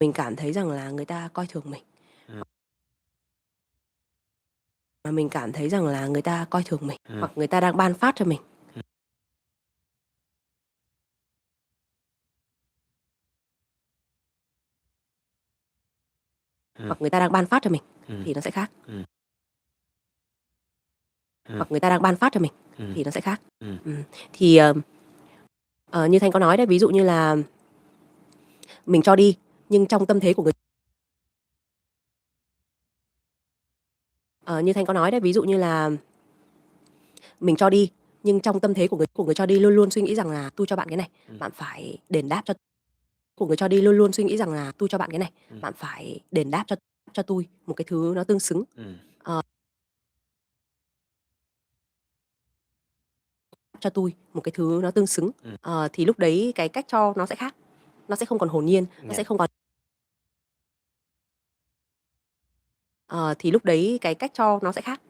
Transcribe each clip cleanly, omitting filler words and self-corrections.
mình cảm thấy rằng là người ta coi thường mình. Mà mình cảm thấy rằng là người ta coi thường mình, hoặc người ta đang ban phát cho mình. Hoặc người ta đang ban phát cho mình thì nó sẽ khác. Hoặc người ta đang ban phát cho mình thì nó sẽ khác. Thì như Thanh có nói đấy, ví dụ như là mình cho đi nhưng trong tâm thế của người như Thanh có nói đấy, ví dụ như là mình cho đi nhưng trong tâm thế của người cho đi luôn luôn suy nghĩ rằng là tôi cho bạn cái này, bạn phải đền đáp cho. Của người cho đi luôn luôn suy nghĩ rằng là tôi cho bạn cái này, bạn phải đền đáp cho tôi một cái thứ nó tương xứng. Cho tôi một cái thứ nó tương xứng. Thì lúc đấy cái cách cho nó sẽ khác, nó sẽ không còn hồn nhiên, nó sẽ không còn. Thì lúc đấy cái cách cho nó sẽ khác,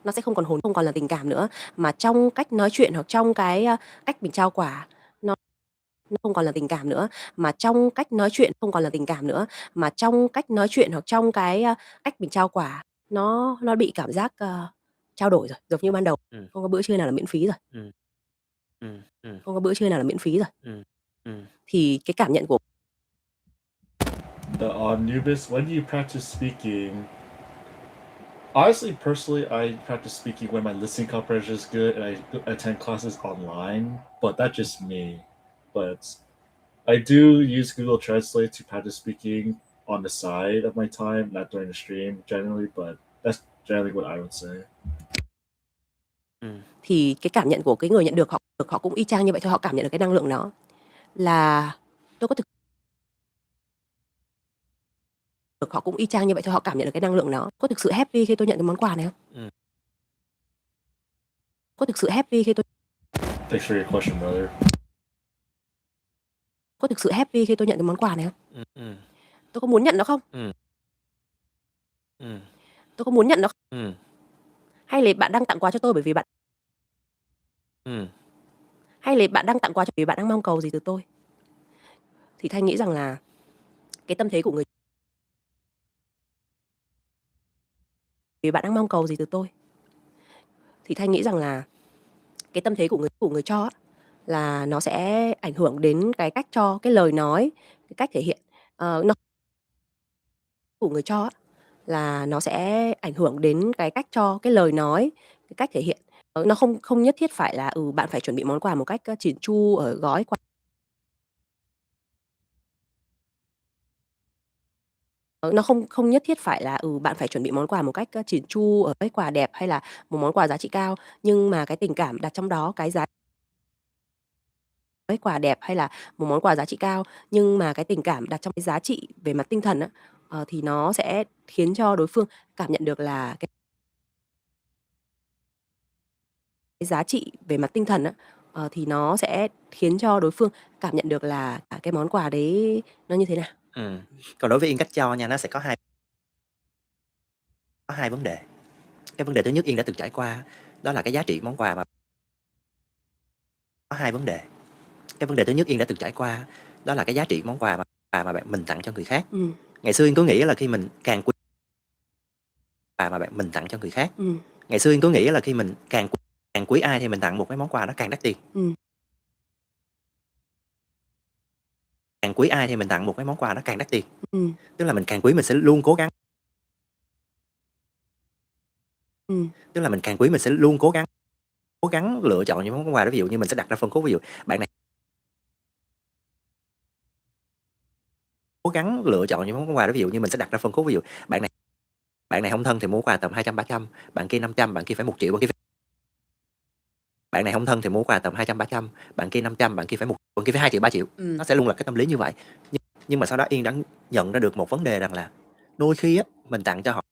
nó sẽ không còn là tình cảm nữa, mà trong cách nói chuyện hoặc trong cái cách mình trao quà, nó không còn là tình cảm nữa, mà trong cách nói chuyện không còn là tình cảm nữa, mà trong cách nói chuyện hoặc trong cái cách mình trao quà, nó bị cảm giác trao đổi rồi, giống như ban đầu. Không có bữa trưa nào là miễn phí rồi. Không có bữa trưa nào là miễn phí rồi. Thì cái cảm nhận của Nubis, when do you practice speaking? Honestly, personally, I practice speaking when my listening comprehension is good and I attend classes online, but that's just me. But I do use Google Translate to practice speaking on the side of my time, not during the stream generally, but that's generally what I would say. Thì cái cảm nhận của cái người nhận được họ cũng y chang như vậy thôi, họ cảm nhận được cái năng lượng đó là tôi có thực họ cũng y chang như vậy thôi, họ cảm nhận được cái năng lượng đó. Có thực sự happy khi tôi nhận cái món quà này không? Có thực sự happy khi tôi Thanks for your question, brother. Có thực sự happy khi tôi nhận cái món quà này không? Tôi có muốn nhận nó không? Tôi có muốn nhận nó không? Hay là bạn đang tặng quà cho tôi bởi vì bạn hay là bạn đang tặng quà cho vì bạn đang mong cầu gì từ tôi? Thì Thanh nghĩ rằng là cái tâm thế của người vì bạn đang mong cầu gì từ tôi? Thì Thanh nghĩ rằng là cái tâm thế của người cho á, là nó sẽ ảnh hưởng đến cái cách cho, cái lời nói, cái cách thể hiện. Nó của người cho á, là nó sẽ ảnh hưởng đến cái cách cho, cái lời nói, cái cách thể hiện. Nó không nhất thiết phải là bạn phải chuẩn bị món quà một cách chỉn chu ở gói quà. Nó không nhất thiết phải là bạn phải chuẩn bị món quà một cách chỉn chu ở cái quà đẹp hay là một món quà giá trị cao, nhưng mà cái tình cảm đặt trong đó, cái quà đẹp hay là một món quà giá trị cao, nhưng mà cái tình cảm đặt trong cái giá trị về mặt tinh thần á, thì nó sẽ khiến cho đối phương cảm nhận được là cái giá trị về mặt tinh thần á, thì nó sẽ khiến cho đối phương cảm nhận được là cái món quà đấy nó như thế nào. Còn đối với Yên cách cho nha, nó sẽ có hai vấn đề. Cái vấn đề thứ nhất Yên đã từng trải qua, đó là cái giá trị món quà mà có hai vấn đề. Cái vấn đề thứ nhất Yên đã từng trải qua, đó là cái giá trị món quà mà mình tặng cho người khác. Ngày xưa Yên cứ nghĩ là khi mình càng quý quà mà mình tặng cho người khác. Ngày xưa Yên cứ nghĩ là khi mình càng quý ai thì mình tặng một cái món quà nó càng đắt tiền. Càng quý ai thì mình tặng một cái món quà nó càng đắt tiền. Tức là mình càng quý mình sẽ luôn cố gắng. Tức là mình càng quý mình sẽ luôn cố gắng lựa chọn những món quà đó, ví dụ như mình sẽ đặt ra phân khúc, ví dụ bạn này cố gắng lựa chọn những món quà đó, ví dụ như mình sẽ đặt ra phân khúc, ví dụ bạn này không thân thì mua quà tầm 200-300, bạn kia 500, bạn kia phải 1 triệu, bạn này không thân thì mua quà tầm 200-300, bạn kia 500, bạn kia phải 2 triệu 3 triệu. Nó sẽ luôn là cái tâm lý như vậy. Nhưng mà sau đó Yên đã nhận ra được một vấn đề rằng là đôi khi á mình tặng cho họ.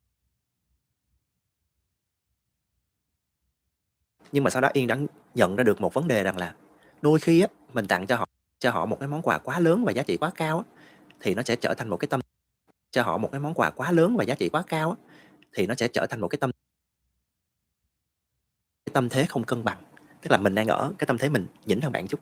Nhưng mà sau đó Yên đã nhận ra được một vấn đề rằng là đôi khi á mình tặng cho họ một cái món quà quá lớn và giá trị quá cao á, thì nó sẽ trở thành một cái tâm thế không cân bằng. Tức là mình đang ở cái tâm thế mình nhỉnh hơn bạn chút.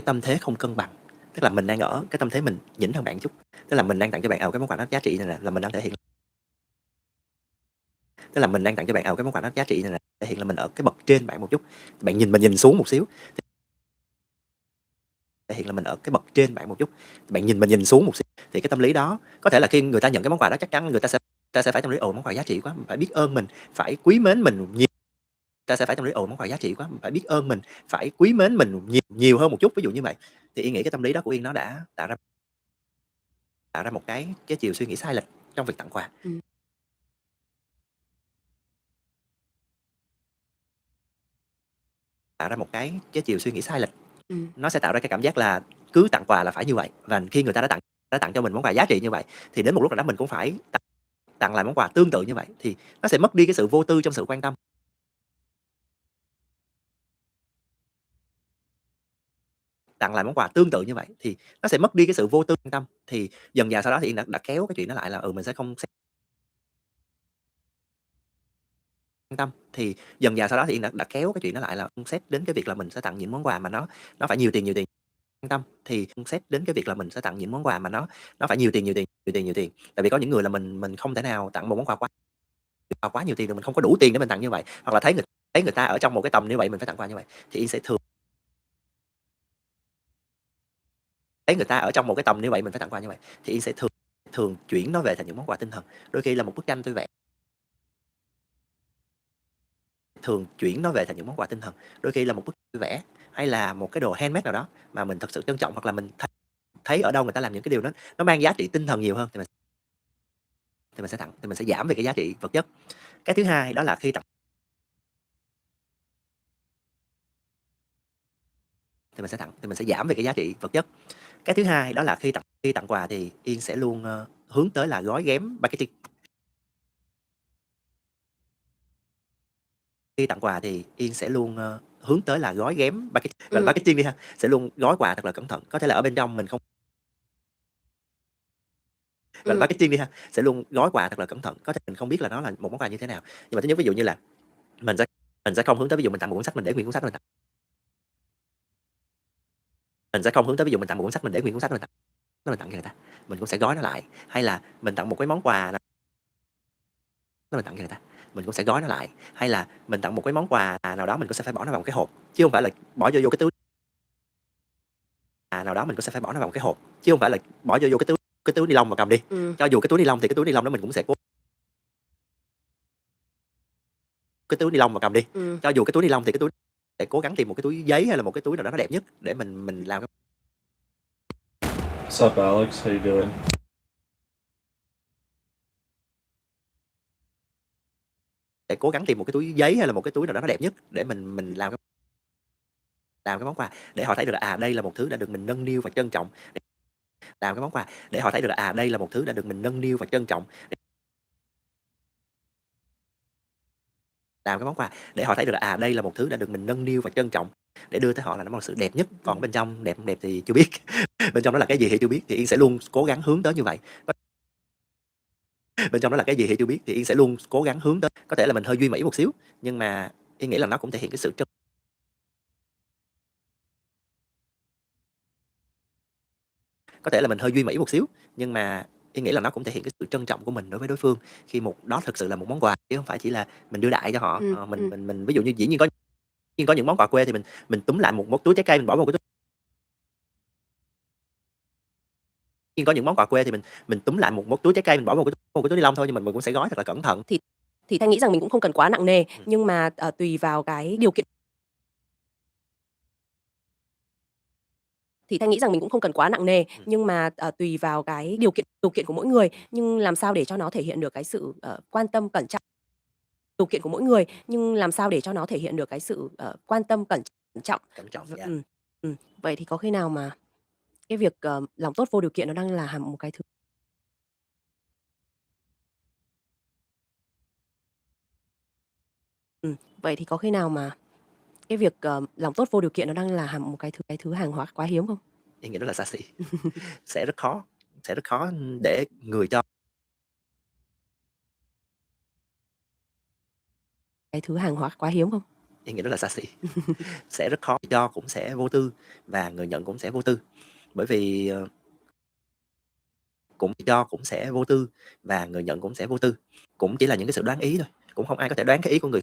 cái tâm thế không cân bằng, tức là mình đang ở cái tâm thế mình nhỉnh hơn bạn chút, tức là mình đang tặng cho bạn cái món quà nó giá trị này là mình đang thể hiện, tức là mình đang tặng cho bạn cái món quà nó giá trị này là thể hiện là mình ở cái bậc trên bạn một chút, bạn nhìn mình nhìn xuống một xíu, thể hiện là mình ở cái bậc trên bạn một chút, bạn nhìn mình nhìn xuống một xíu, thì cái tâm lý đó có thể là khi người ta nhận cái món quà đó chắc chắn người ta sẽ phải tâm lý món quà giá trị quá, phải biết ơn mình, phải quý mến mình nhiều, ta sẽ phải tâm lý món quà giá trị quá, phải biết ơn mình, phải quý mến mình nhiều hơn một chút, ví dụ như vậy. Thì Yên nghĩ cái tâm lý đó của Yên nó đã tạo ra một cái chiều suy nghĩ sai lệch trong việc tặng quà. Tạo ra một cái chiều suy nghĩ sai lệch. Nó sẽ tạo ra cái cảm giác là cứ tặng quà là phải như vậy, và khi người ta đã tặng cho mình món quà giá trị như vậy thì đến một lúc nào đó mình cũng phải tặng lại món quà tương tự như vậy, thì nó sẽ mất đi cái sự vô tư trong sự quan tâm. Tặng lại món quà tương tự như vậy thì nó sẽ mất đi cái sự vô tư quan tâm, thì dần dà sau đó thì Yên đã kéo cái chuyện đó lại là mình sẽ không quan tâm, thì dần dà sau đó thì Yên đã kéo cái chuyện đó lại là xét đến cái việc là mình sẽ tặng những món quà mà nó phải nhiều tiền quan tâm, thì xét đến cái việc là mình sẽ tặng những món quà mà nó phải nhiều tiền, tại vì có những người là mình không thể nào tặng một món quà quá nhiều tiền được, mình không có đủ tiền để mình tặng như vậy, hoặc là thấy người ta ở trong một cái tầm như vậy mình phải tặng quà như vậy, thì Yên sẽ thường thấy người ta ở trong một cái tầm như vậy mình phải tặng quà như vậy, thì Yên sẽ thường chuyển nó về thành những món quà tinh thần, đôi khi là một bức tranh tôi vẽ, thường chuyển nó về thành những món quà tinh thần, đôi khi là một bức tranh tôi vẽ hay là một cái đồ handmade nào đó mà mình thật sự trân trọng, hoặc là mình thấy ở đâu người ta làm những cái điều đó nó mang giá trị tinh thần nhiều hơn, thì mình sẽ tặng, thì mình sẽ giảm về cái giá trị vật chất. Cái thứ hai đó là khi tặng thì mình sẽ giảm về cái giá trị vật chất. Cái thứ hai đó là khi tặng quà thì Yên sẽ luôn hướng tới là gói ghém marketing. Khi tặng quà thì Yên sẽ luôn hướng tới là gói ghém marketing, gọi là marketing đi ha, sẽ luôn gói quà thật là cẩn thận, có thể là ở bên trong mình không gọi là marketing đi ha, sẽ luôn gói quà thật là cẩn thận, có thể mình không biết là nó là một món quà như thế nào, nhưng mà thứ nhất ví dụ như là mình sẽ không hướng tới ví dụ mình tặng một cuốn sách mình để nguyên cuốn sách mình tặng, mình sẽ không hướng tới ví dụ mình tặng một cuốn sách mình để nguyên cuốn sách mình tặng cho người ta, mình cũng sẽ gói nó lại, hay là mình tặng một cái món quà mình tặng cho người ta, mình cũng sẽ gói nó lại, hay là mình tặng một cái món quà nào đó mình cũng sẽ phải bỏ nó vào một cái hộp, chứ không phải là bỏ vô cái túi nào đó mình cũng sẽ phải bỏ nó vào một cái hộp, chứ không phải là bỏ vô cái túi ni lông mà cầm đi. Cho dù cái túi ni lông thì cái túi ni lông đó mình cũng sẽ cố cái túi ni lông mà cầm đi. Cho dù cái túi ni lông thì cái túi sẽ cố gắng tìm một cái túi giấy hay là một cái túi nào đó nó đẹp nhất để mình làm cái. What's up, Alex? How you doing? Để cố gắng tìm một cái túi giấy hay là một cái túi nào đó nó đẹp nhất để mình làm cái món quà, để họ thấy được là đây là một thứ đã được mình nâng niu và trân trọng. Làm cái món quà để họ thấy được là đây là một thứ đã được mình nâng niu và trân trọng. Làm cái món quà để họ thấy được là đây là một thứ đã được mình nâng niu và trân trọng, để đưa tới họ là nó là sự đẹp nhất, còn bên trong đẹp không đẹp thì chưa biết. Bên trong đó là cái gì thì chưa biết, thì Yên sẽ luôn cố gắng hướng tới như vậy. Bên trong đó là cái gì thì chưa biết, thì Yên sẽ luôn cố gắng hướng tới, có thể là mình hơi duy mỹ một xíu, nhưng mà Yên nghĩ là nó cũng thể hiện cái sự có thể là mình hơi duy mỹ một xíu, nhưng mà Yên nghĩ là nó cũng thể hiện cái sự trân trọng của mình đối với đối phương, khi đó thực sự là một món quà chứ không phải chỉ là mình đưa đại cho họ. Mình ví dụ như dĩ nhiên có những món quà quê thì mình túm lại một túi trái cây mình bỏ vào cái túi. Nhưng có những món quà quê thì mình túm lại một túi trái cây mình bỏ vào một cái túi ni lông thôi, nhưng mình cũng sẽ gói thật là cẩn thận. Thì Thanh nghĩ rằng mình cũng không cần quá nặng nề, nhưng mà tùy vào cái điều kiện. Thì Thanh nghĩ rằng mình cũng không cần quá nặng nề, nhưng mà tùy vào cái điều kiện của mỗi người, nhưng làm sao để cho nó thể hiện được cái sự quan tâm cẩn trọng. Điều kiện của mỗi người, nhưng làm sao để cho nó thể hiện được cái sự quan tâm cẩn trọng. Yeah. Vậy thì có khi nào mà cái việc lòng tốt vô điều kiện nó đang là một cái thứ. Vậy thì có khi nào mà cái việc lòng tốt vô điều kiện nó đang là một cái thứ hàng hóa quá hiếm không? Em nghĩ đó là xa xỉ. Sẽ rất khó để người cho Cái thứ hàng hóa quá hiếm không? Ý nghĩa rất là sassy. Sẽ rất khó, cho cũng sẽ vô tư và người nhận cũng sẽ vô tư. Bởi vì cũng cho cũng sẽ vô tư và người nhận cũng sẽ vô tư. Cũng chỉ là những cái sự đoán ý thôi, cũng không ai có thể đoán cái ý của người.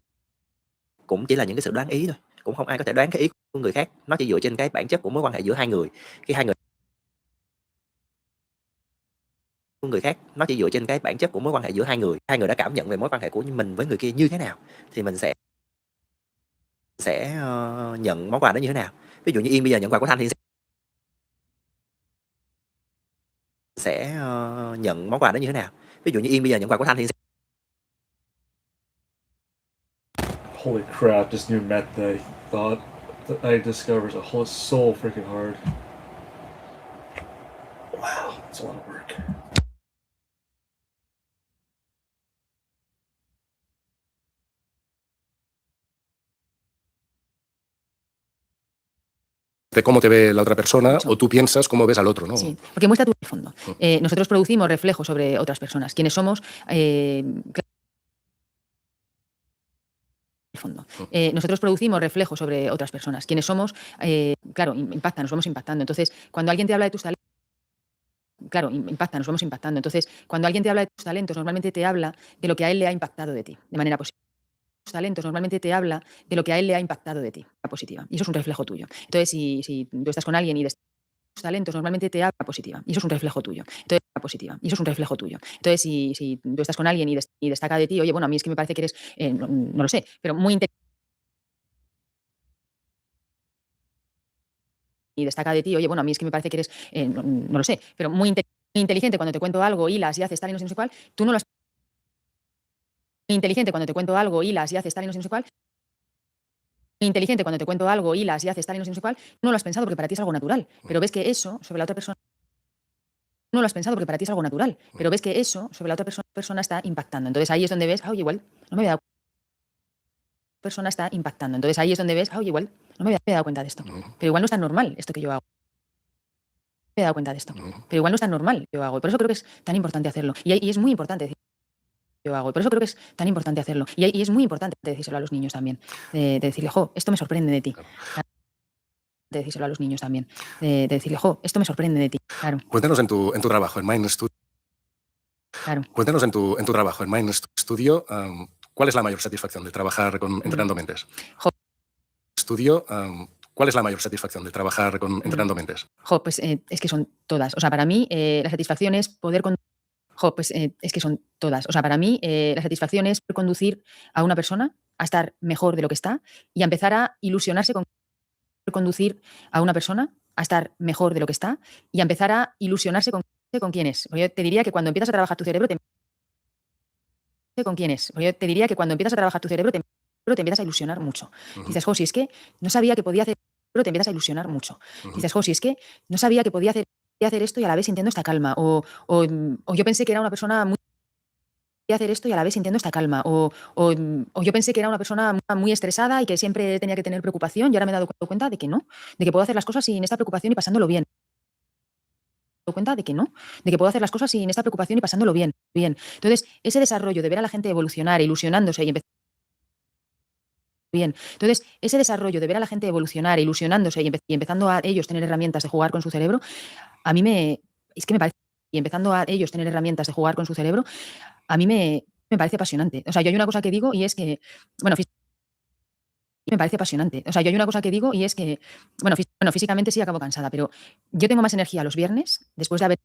Cũng chỉ là những cái sự đoán ý thôi, cũng không ai có thể đoán cái ý của người khác. Nó chỉ dựa trên cái bản chất của mối quan hệ giữa hai người. Khi hai người của người khác, nó chỉ dựa trên cái bản chất của mối quan hệ giữa hai người. Hai người đã cảm nhận về mối quan hệ của mình với người kia như thế nào thì mình sẽ nhận món quà đó như thế nào. Ví dụ như Yên bây giờ nhận quà của Thanh thì sẽ nhận món quà đó như thế nào. Ví dụ như Yên bây giờ nhận quà của Thanh thì Holy crap, this new method I thought that I discovered a whole so freaking hard. Wow, it's a lot of work. De cómo te ve la otra persona Mucho. o tú piensas cómo ves al otro, ¿no? Sí, porque muestra tu fondo. Nosotros producimos reflejos sobre otras personas. Quienes somos, fondo. Nosotros producimos reflejos sobre otras personas. Quienes somos, claro, impactan, nos vamos impactando. Entonces, cuando alguien te habla de tus talentos, claro, impacta, nos vamos impactando. Entonces, cuando alguien te habla de tus talentos, normalmente te habla de lo que a él le ha impactado de ti, de manera positiva. Tus talentos normalmente te habla de lo que a él le ha impactado de ti, positiva. Y eso es un reflejo tuyo. Entonces, si tú estás con alguien y tus talentos normalmente te habla positiva. Y eso es un reflejo tuyo. Entonces, positiva. Y eso es un reflejo tuyo. Entonces, si tú estás con alguien y destaca de ti, oye, bueno, a mí es que me parece que eres, no lo sé, pero muy inteligente. Y destaca de ti, oye, bueno, a mí es que me parece que eres, no lo sé, pero muy inteligente cuando te cuento algo, hilas y haces tal y no sé cuál, tú no lo has. Muy inteligente cuando te cuento algo, hilas y haces tal y no sé cuál. Muy inteligente cuando te cuento algo, hilas y haces tal y no sé cuál, no lo has pensado porque para ti es algo natural, pero ves que eso sobre la otra persona. No lo has pensado porque para ti es algo natural, pero ves que eso sobre la otra persona está impactando. Entonces ahí es donde ves, oye, igual, no me había dado. Persona está impactando. Entonces ahí es donde ves, oye, igual, no me había dado cuenta de esto, pero igual no es tan normal esto que yo hago. Me he dado cuenta de esto, pero igual no es tan normal yo hago. Por eso creo que es tan importante hacerlo. Y es muy importante decir yo hago. Por eso creo que es tan importante hacerlo. Y es muy importante decírselo a los niños también. De decirle, jo, esto me sorprende de ti. De decírselo a los niños también. De decirle, jo, esto me sorprende de ti. Claro. Cuéntanos en tu trabajo en Mind Studio. Claro. Cuéntanos en tu trabajo en Mind Studio, ¿cuál es la mayor satisfacción de trabajar entrenando mentes? Studio, ¿cuál es la mayor satisfacción de trabajar entrenando mentes? Jo, pues es que son todas. O sea, para mí la satisfacción es poder pues es que son todas. O sea, para mí la satisfacción es conducir a una persona a estar mejor de lo que está y a empezar a ilusionarse con conducir a una persona a estar mejor de lo que está y a empezar a ilusionarse con quién es. Yo te diría que cuando empiezas a trabajar tu cerebro con quién es. Yo te diría que cuando empiezas a trabajar tu cerebro te empiezas a ilusionar mucho. Dices, jo, si es que no sabía que podía hacer, pero te empiezas a ilusionar mucho. Dices, jo, si es que no sabía que podía hacer esto y a la vez sintiendo esta calma. O yo pensé que era una persona muy hacer esto y a la vez sintiendo esta calma. O yo pensé que era una persona muy estresada y que siempre tenía que tener preocupación y ahora me he dado cuenta de que no, de que puedo hacer las cosas sin esta preocupación y pasándolo bien. Cuenta de que no, de que puedo hacer las cosas sin esta preocupación y pasándolo bien. Entonces, ese desarrollo de ver a la gente evolucionar, ilusionándose y empezar bien. Entonces, ese desarrollo de ver a la gente evolucionar, ilusionándose y empezando a ellos tener herramientas de jugar con su cerebro, a mí es que me parece, y empezando a ellos tener herramientas de jugar con su cerebro, a mí me parece apasionante. O sea, yo hay una cosa que digo y es que, bueno, me parece apasionante. O sea, yo hay una cosa que digo y es que, bueno, físicamente sí acabo cansada, pero yo tengo más energía los viernes después de haber.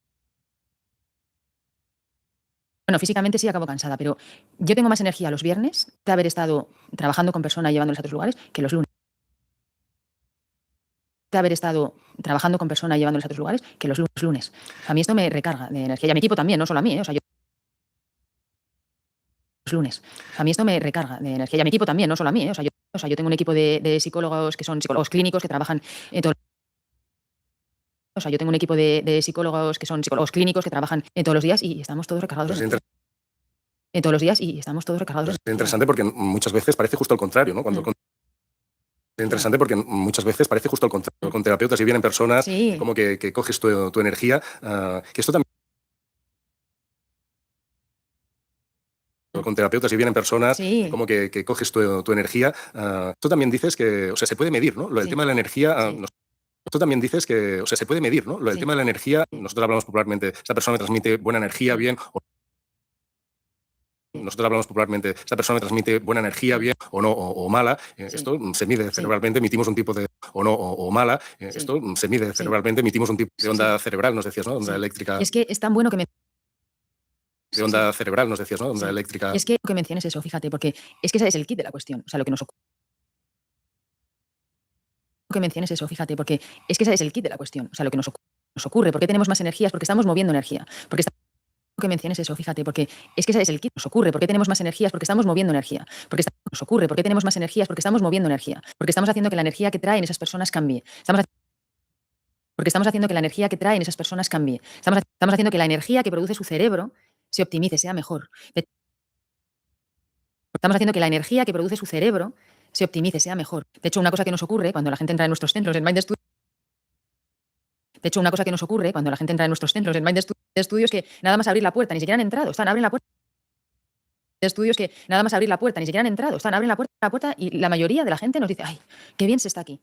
Bueno, físicamente sí acabo cansada, pero yo tengo más energía los viernes de haber estado trabajando con personas y llevándoles a otros lugares que los lunes. De haber estado trabajando con personas y llevándoles a otros lugares que los lunes. O sea, a mí esto me recarga de energía. Y a mi equipo también, no solo a mí, O sea, yo los lunes. O sea, a mí esto me recarga de energía. Y a mi equipo también, no solo a mí, O sea, yo tengo un equipo de psicólogos que son psicólogos clínicos que trabajan en todo. O sea, yo tengo un equipo de psicólogos que son psicólogos clínicos que trabajan todos los días y estamos todos recargados. Todos los días y estamos todos recargados. Es interesante porque muchas veces parece justo al contrario, ¿no? Es interesante porque muchas veces parece justo al contrario. Con terapeutas y vienen personas como que coges tu energía, que esto también con terapeutas y vienen personas, Sí. como que coges tu energía. Tú también dices que, o sea, se puede medir, ¿no? El tema de la energía. Tú también dices que, o sea, se puede medir, ¿no? El tema de la energía, nosotros hablamos popularmente, esta persona me transmite buena energía, bien, nosotros hablamos popularmente, esta persona me transmite buena energía, bien, o no, o mala. Esto se mide cerebralmente, emitimos un tipo de, o no, o mala. Esto se mide cerebralmente, emitimos un tipo de onda cerebral, nos decías, ¿no? Onda eléctrica. Y es que es tan bueno que me... De onda cerebral, nos decías, ¿no? Onda eléctrica. Y es que menciones eso, fíjate, porque es que ese es el kit de la cuestión, o sea, lo que nos ocurre. Que menciones eso, fíjate, porque es que ese es el kit de la cuestión, o sea, lo que nos ocurre, porque tenemos más energías, porque estamos moviendo energía, que menciones eso, fíjate, porque es que ese es el kit, nos ocurre, porque tenemos más energías, porque estamos moviendo energía, nos ocurre, porque tenemos más energías, porque estamos moviendo energía, porque estamos haciendo que la energía que traen esas personas cambie, porque estamos haciendo que la energía que traen esas personas cambie, estamos haciendo que la energía que produce su cerebro se optimice, sea mejor. Estamos haciendo que la energía que produce su cerebro se optimice, sea mejor. De hecho, una cosa que nos ocurre cuando la gente entra en nuestros centros en Mind Studio, es que nada más abrir la puerta, ni siquiera han entrado, abren la puerta. Estudios que nada más abrir la puerta, ni siquiera han entrado, abren la puerta y la mayoría de la gente nos dice, ay, qué bien se está aquí.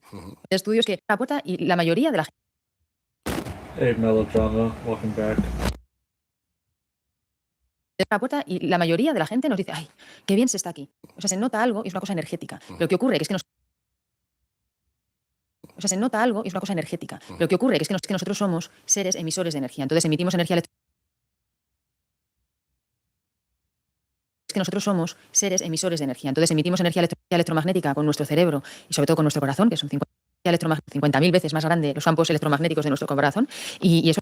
Estudios que la puerta y la mayoría de la gente... Hey, Melodrama, welcome back. La puerta y la mayoría de la gente nos dice, ay, qué bien se está aquí. O sea, se nota algo y es una cosa energética. Lo que ocurre es que se nota algo y es una cosa energética. Lo que ocurre es que nosotros somos seres emisores de energía. Entonces emitimos energía eléctrica. Es que nosotros somos seres emisores de energía. Entonces emitimos energía electromagnética con nuestro cerebro y sobre todo con nuestro corazón, que son 50.000 veces más grande los campos electromagnéticos de nuestro corazón. Y eso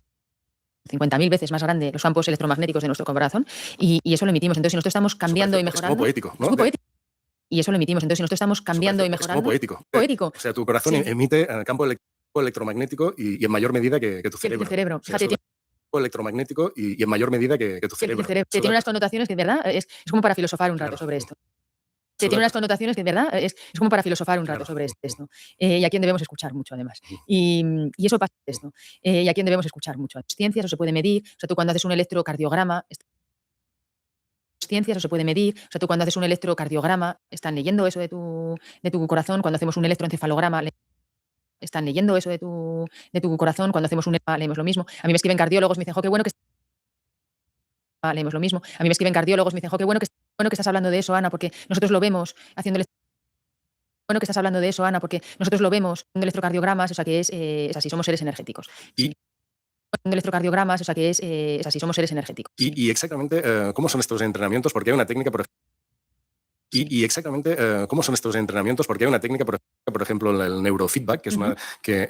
50.000 veces más grande los campos electromagnéticos de nuestro corazón y eso lo emitimos. Entonces, si nosotros estamos cambiando y mejorando... Es como poético, ¿no? Es muy poético. Y eso lo emitimos. Entonces, si nosotros estamos cambiando y mejorando... Es como poético. Poético. O sea, tu corazón emite campo electromagnético y en mayor medida que tu cerebro. El cerebro. Fíjate, electromagnético y en mayor medida que tu cerebro. Tiene unas connotaciones que, ¿verdad? Es como para filosofar un rato sobre esto. Tiene unas connotaciones que, ¿verdad? Es como para filosofar un rato sobre esto. Y a quien debemos escuchar mucho, además. Y eso pasa esto. Y a quien debemos escuchar mucho. Ciencias o se puede medir. O sea, tú cuando haces un electrocardiograma... Ciencias o se puede medir. O sea, tú cuando haces un electrocardiograma, están leyendo eso de tu corazón. Cuando hacemos un electroencefalograma, están leyendo eso de tu corazón. Cuando hacemos leemos lo mismo. A mí me escriben cardiólogos, me dicen, jo, qué bueno que... leemos lo mismo. A mí me escriben cardiólogos, me dicen, jo, qué bueno que estás hablando de eso, Ana, porque nosotros lo vemos haciendo... Bueno que estás hablando de eso, Ana, porque nosotros lo vemos en electrocardiogramas, o sea que es así, somos seres energéticos. Sí. En electrocardiogramas, o sea que es así, somos seres energéticos. Y exactamente, ¿cómo son estos entrenamientos? Porque hay una técnica, y exactamente, ¿cómo son estos entrenamientos? Porque hay una técnica, por ejemplo, el neurofeedback, que es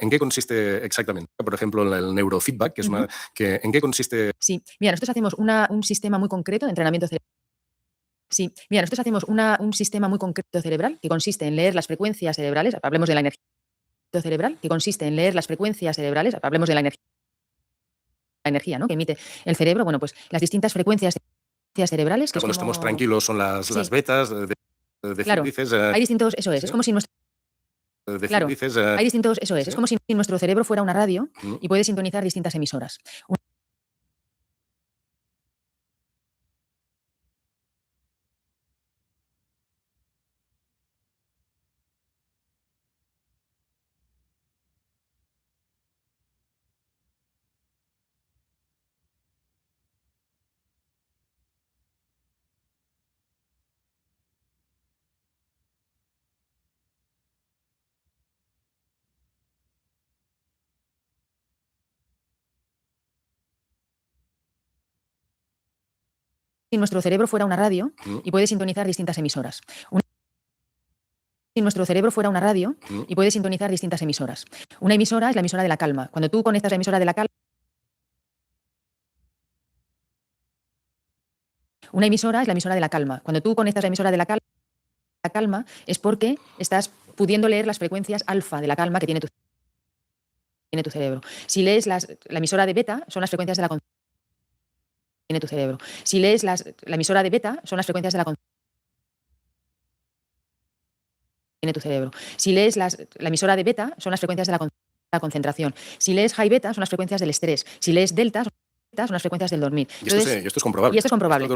¿en qué consiste exactamente? Por ejemplo, el neurofeedback, que es ¿en qué consiste? Sí, mira, nosotros hacemos un sistema muy concreto de entrenamiento cerebral. Sí, mira, nosotros hacemos un sistema muy concreto cerebral que consiste en leer las frecuencias cerebrales, hablemos de la energía cerebral, que consiste en leer las frecuencias cerebrales, hablemos de la energía, ¿no? Que emite el cerebro, bueno, pues las distintas frecuencias cerebrales. Que cuando estamos tranquilos son las betas, claro, dices, hay distintos, eso es como si nuestro... Claro, hay distintos, eso es como si nuestro cerebro fuera una radio y puede sintonizar distintas emisoras. Si nuestro cerebro fuera una radio y puede sintonizar distintas emisoras. Si nuestro cerebro fuera una radio y puede sintonizar distintas emisoras. Una emisora es la emisora de la calma. Cuando tú conectas la emisora de la calma, una emisora es la emisora de la calma. Cuando tú conectas la emisora de la calma es porque estás pudiendo leer las frecuencias alfa de la calma que tiene tu cerebro. Si lees la emisora de beta, son las frecuencias de la conciencia que tiene tu cerebro. Si lees la emisora de beta, son las frecuencias de la conciencia que tiene tu cerebro. Si lees la emisora de beta, son las frecuencias de la concentración. Si lees high beta, son las frecuencias del estrés. Si lees delta, son las frecuencias del dormir. Entonces, y esto es comprobable. Y esto es comprobable.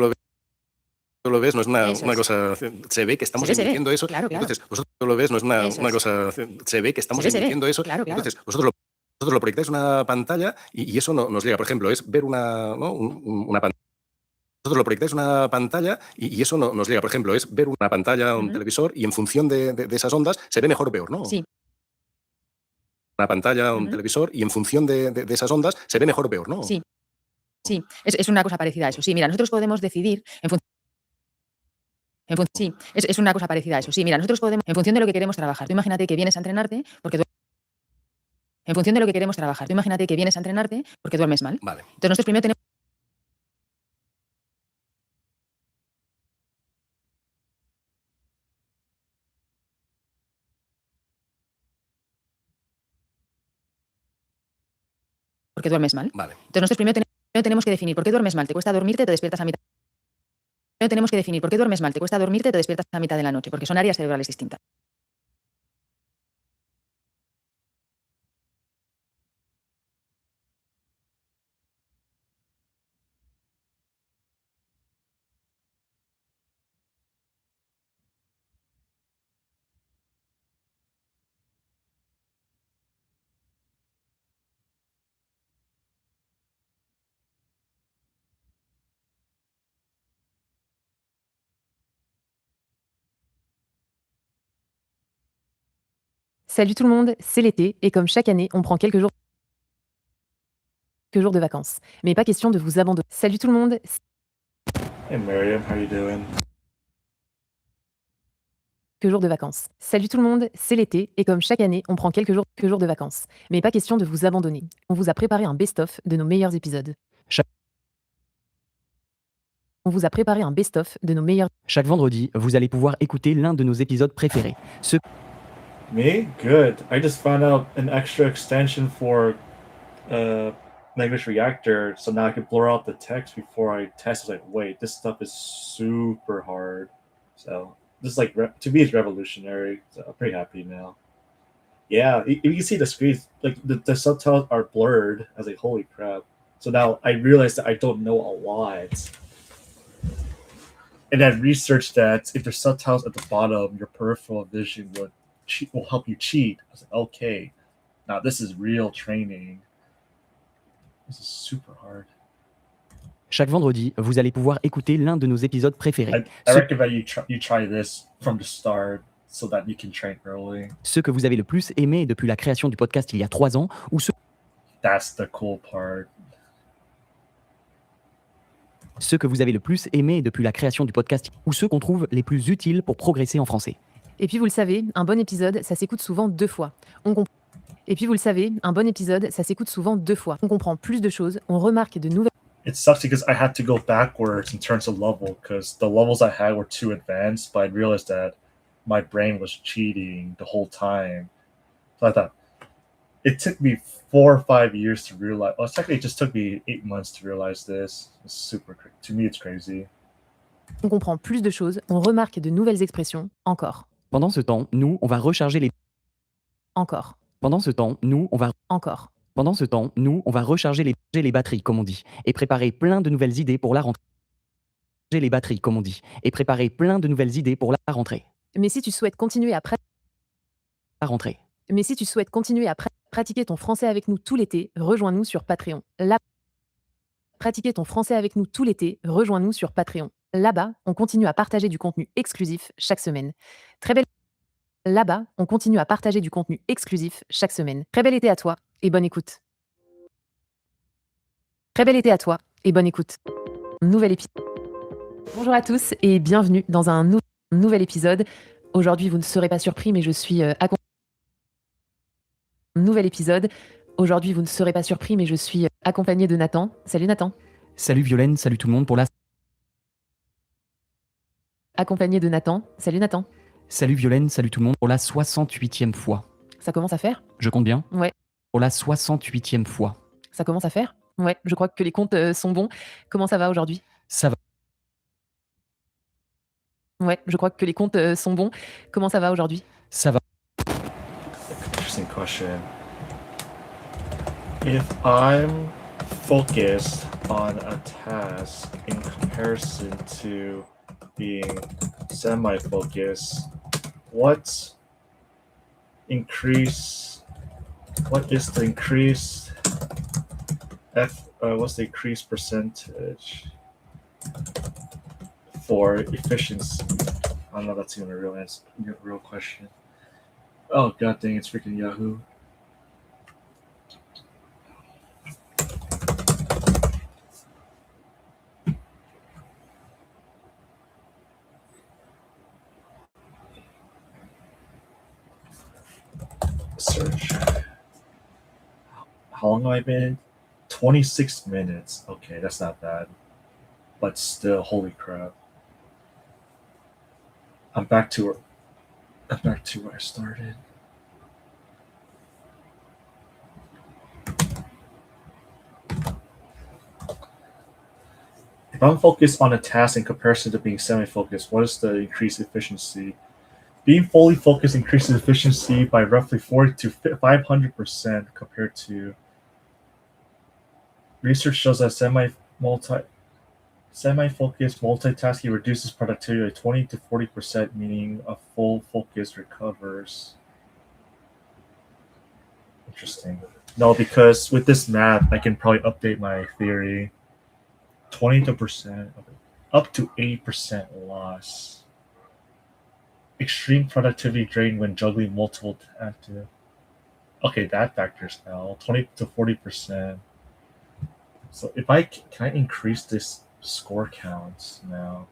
lo ves, no es una Eso es. cosa... Se ve que estamos Se ve. emitiendo eso. Claro, claro. Entonces, vosotros lo ves, no es una Eso es. cosa... Se ve que estamos Se ve. emitiendo eso. Claro, claro. Entonces, vosotros lo proyectáis en una pantalla y eso nos llega. Por ejemplo, es ver una pantalla. Vosotros lo proyectáis en una pantalla y eso nos llega. Por ejemplo, es ver una pantalla, un televisor, y en función de esas ondas se ve mejor o peor, ¿no? Sí. Una pantalla, un televisor, y en función de esas ondas se ve mejor o peor, ¿no? Sí. Sí, es una cosa parecida a eso. Sí, mira, nosotros podemos decidir sí, es una cosa parecida a eso. Sí, mira, nosotros podemos, en función de lo que queremos trabajar. Tú imagínate que vienes a entrenarte porque en función de lo que queremos trabajar. Tú imagínate que vienes a entrenarte porque duermes mal. Vale. Entonces nosotros primero tenemos porque duermes mal. Vale. Entonces nosotros primero tenemos que definir por qué duermes mal. Te cuesta dormirte, te despiertas a mitad. Primero tenemos que definir por qué duermes mal. Te cuesta dormirte, te despiertas a mitad de la noche, porque son áreas cerebrales distintas. Salut tout le monde, c'est l'été et comme chaque année, on prend quelques jours de vacances. Mais pas question de vous abandonner. Salut tout le monde. Hey Miriam, how you doing? Quelques jours de vacances. Salut tout le monde, c'est l'été et comme chaque année, on prend quelques jours de vacances. Mais pas question de vous abandonner. On vous a préparé un best-of de nos meilleurs épisodes. On vous a préparé un best-of de nos meilleurs. Chaque vendredi, vous allez pouvoir écouter l'un de nos épisodes préférés. Me? Good. I just found out an extra extension for Language Reactor, so now I can blur out the text before I test. It's like, wait, this stuff is super hard. So this is like, to me, it's revolutionary. So I'm pretty happy now. Yeah, you can see the screens, like the subtitles are blurred. I was like, holy crap. So now I realized that I don't know a lot. And I researched that if there's subtitles at the bottom, your peripheral vision will help you cheat. I was like, okay, now this is real training. This is super hard. Chaque vendredi, vous allez pouvoir écouter l'un de nos épisodes préférés. I recommend you try this from the start so that you can train early. Ceux que vous avez le plus aimé depuis la création du podcast il y a 3 ans, ou That's the cool part. ceux que vous avez le plus aimé depuis la création du podcast, ou ceux qu'on trouve les plus utiles pour progresser en français. Et puis vous le savez, un bon épisode, ça s'écoute souvent 2 fois. Et puis vous le savez, un bon épisode, ça s'écoute souvent 2 fois. On comprend plus de choses, on remarque de nouvelles. It sucks because I had to go backwards in terms of level because the levels I had were too advanced, but I realized that my brain was cheating the whole time. So I thought it took me 4 or 5 years to realize. Well, technically, it just took me 8 months to realize this. It's super. To me, it's crazy. On comprend plus de choses, on remarque de nouvelles expressions, encore. Pendant ce temps, nous, on va recharger les... Encore. Pendant ce temps, nous, on va... Encore. Pendant ce temps, nous, on va recharger les batteries, comme on dit, et préparer plein de nouvelles idées pour la rentrée. Les batteries, comme on dit, et préparer plein de nouvelles idées pour la rentrée. Mais si tu souhaites continuer à La rentrée. Mais si tu souhaites continuer à pratiquer ton français avec nous tout l'été, rejoins-nous sur Patreon. Pratiquer ton français avec nous tout l'été, rejoins-nous sur Patreon. Là-bas, on continue à partager du contenu exclusif chaque semaine. Là-bas, on continue à partager du contenu exclusif chaque semaine. Très bel été à toi et bonne écoute. Très bel été à toi et bonne écoute. Nouvel épisode. Bonjour à tous et bienvenue dans un nouvel épisode. Aujourd'hui, vous ne serez pas surpris, mais je suis Nouvel épisode. Aujourd'hui, vous ne serez pas surpris, mais je suis accompagné de Nathan. Salut Nathan. Salut Violaine, salut tout le monde pour la... Accompagné de Nathan. Salut Nathan. Salut Violaine, salut tout le monde pour la 68e fois. Ça commence à faire? Je compte bien? Ouais. Pour la 68e fois. Ça commence à faire? Ouais, je crois que les comptes sont bons. Comment ça va aujourd'hui? Ça va. Ouais, je crois que les comptes sont bons. Comment ça va aujourd'hui? Ça va. Interesting question. If I'm focused on a task in comparison to being semi-focused, what is the increase what's the increased percentage for efficiency? I don't know if that's even a real question. Oh god dang, it's freaking Yahoo. Search. How long have I been? 26 minutes. Okay, that's not bad. But still, holy crap. I'm back to where I started. If I'm focused on a task in comparison to being semi-focused, what is the increased efficiency? Being fully focused increases efficiency by roughly 40 to 500% compared to. Research shows that semi-focused multitasking reduces productivity by 20 to 40%, meaning a full focus recovers. Interesting. No, because with this math, I can probably update my theory. 20% up to 80% loss. Extreme productivity drain when juggling multiple tasks. Okay, that factors now. 20 to 40%. So if can I increase this score counts now?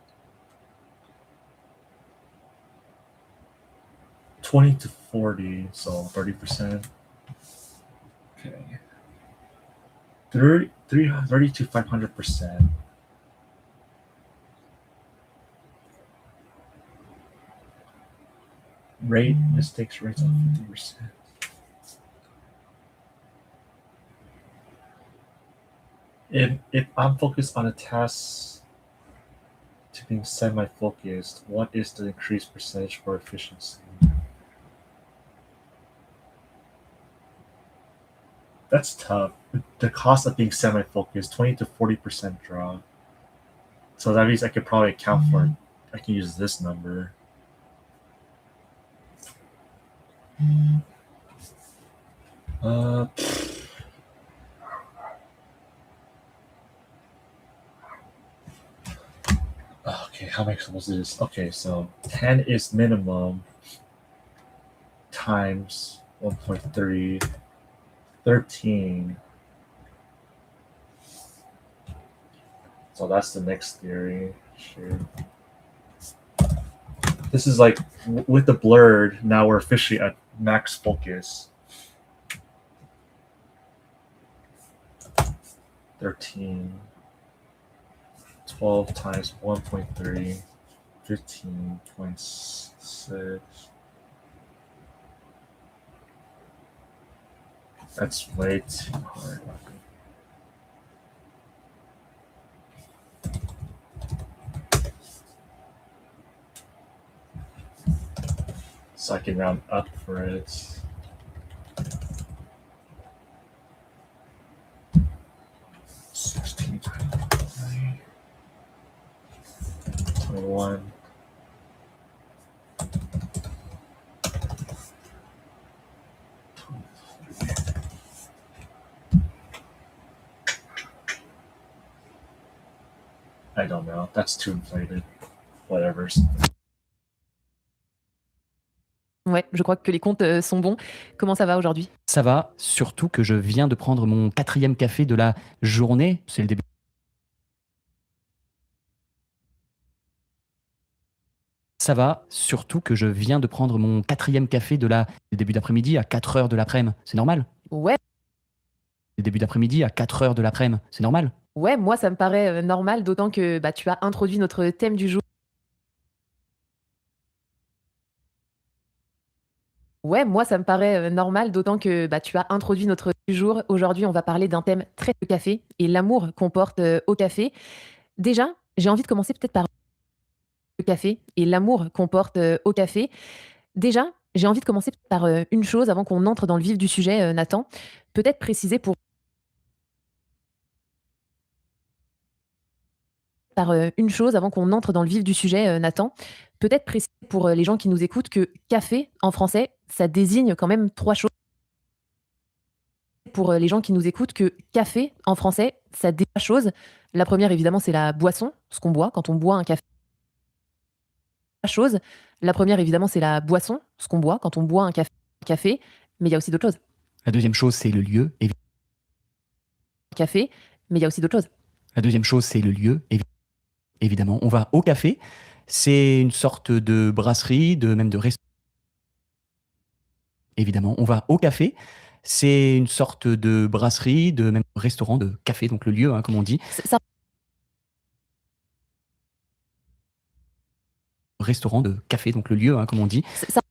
20 to 40, so 30%. Okay. 30 to 500%. Mistakes rates of 50%. If I'm focused on a task to being semi-focused, what is the increased percentage for efficiency? That's tough. The cost of being semi-focused, 20 to 40% drop. So that means I could probably account for it. I can use this number. Okay, how am I supposed to do this? Okay, so 10 is minimum times 1.3, 13. So that's the next theory. Sure. This is like with the blurred, now we're officially at max focus. 13. 12 times 1.3, 15.6. That's way too hard. So I can round up for it. 16 times 21. I don't know. That's too inflated. Whatever. Ouais, je crois que les comptes sont bons. Comment ça va aujourd'hui? Ça va, surtout que je viens de prendre mon 4e café de la journée. C'est le début. Ça va, surtout que je viens de prendre mon 4e café de le début d'après-midi à 4h de l'après-midi. C'est normal? Ouais. Le début d'après-midi à 4h de l'après-midi. C'est normal? Ouais, moi ça me paraît normal, d'autant que tu as introduit notre thème du jour. Ouais, moi ça me paraît normal, d'autant que tu as introduit notre thème du jour. Aujourd'hui, on va parler d'un thème très de café et l'amour qu'on porte au café. Déjà, j'ai envie de commencer peut-être par le café et l'amour qu'on porte au café. Déjà, j'ai envie de commencer par une chose avant qu'on entre dans le vif du sujet, Nathan. Peut-être préciser pour par une chose avant qu'on entre dans le vif du sujet, Nathan. Peut-être préciser pour les gens qui nous écoutent que café, en français, ça désigne quand même 3 choses. Pour les gens qui nous écoutent que café, en français, ça désigne 3 choses. La première, évidemment, c'est la boisson, ce qu'on boit quand on boit un café. La première, évidemment, c'est la boisson, ce qu'on boit quand on boit un café, mais il y a aussi d'autres choses. La deuxième chose, c'est le lieu. Café, mais il y a aussi d'autres choses. La deuxième chose, c'est le lieu. Évidemment, on va au café. C'est une sorte de brasserie, même de restaurant. Évidemment, on va au café. C'est une sorte de brasserie, même restaurant, de café, donc le lieu, comme on dit. Ça, Restaurant de café, donc le lieu, comme on dit.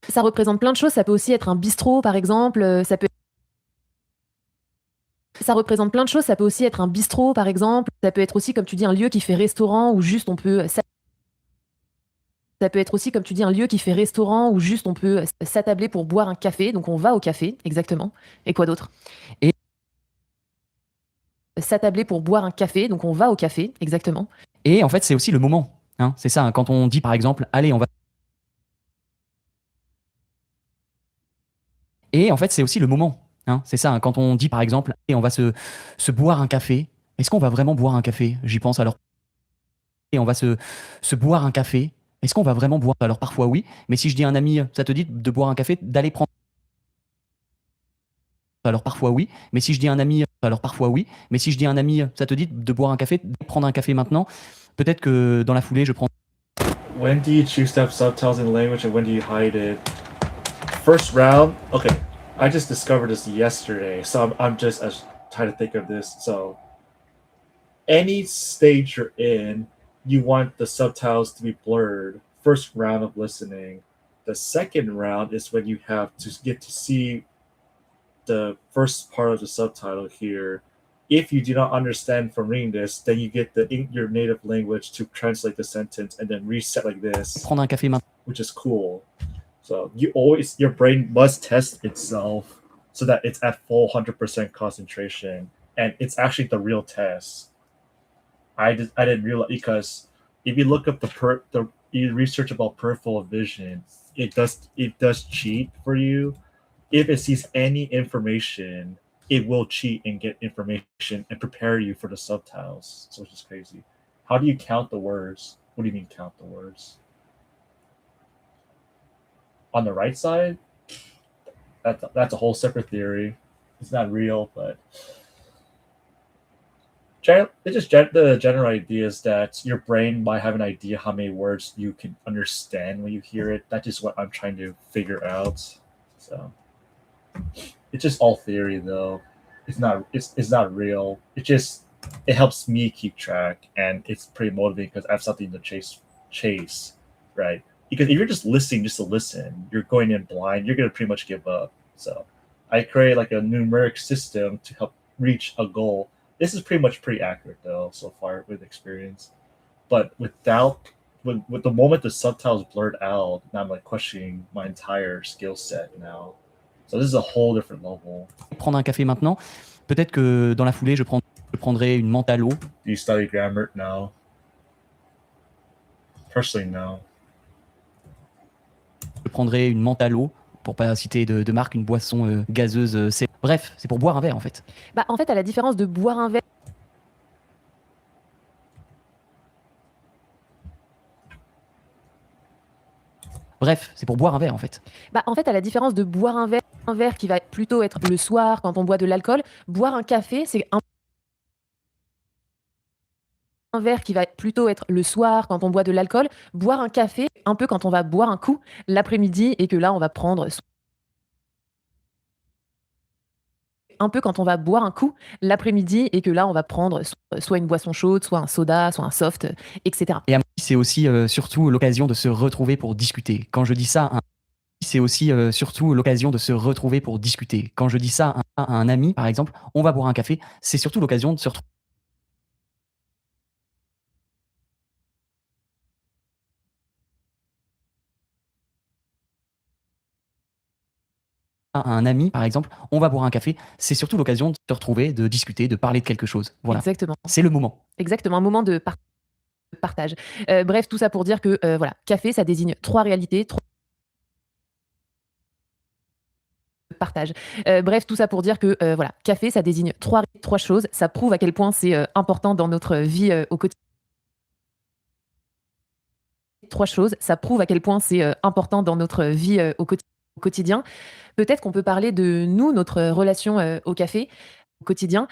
ça représente plein de choses. Ça peut aussi être un bistrot, par exemple. Ça représente plein de choses. Ça peut aussi être un bistrot, par exemple. Ça peut être aussi, comme tu dis, un lieu qui fait restaurant où juste on peut. Ça peut être aussi, comme tu dis, un lieu qui fait restaurant où juste on peut s'attabler pour boire un café. Donc on va au café, exactement. Et quoi d'autre? Et s'attabler pour boire un café. Donc on va au café, exactement. Et en fait, c'est aussi le moment. C'est ça, quand on dit par exemple, allez, on va. Et en fait, c'est aussi le moment. C'est ça, quand on dit par exemple, et on va se boire un café. Est-ce qu'on va vraiment boire un café? J'y pense alors. Et on va se boire un café. Est-ce qu'on va vraiment boire? Alors parfois oui, mais si je dis à un ami, ça te dit de boire un café, d'aller prendre. Alors parfois oui, mais si je dis à un ami, ça te dit de boire un café, de prendre un café maintenant, peut-être que dans la foulée, je prends. When do you choose to have subtitles in language and when do you hide it? First round, okay. I just discovered this yesterday, so I'm just trying to think of this. So, any stage you're in, you want the subtitles to be blurred. First round of listening. The second round is when you have to get to see the first part of the subtitle here. If you do not understand from reading this, then you get your native language to translate the sentence and then reset like this. Prendre un café maintenant. Which is cool. So your brain must test itself so that it's at full 100% concentration, and it's actually the real test. I didn't realize, because if you look up you research about peripheral vision, it does cheat for you. If it sees any information, it will cheat and get information and prepare you for the subtitles. So it's just crazy. How do you count the words? What do you mean count the words? On the right side, that's a whole separate theory. It's not real, but the general idea is that your brain might have an idea how many words you can understand when you hear it. That is what I'm trying to figure out. So it's just all theory, though. It's not real. It helps me keep track, and it's pretty motivating because I have something to chase, right? Because if you're just listening just to listen, you're going in blind, you're going to pretty much give up. So I create like a numeric system to help reach a goal. This is pretty accurate, though, so far with experience. But with the moment the subtitles blurred out, now I'm like questioning my entire skill set now. So this is a whole different level. Prendre un café maintenant, peut-être que dans la foulée, je prendrai une menthe à l'eau. Do you study grammar? No. Personally, no. Je prendrai une menthe à l'eau, pour pas citer de marque, une boisson gazeuse. Bref, c'est pour boire un verre en fait. En fait, à la différence de boire un verre. Bref, c'est pour boire un verre en fait. En fait, à la différence de boire un verre qui va plutôt être le soir quand on boit de l'alcool, boire un café, c'est un verre qui va plutôt être le soir quand on boit de l'alcool. Boire un café, un peu quand on va boire un coup l'après-midi et que là, on va prendre soit une boisson chaude, soit un soda, soit un soft, etc. Et à mon avis, c'est aussi surtout l'occasion de se retrouver pour discuter. Quand je dis ça, c'est aussi surtout l'occasion de se retrouver pour discuter. Quand je dis ça à un ami, par exemple, on va boire un café, c'est surtout l'occasion de se retrouver. À un ami, par exemple, on va boire un café, c'est surtout l'occasion de se retrouver, de discuter, de parler de quelque chose. Voilà. Exactement. C'est le moment. Exactement, un moment de partage. partage. Bref, tout ça pour dire que voilà, café, ça désigne 3 réalités, partage. Bref, tout ça pour dire que voilà, café, ça désigne trois choses. Ça prouve à quel point c'est important dans notre vie au quotidien. 3 choses. Ça prouve à quel point c'est important dans notre vie au quotidien. Peut-être qu'on peut parler de nous, notre relation au café au quotidien.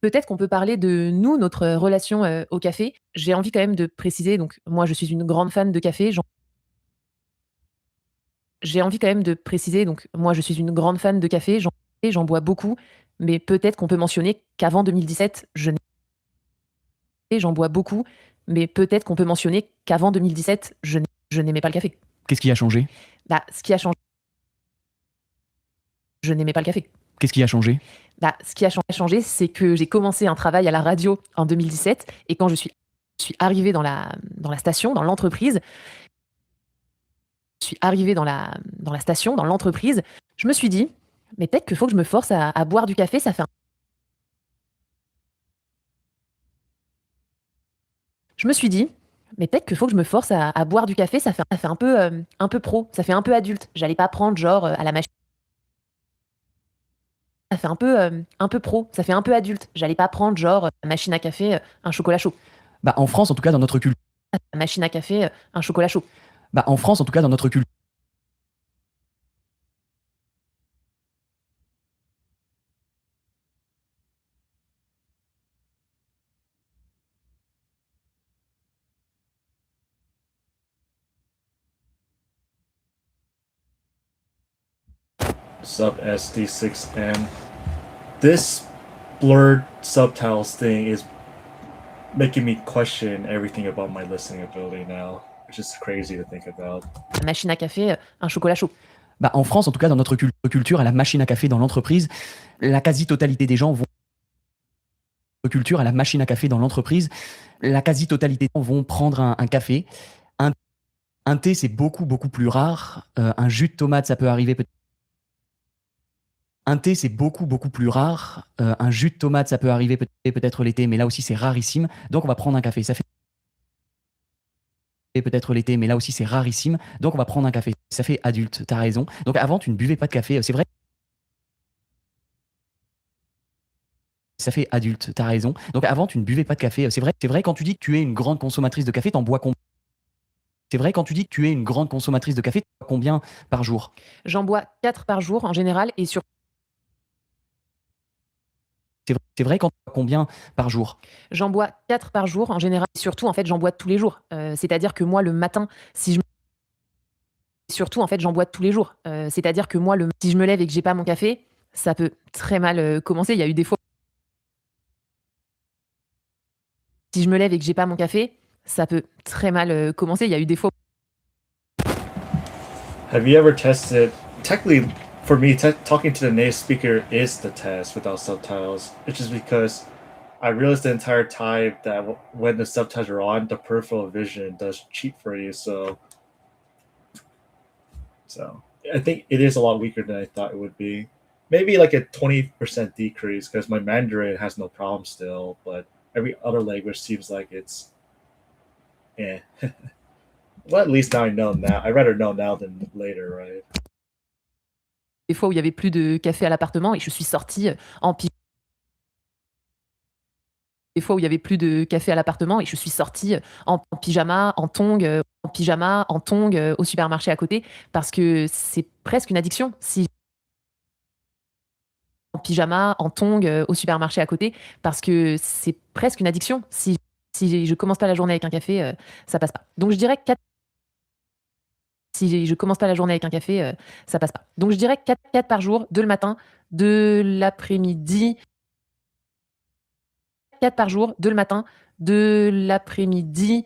Peut-être qu'on peut parler de nous, notre relation au café. J'ai envie quand même de préciser, donc moi je suis une grande fan de café. J'ai envie quand même de préciser, donc moi je suis une grande fan de café, j'en bois beaucoup, mais peut-être qu'on peut mentionner qu'avant 2017, j'en bois beaucoup, mais peut-être qu'on peut mentionner qu'avant 2017, je n'aimais pas le café. Qu'est-ce qui a changé? Bah, ce qui a changé, je n'aimais pas le café. Qu'est-ce qui a changé? Bah, ce qui a changé, c'est que j'ai commencé un travail à la radio en 2017 et quand je suis arrivée dans la station, dans l'entreprise, je me suis dit, mais peut-être qu'il faut que je me force à boire du café, ça fait Je me suis dit, mais peut-être qu'il faut que je me force à boire du café, ça fait un peu pro, ça fait un peu adulte. J'allais pas prendre genre à la machine. Ça fait un peu pro, ça fait un peu adulte. J'allais pas prendre genre à la machine à café un chocolat chaud. Bah, en France, en tout cas, dans notre culture. La machine à café un chocolat chaud. Bah, en France, en tout cas, dans notre culture. Sub SD6M. This blurred subtitles thing is making me question everything about my listening ability now, which is crazy to think about. La machine à café un chocolat chaud. Bah, en France, en tout cas, dans notre culture, à la machine à café dans l'entreprise, la quasi-totalité des gens vont. Culture à la machine à café dans l'entreprise, la quasi-totalité des gens vont prendre un café. Un thé, c'est beaucoup plus rare. Un jus de tomate, ça peut arriver peut-être. Un thé, c'est beaucoup plus rare. Un jus de tomate, ça peut arriver peut-être l'été, mais là aussi, c'est rarissime. Donc, on va prendre un café. Ça fait peut-être l'été, mais là aussi, c'est rarissime. Donc, on va prendre un café. Ça fait adulte, t'as raison. Donc, avant, tu ne buvais pas de café. C'est vrai. Ça fait adulte, t'as raison. Donc, avant, tu ne buvais pas de café. C'est vrai, quand tu dis que tu es une grande consommatrice de café, t'en bois combien? C'est vrai, quand tu dis que tu es une grande consommatrice de café, tu bois combien par jour? J'en bois 4 par jour en général et sur. C'est vrai, quand tu bois combien par jour? J'en bois 4 par jour en général. Surtout, en fait, j'en bois tous les jours. C'est-à-dire que moi, le matin, Surtout, en fait, j'en bois tous les jours. C'est-à-dire que moi, si je me lève et que j'ai pas mon café, ça peut très mal commencer. Il y a eu des fois. Si je me lève et que j'ai pas mon café, ça peut très mal commencer. Il y a eu des fois. Have you ever tested? Technically, for me, talking to the native speaker is the test without subtitles. It's just because I realized the entire time that when the subtitles are on, the peripheral vision does cheat for you. So I think it is a lot weaker than I thought it would be. Maybe like a 20% decrease because my Mandarin has no problem still, but every other language seems like it's well, at least now I know now. I'd rather know now than later, right? Des fois où il y avait plus de café à l'appartement et je suis sortie en pyjama. Des fois où il y avait plus de café à l'appartement et je suis sortie en pyjama, en tongs au supermarché à côté parce que c'est presque une addiction. Si en pyjama, en tongs au supermarché à côté parce que c'est presque une addiction. Si je commence pas la journée avec un café, ça passe pas. Donc je dirais 4. Si je commence pas la journée avec un café, ça passe pas. Donc je dirais 4 par jour, 2 le matin, 2 l'après-midi. 4 par jour, 2 le matin, 2 l'après-midi.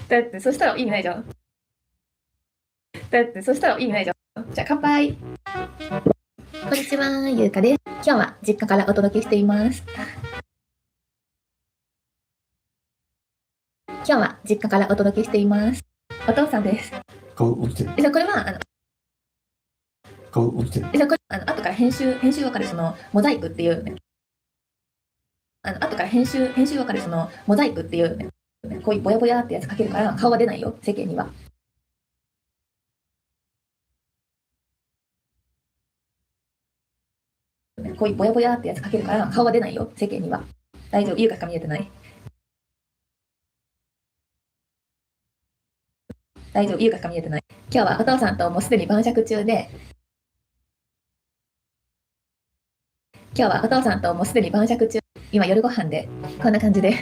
だってそしたら意味ないじゃん。だってそしたら意味ないじゃん。じゃあ乾杯。こんにちは、ゆうかです。今日は実家からお届けしています。今日は実家からお届けしています。お父さんです。顔映ってる。じゃあこれは顔映ってる。じゃあこれ後から編集分かるそのモザイクっていうね。後から編集分かるそのモザイクっていうね。こういうぼやぼやってやつかけるから顔は出ないよ、世間には。こういうぼやぼやってやつかけるから顔は出ないよ、世間には。大丈夫、優香しか見えてない。大丈夫、優香しか見えてない。今日はお父さんともうすでに晩酌中で、今日はお父さんともうすでに晩酌中、今夜ご飯で、こんな感じで、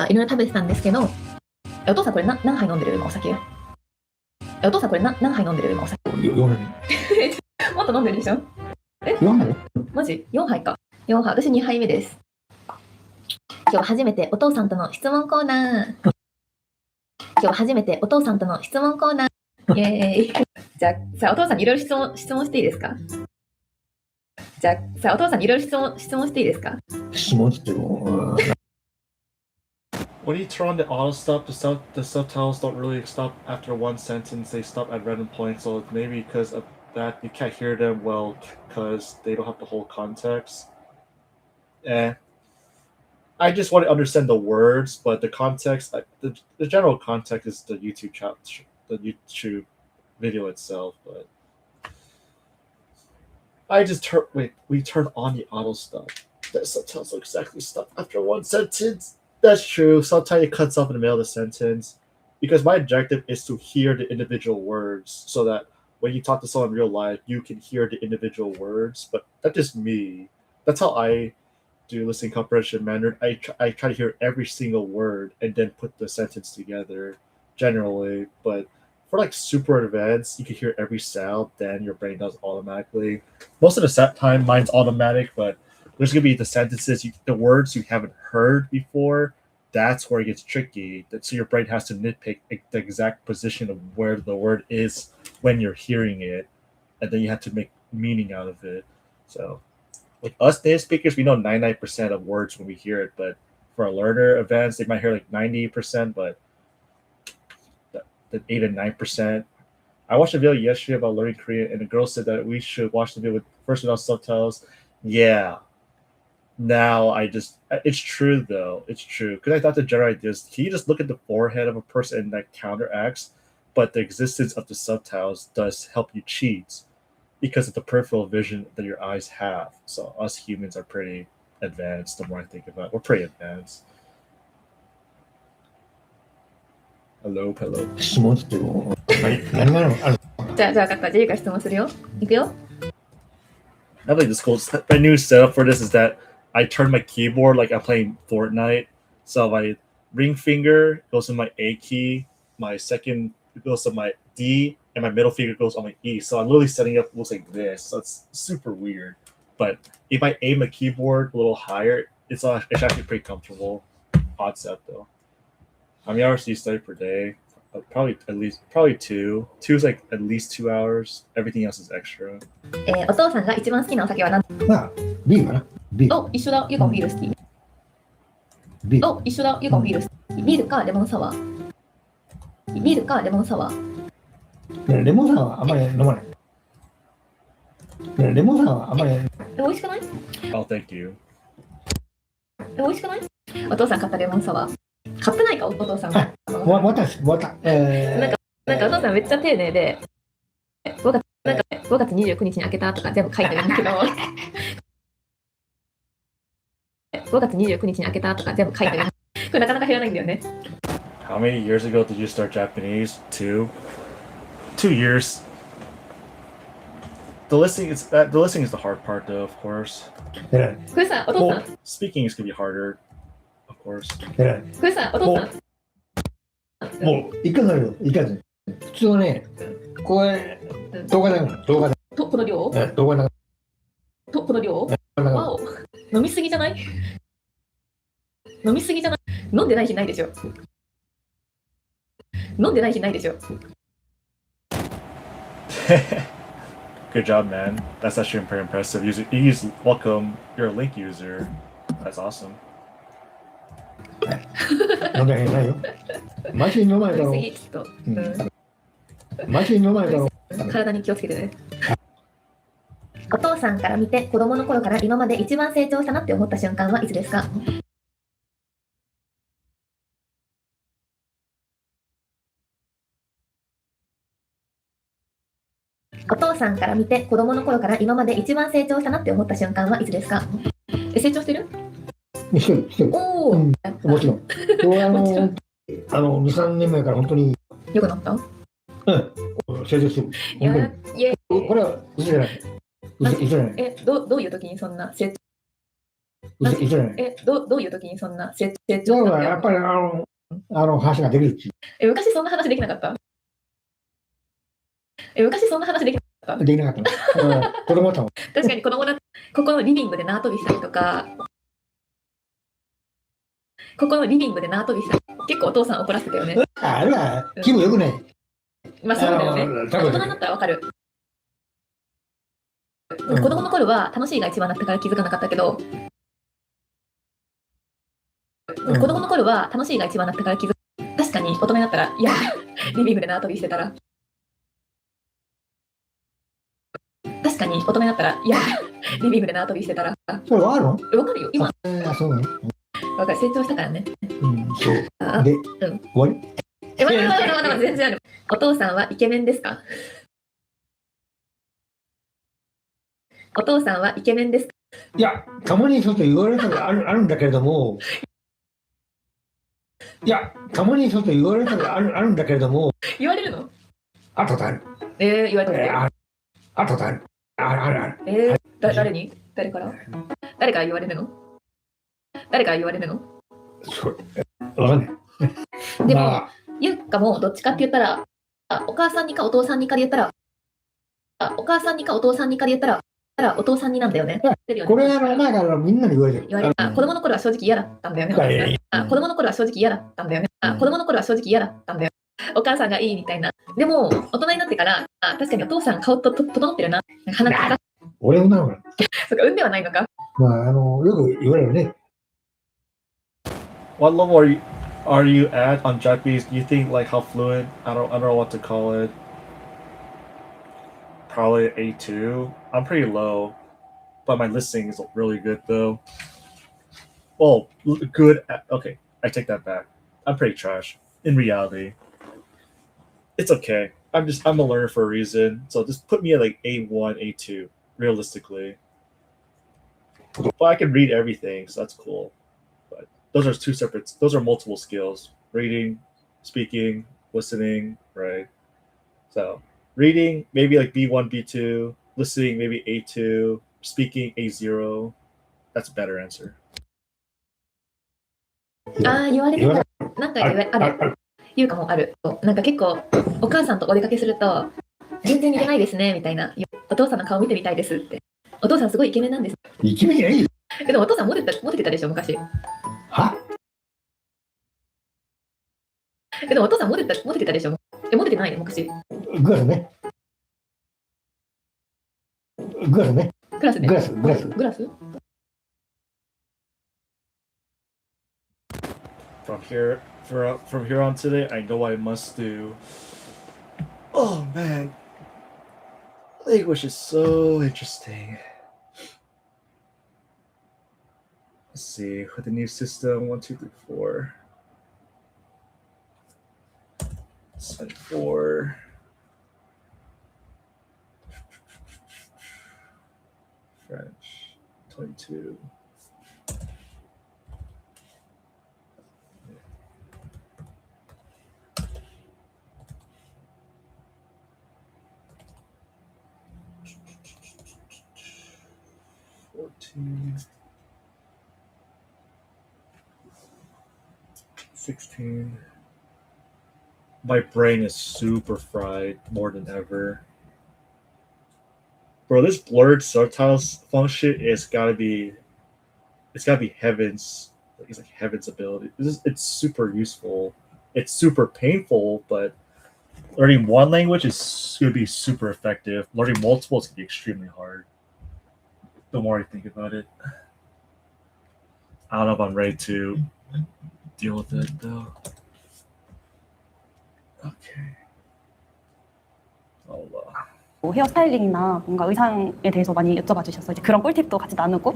いろいろ食べてたんですけど、お父さんこれ何杯飲んでる今お酒？お父さんこれ何杯飲んでる今お酒？4杯。もっと飲んでるでしょ？え？ 4杯？マジ ?4 杯か。4杯、私2杯目です。今日は初めてお父さんとの質問コーナー。今日は初めてお父さんとの質問コーナー。イエーイ。じゃあ、さあお父さんにいろいろ質問していいですか？じゃあ、さあお父さんにいろいろ質問していいですか？質問っても、When you turn on the auto stop, the subtitles don't really stop after one sentence. They stop at random points. So maybe because of that, you can't hear them well because they don't have the whole context. I just want to understand the words, but the context, the general context is the YouTube chat, the YouTube video itself. But we turn on the auto stop. The subtitles will exactly stop after one sentence. That's true. Sometimes it cuts off in the middle of the sentence because my objective is to hear the individual words so that when you talk to someone in real life, you can hear the individual words. But that's just me. That's how I do listening comprehension manner. I try to hear every single word and then put the sentence together generally. But for like super advanced, you can hear every sound, then your brain does automatically. Most of the set time, mine's automatic, but there's gonna be the sentences, the words you haven't heard before. That's where it gets tricky. So your brain has to nitpick the exact position of where the word is when you're hearing it, and then you have to make meaning out of it. So, with us native speakers, we know 99% of words when we hear it, but for a learner advanced, they might hear like 90%, but the 8 and 9%. I watched a video yesterday about learning Korean, and the girl said that we should watch the video first without subtitles. Yeah. Now it's true though. It's true. Because I thought the general idea is, can you just look at the forehead of a person and that counteracts? But the existence of the subtitles does help you cheat because of the peripheral vision that your eyes have. So us humans are pretty advanced. The more I think about it, we're pretty advanced. Hello. 質問っても、何がある？じゃあ分かった。じゃあゆうか質問するよ。いくよ。I think my new setup for this is that I turn my keyboard like I'm playing Fortnite. So my ring finger goes to my A key, my second goes to my D, and my middle finger goes on my E. So I'm literally setting up looks like this. So it's super weird. But if I aim the keyboard a little higher, it's actually pretty comfortable. Odd set though. How many hours do you study per day? Probably two. Two is like at least 2 hours. Everything else is extra. お父さんが一番好きなお酒は何？まあ、ビールかな。ビール。お、一緒だ。ゆうかもビール好き。ビール。お、一緒だ。ゆうかもビール好き。ビールかレモンサワー。ビールかレモンサワー。レモンサワーはあんまり飲まない。レモンサワーはあんまり。美味しくない？ Oh, thank you. 美味しくない？お父さん買ったレモンサワー。買ってないかお父さんが。私。なんかお父さんめっちゃ丁寧で、5月29日に開けたとか全部書いてるんだけど、5月29日に開けたとか全部書いてる。これなかなか減らないんだよね。How many years ago did you start Japanese? 2 years. The listening is the hard part though, of course. これさ、お父さん。Speaking is gonna be harder, of course. これさ、お父さん。もう、いかなるよ。いかず。普通はね、これ、動画だから、動画だ。と、この量？動画だ。と、この量？わお。飲みすぎじゃない？飲みすぎじゃない？飲んでない日ないでしょ。飲んでない日ないでしょ。Good job, man. That's actually pretty impressive. Welcome. You're a Link user. That's awesome. 飲んでへんないよ。マシン飲まないだろ飲みすぎちょっと、マシン飲まないだろ体に気をつけてね。お父さんから見て子供の頃から今まで一番成長したなって思った瞬間はいつですか？お父さんから見て子供の頃から今まで一番成長したなって思った瞬間はいつですか？成長してる？してる。おお、もちろん。2、3年前から本当に、よくなった？成長してる。いや、いえ、これは嘘じゃない。嘘じゃない。どういう時にそんな成嘘じゃない。どういう時にそんな成長だしたからやっぱり話ができるし。昔そんな話できなかった？昔そんな話できなかった？できなかった。子供だったもん。確かに子供だ、ここのリビングで縄跳びしたりとか、結構お父さん怒らせてたよね。あれは気分良くない。まあそうだよね。大人になったらわかる。子供の頃は楽しいが一番だったから気づかなかったけど、確かに大人になったら、いや、リビングで縄跳びしてたら、それわかるの？わかるよ、今。そうなの？わかる、成長したからね。そう。で、終わり？まだ全然ある。お父さんはイケメンですか？いや、たまにちょっと言われたらあるんだけれども、言われるの？あとある。言われたの？あとある。ある。誰に？誰から言われるの？そう。わかんない。でも、ゆっかもどっちかって言ったら、お母さんにかお父さんにかで言ったら、お父さんになんだよね。これ前からみんなに言われてる。子供の頃は正直嫌だったんだよね。お母さんがいいみたいな。でも、大人になってから、確かにお父さん顔と整ってるな。鼻か。俺もなのかな。そっか、運ではないのか。よく言われるね。What level are you at on Japanese? Do you think like how fluent? I don't know what to call it. Probably A2. I'm pretty low, but my listening is really good though. Oh, good. Okay, I take that back. I'm pretty trash in reality. It's okay. I'm a learner for a reason. So just put me at like A1, A2, realistically. But I can read everything, so that's cool. But those are multiple skills. Reading, speaking, listening, right? So reading, maybe like B1, B2, listening, maybe A2, speaking, A0. That's a better answer. 言われてた。なんかある。言うかもある。なんか結構、お母さんとお出かけすると、全然似てないですね、みたいな。お父さんの顔見てみたいですって。お父さんすごいイケメンなんです。イケメンじゃないよ。でもお父さんモテてたでしょ、昔。は？でもお父さんモテてたでしょ。モテてないの、昔。グラスね。グラスね。グラスね。グラス From here on today, I know I must do. Oh man, language is so interesting. Let's see, with the new system, 1, 2, 3, 4. 4. French, 22. $14, 16. My brain is super fried more than ever. Bro, this blurred subtitles function it's gotta be heaven's. It's like heaven's ability. It's super useful. It's super painful, but learning one language is going to be super effective. Learning multiple is going to be extremely hard. The more I think about it, I don't know if I'm ready to deal with it though. Okay. 뭐 헤어스타일링이나 뭔가 의상에 대해서 많이 여쭤봐 주셨어요. 이제 그런 꿀팁도 같이 나누고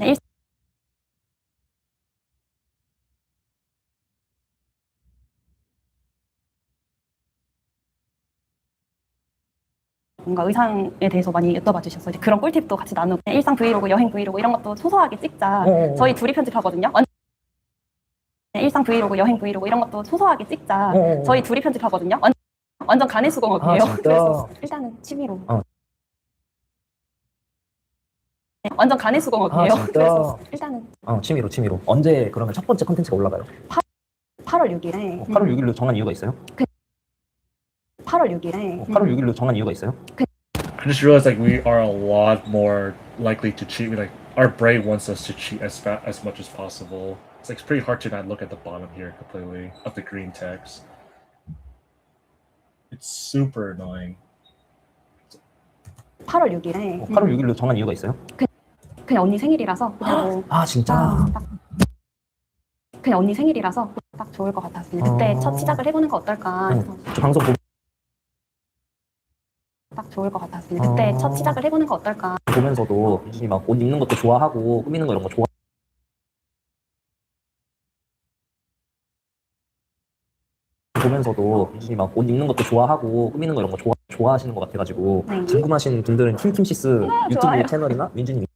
뭔가 의상에 대해서 많이 여쭤봐 주셨어요. 이제 그런 꿀팁도 같이 나누고 일상 브이로그, 여행 브이로그 이런 것도 소소하게 찍자. 저희 둘이 편집하거든요. 일상 브이로그, 여행 브이로그 이런 것도 소소하게 찍자. 저희 둘이 편집하거든요. 완전 가내수공업이에요. 그래서 일단은 취미로. 완전 가내수공업이에요. 그래서 일단은 취미로. 언제 그러면 첫 번째 컨텐츠가 올라가요? 8월 6일에 8월 6일로 정한 이유가 있어요? 8월 6일에 8월 6일로 정한 이유가 있어요? I just realized like we are a lot more likely to cheat. Like our brain wants us to cheat as much as possible. It's like it's pretty hard to not look at the bottom here completely of the green text. It's super annoying. 8월 6일에 8월 6일로 정한 이유가 있어요? 그냥 언니 생일이라서 그리고 진짜? 그냥 언니 생일이라서 딱 좋을 것 같았어요. 그때 첫 시작을 해보는 거 어떨까 해서 저 방송 딱 좋을 것 같았어요. 그때 첫 시작을 해보는 거 어떨까. 보면서도 유진이 막 옷 입는 것도 좋아하고 꾸미는 거 이런 거 보면서도 유진이 막 옷 입는 것도 좋아하고 꾸미는 거 이런 거 좋아하시는 것 같아가지고 네. 궁금하신 분들은 킴킴시스 유튜브 좋아요. 채널이나 민준이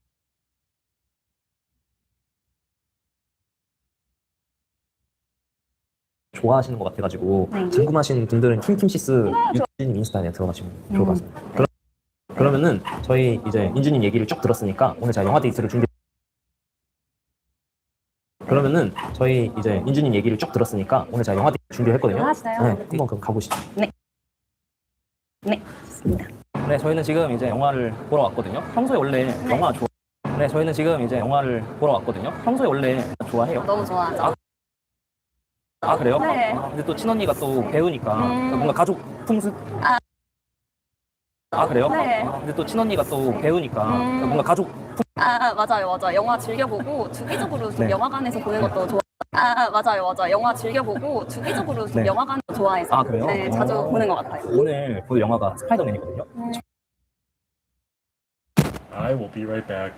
좋아하시는 것 같아가지고 네. 궁금하신 분들은 킴킴시스 유진님 인스타에 들어가시면 좋을 것 같습니다. 그러면은 저희 이제 민준님 얘기를 쭉 들었으니까 오늘 제가 영화 데이트를 준비했거든요. 하시나요? 네, 한번 그럼 가보시죠. 네, 좋습니다. 네, 저희는 지금 이제 영화를 보러 왔거든요. 평소에 원래 영화 네, 저희는 지금 이제 영화를 보러 왔거든요. 평소에 원래 좋아해요. 너무 좋아하죠. 아, 그래요? 네. 근데 또 친언니가 또 배우니까 뭔가 가족 풍습. 그래요? 네. 근데 또 친언니가 또 배우니까 뭔가 가족 맞아요. 영화 즐겨보고 주기적으로 좀 네. 영화관에서 보는 것도 좋아. 맞아요. 영화 즐겨보고 주기적으로 좀 네. 영화관에서 좋아해서 그래요? 네, 자주 보는 것 같아요. 오늘 볼 영화가 스파이더맨이거든요. I will be right back.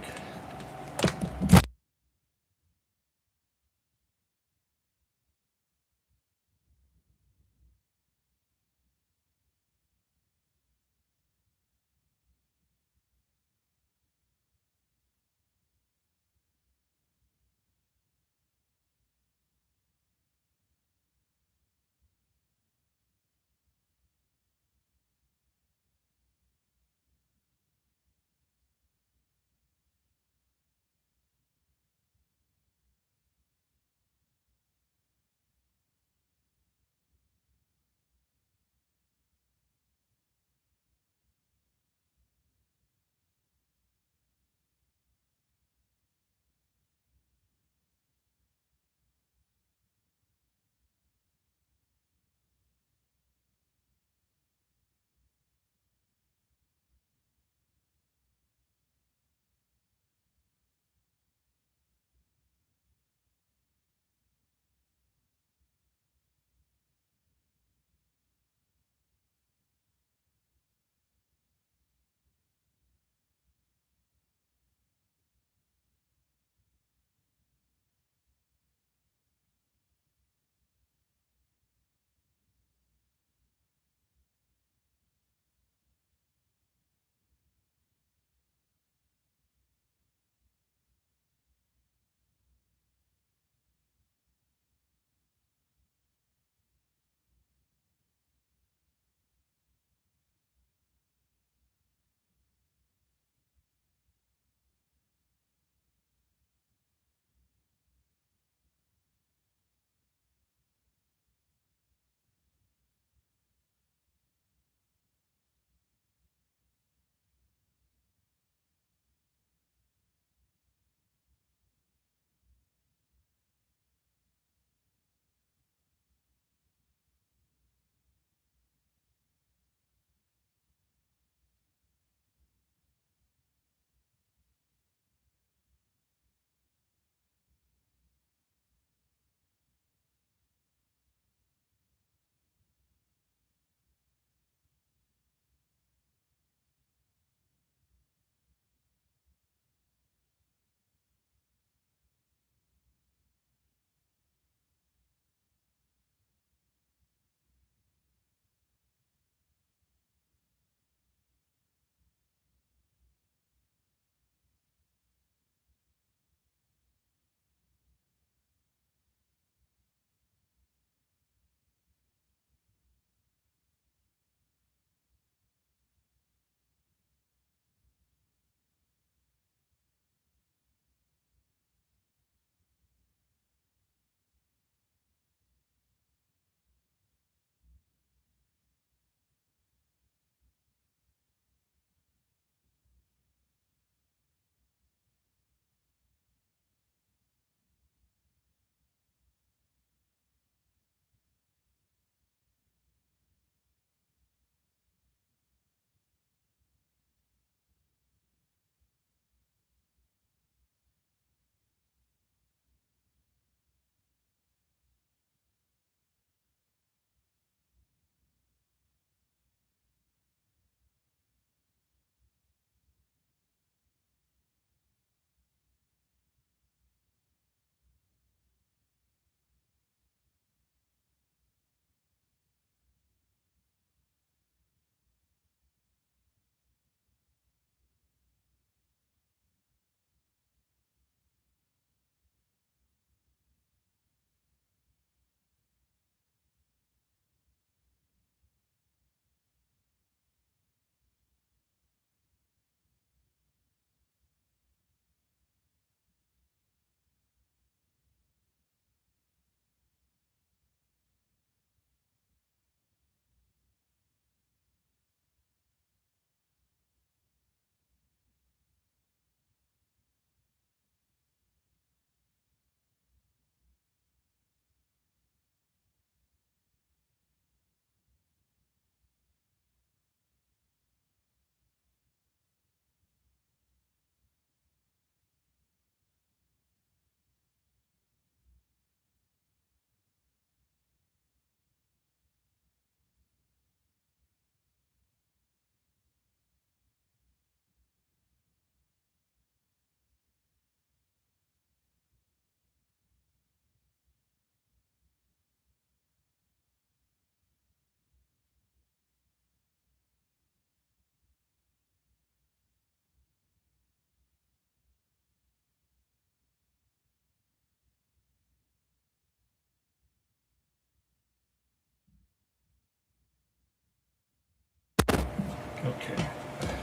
Okay,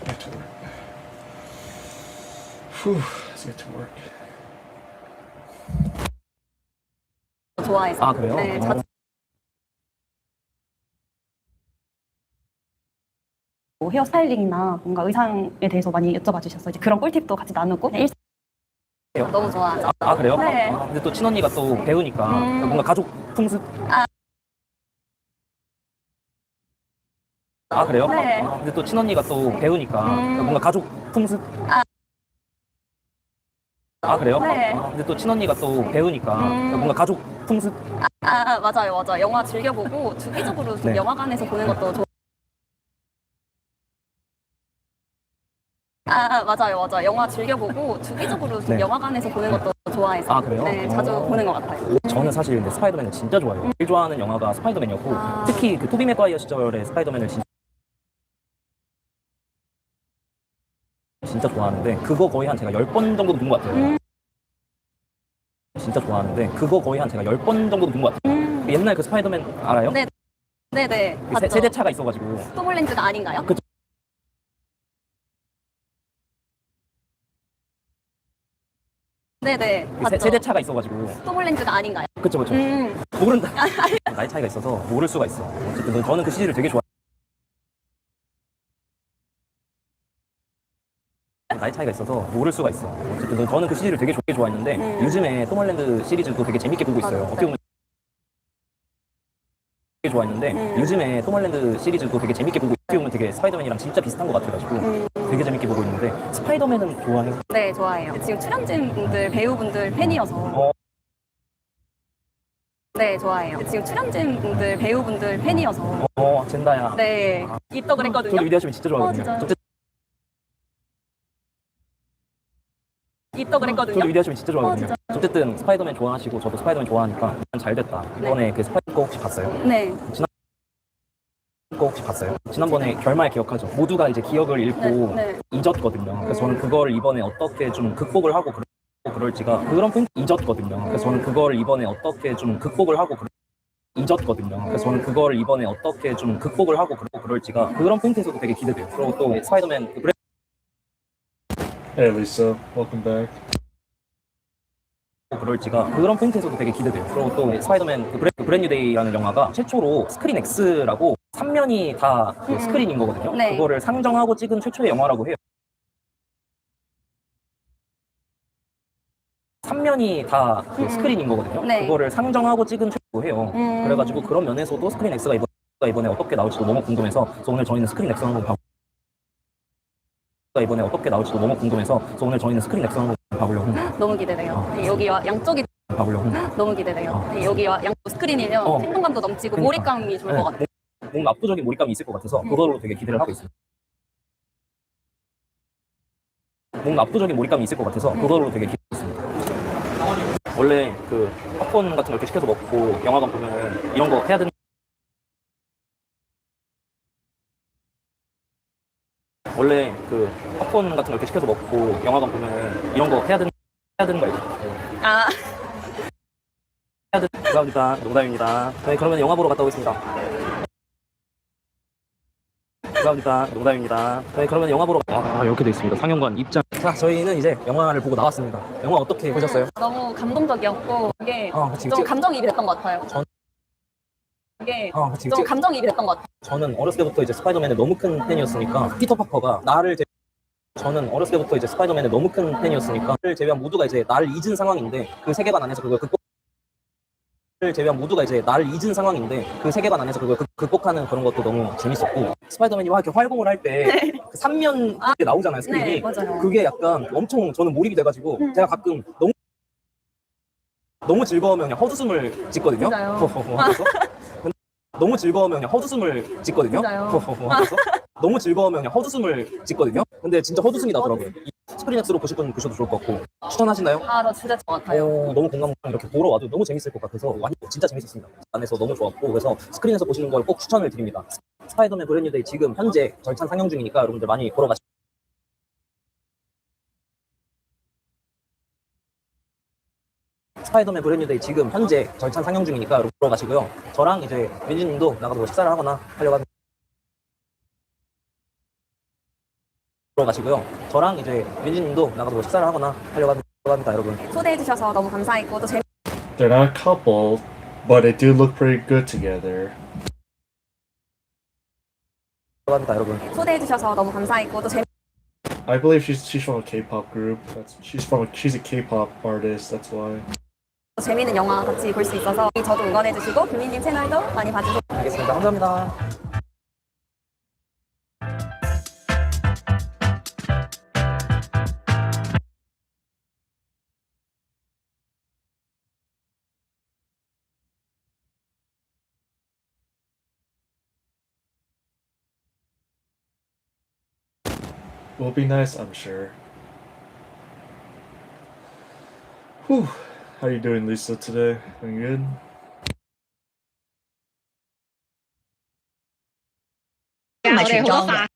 back to work. Whew, let's get to work. 좋아해서. 아, 그래요? 네, 뭐 헤어스타일링이나 뭔가 의상에 대해서 많이 여쭤봐 주셨어요. 이제 그런 꿀팁도 같이 나누고 너무 좋아하죠. 아, 그래요? 네. 근데 또 친언니가 또 배우니까 뭔가 가족 풍습. 아, 그래요? 네. 근데 또 친언니가 또 배우니까 뭔가 가족 풍습. 아, 그래요? 네. 근데 또 친언니가 또 배우니까 뭔가 가족 풍습. 맞아요. 영화 즐겨보고 주기적으로 좀 네. 영화관에서 보는 것도 맞아요. 영화 즐겨보고 주기적으로 좀 네. 영화관에서 보는 것도 좋아해서. 아, 그래요? 네, 자주 보는 것 같아요. 저는 사실 근데 스파이더맨을 진짜 좋아해요. 제일 좋아하는 영화가 스파이더맨이었고 특히 그 토비 맥과이어 시절의 스파이더맨을 진짜 좋아하는데 그거 거의 한 제가 10번 정도 본 것 같아요. 진짜 좋아하는데 그거 거의 한 제가 10번 정도 본 것 같아요. 옛날 그 스파이더맨 알아요? 네. 네네. 그 세대 차가 있어가지고. 톰 홀랜드가 아닌가요? 그쵸. 네네. 그 세대 차가 있어가지고. 톰 홀랜드가 아닌가요? 그쵸. 모른다. 나이 차이가 있어서 모를 수가 있어. 어쨌든 저는 그 시리즈를 되게 좋아해요. 나이 차이가 있어서 모를 수가 있어. 어쨌든 저는 그 시리즈를 되게 좋아했는데 요즘에 톰 홀랜드 시리즈도 되게 재밌게 보고 있어요. 어떻게 보면 되게 좋아했는데 요즘에 톰 홀랜드 시리즈도 되게 재밌게 보고 어떻게 보면 되게 스파이더맨이랑 진짜 비슷한 것 같아가지고 되게 재밌게 보고 있는데 스파이더맨은 좋아해요? 네, 좋아해요. 지금 출연진분들, 배우분들 팬이어서. 네, 좋아해요. 지금 출연진분들, 배우분들 팬이어서. 젠다야. 네, 입덕을 했거든요. 저도 위대하시면 진짜 좋아하거든요. 진짜요? 입덕을 했거든요. 저도 위대하시면 진짜 좋아하거든요. 진짜. 어쨌든 스파이더맨 좋아하시고 저도 스파이더맨 좋아하니까 잘 됐다. 이번에 그 스파이더맨 거 혹시 봤어요? 네. 거 혹시 봤어요? 지난번에 결말 기억하죠? 모두가 이제 기억을 잃고 네. 잊었거든요. 그래서 저는 그걸 이번에 어떻게 좀 극복을 하고 그럴지가 그런 팬 잊었거든요. 그래서 저는 그걸 이번에 어떻게 좀 극복을 하고 잊었거든요. 그래서 저는 그걸 이번에 어떻게 좀 극복을 하고 그럴지가 그런 팬트에서도 되게 기대돼요. 그리고 또 스파이더맨 Hey Lisa, welcome back. 그럴지가 그런 팬트에서도 되게 기대돼요. 그리고 또 스파이더맨 브랜뉴 데이라는 영화가 최초로 스크린 X라고 3면이 다 그 스크린인 거거든요. 네. 그거를 상정하고 찍은 최초의 영화라고 해요. 3면이 다 그 스크린인 거거든요. 네. 그거를 상정하고 찍은 최초라고 해요. 그래가지고 그런 면에서도 스크린 X가 이번에 어떻게 나올지도 너무 궁금해서 그래서 오늘 저희는 스크린 X 한번 이번에 어떻게 나올지도 너무 궁금해서 그래서 오늘 저희는 스크린 X 한번 봐보려고 너무 기대돼요. 네, 여기와 양쪽이 봐보려고 너무 기대돼요. 네, 여기와 양쪽 스크린이면 생동감도 넘치고 그러니까. 몰입감이 좋을 것 같아요. 뭔가 압도적인 몰입감이 있을 것 같아서 그걸로 되게 기대를 하고 있습니다. 뭔가 압도적인 몰입감이 있을 것 같아서 그걸로 되게 기대하고 있습니다. 원래 그 팝콘 같은 거 이렇게 시켜서 먹고 영화관 보면은 이런 거 해야 되는 원래 그 팝콘 같은 거 이렇게 시켜서 먹고 영화관 보면은 이런 거 해야 되는 거 알죠? 아, 감사합니다. 농담입니다. 네, 그러면 영화 보러 갔다 오겠습니다. 감사합니다. 농담입니다. 네, 그러면 영화 보러 이렇게 돼 있습니다. 상영관 입장. 자, 저희는 이제 영화를 보고 나왔습니다. 영화 어떻게 보셨어요? 너무 감동적이었고 이게 그치. 좀 감정이입이 됐던 것 같아요. 이게 그치. 좀 감정이입이 됐던 것 같아요. 저는 어렸을 때부터 이제 스파이더맨의 너무 큰 팬이었으니까 피터 파커가 저는 어렸을 때부터 이제 스파이더맨의 너무 큰 팬이었으니까 나를 제외한 모두가 이제 나를 잊은 상황인데 그 세계관 안에서 그걸 그 세계관 안에서 그걸 극복하는 그런 것도 너무 재밌었고 스파이더맨이 막 이렇게 활공을 할 때 그 3면 때 나오잖아요 스크린이. 네, 맞아요. 그게 약간 엄청 저는 몰입이 돼가지고 제가 가끔 너무 즐거우면 그냥 헛웃음을 짓거든요. 맞아요. 하면서. 너무 즐거우면 그냥 헛웃음을 짓거든요. 맞아요. 하면서. 너무 즐거우면 그냥 헛웃음을 짓거든요. 근데 진짜 헛웃음이 나더라고요. 이 스크린 X로 보실 분 보셔도 좋을 것 같고 추천하시나요? 저 진짜 좋은 것 같아요. 너무 공감 이렇게 보러 와도 너무 재밌을 것 같아서 진짜 재밌었습니다. 안에서 너무 좋았고 그래서 스크린에서 보시는 걸 꼭 추천을 드립니다. 스파이더맨 브랜뉴 데이 지금 현재 절찬 상영 중이니까 여러분들 많이 보러 가시고 스파이더맨 브랜뉴 데이 지금 현재 절찬 상영 중이니까 여러분 보러 가시고요. 저랑 이제 민지님도 나가서 뭐 식사를 하거나 하려고 합니다. 마시고요. 저랑 이제 민지님도 나가서 식사를 하거나 하려고 합니다, 여러분. 초대해 주셔서 너무 감사했고 또 재미. They're not a couple, but they do look pretty good together. 합니다, 여러분. 초대해 주셔서 너무 감사했고 또 재미. I believe she's from a K-pop group. She's a K-pop artist. That's why. 재미있는 영화 같이 볼 수 있어서 저도 응원해 주시고 김민님 채널도 많이 봐주세요. 알겠습니다. 감사합니다. Will be nice, I'm sure. Whew. How you doing, Lisa, today? Doing good?唔係全裝嘅。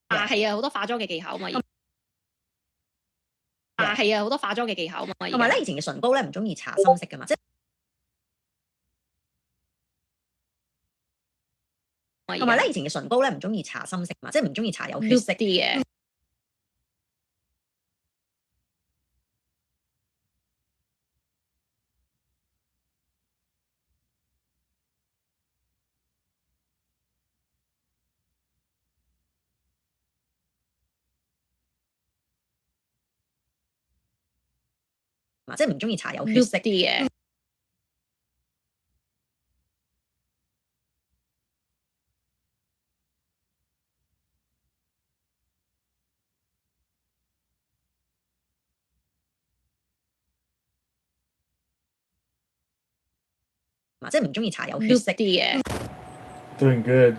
係啊，好多化妝嘅技巧嘛。係啊，好多化妝嘅技巧嘛。同埋咧，以前嘅唇膏咧唔中意搽深色噶嘛，即係同埋咧，以前嘅唇膏咧唔中意搽深色嘛，即係唔中意搽有血色啲嘅。即係唔中意搽有血色啲嘅。即係唔中意搽有血色啲嘅。Doing good.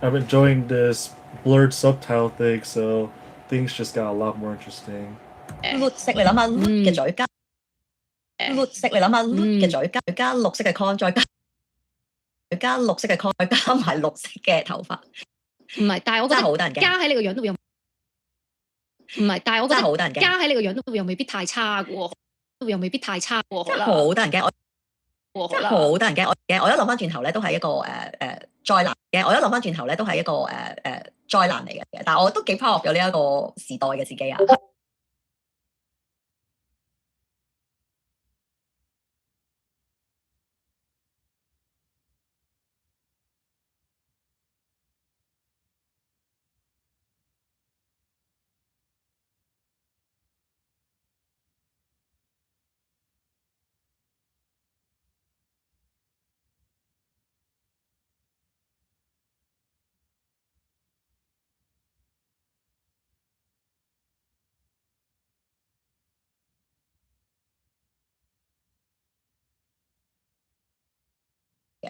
I'm enjoying this blurred subtitle thing, so things just got a lot more interesting. 綠色，你諗下綠嘅嘴加綠色，你諗下綠嘅嘴加綠色嘅 con， 再加綠色嘅 con， 再加埋綠色嘅頭髮。唔係，但係我覺得好得人驚。加喺你個樣都有。唔係，但係我覺得好得人驚。加喺你個樣都又未必太差嘅喎，又未必太差喎。真係好得人驚，好得人驚。我一諗翻轉頭咧，都係一個災難嘅。我一諗翻轉頭咧，都係一個災難嚟嘅。但係我都幾 proud of 有呢一個時代嘅自己啊。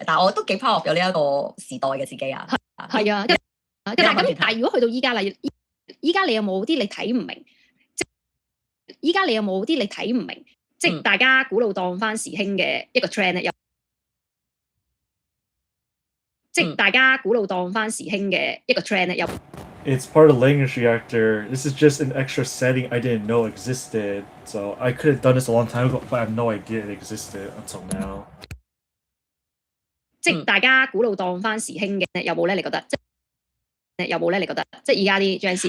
但係我都幾 proud of 有呢一個時代嘅自己啊。係啊，但係如果去到依家啦，依家你有冇啲你睇唔明？即係依家你有冇啲你睇唔明？即係大家古老當翻時興嘅一個 trend 咧，即係大家古老當翻時興嘅一個 trend 咧，有。It's part of the language reactor. This is just an extra setting I didn't know existed. So I could have done this a long time ago, but I have no idea it existed until now. 即係大家古老當翻時興嘅有冇咧？你覺得？有冇咧？你覺得？即係而家啲 Gen Z，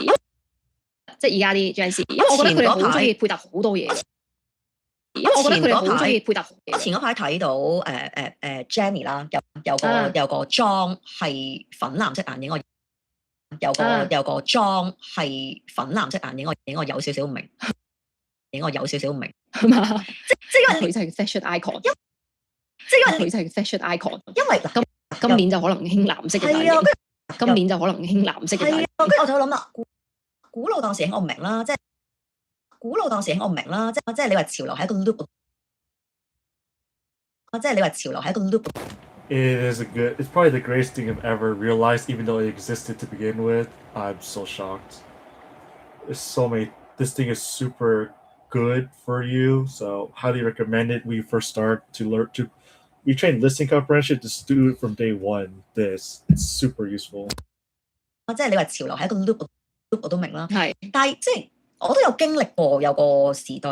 即係而家啲 Gen Z， 因為我覺得佢哋好中意配搭好多嘢。因為我覺得佢哋好中意配搭好多嘢。我前嗰排睇到Jenny 啦，有個妝係粉藍色眼影，我有個妝係粉藍色眼影，我有少少唔明，我有少少唔明，係嘛？即係因為佢就係 fashion icon。即係因為佢就係 fashion icon， 因為嗱今年就可能興藍色嘅眼影，今年就可能興藍色嘅眼影。跟住我就諗啦，古老當時興我唔明啦，即係古老當時興我唔明啦，即係你話潮流係一個 loop， 即係你話潮流係一個 loop。It's probably the greatest thing I've ever realized, even though it existed to begin with. I'm so shocked. There's so many. This thing is super good for you, so highly recommend it when you first start to learn to. We train listening comprehension, just do it from day one. It's super useful. 即係你話潮流係一個 loop 我都明啦，係，但係即係我都有經歷過有個時代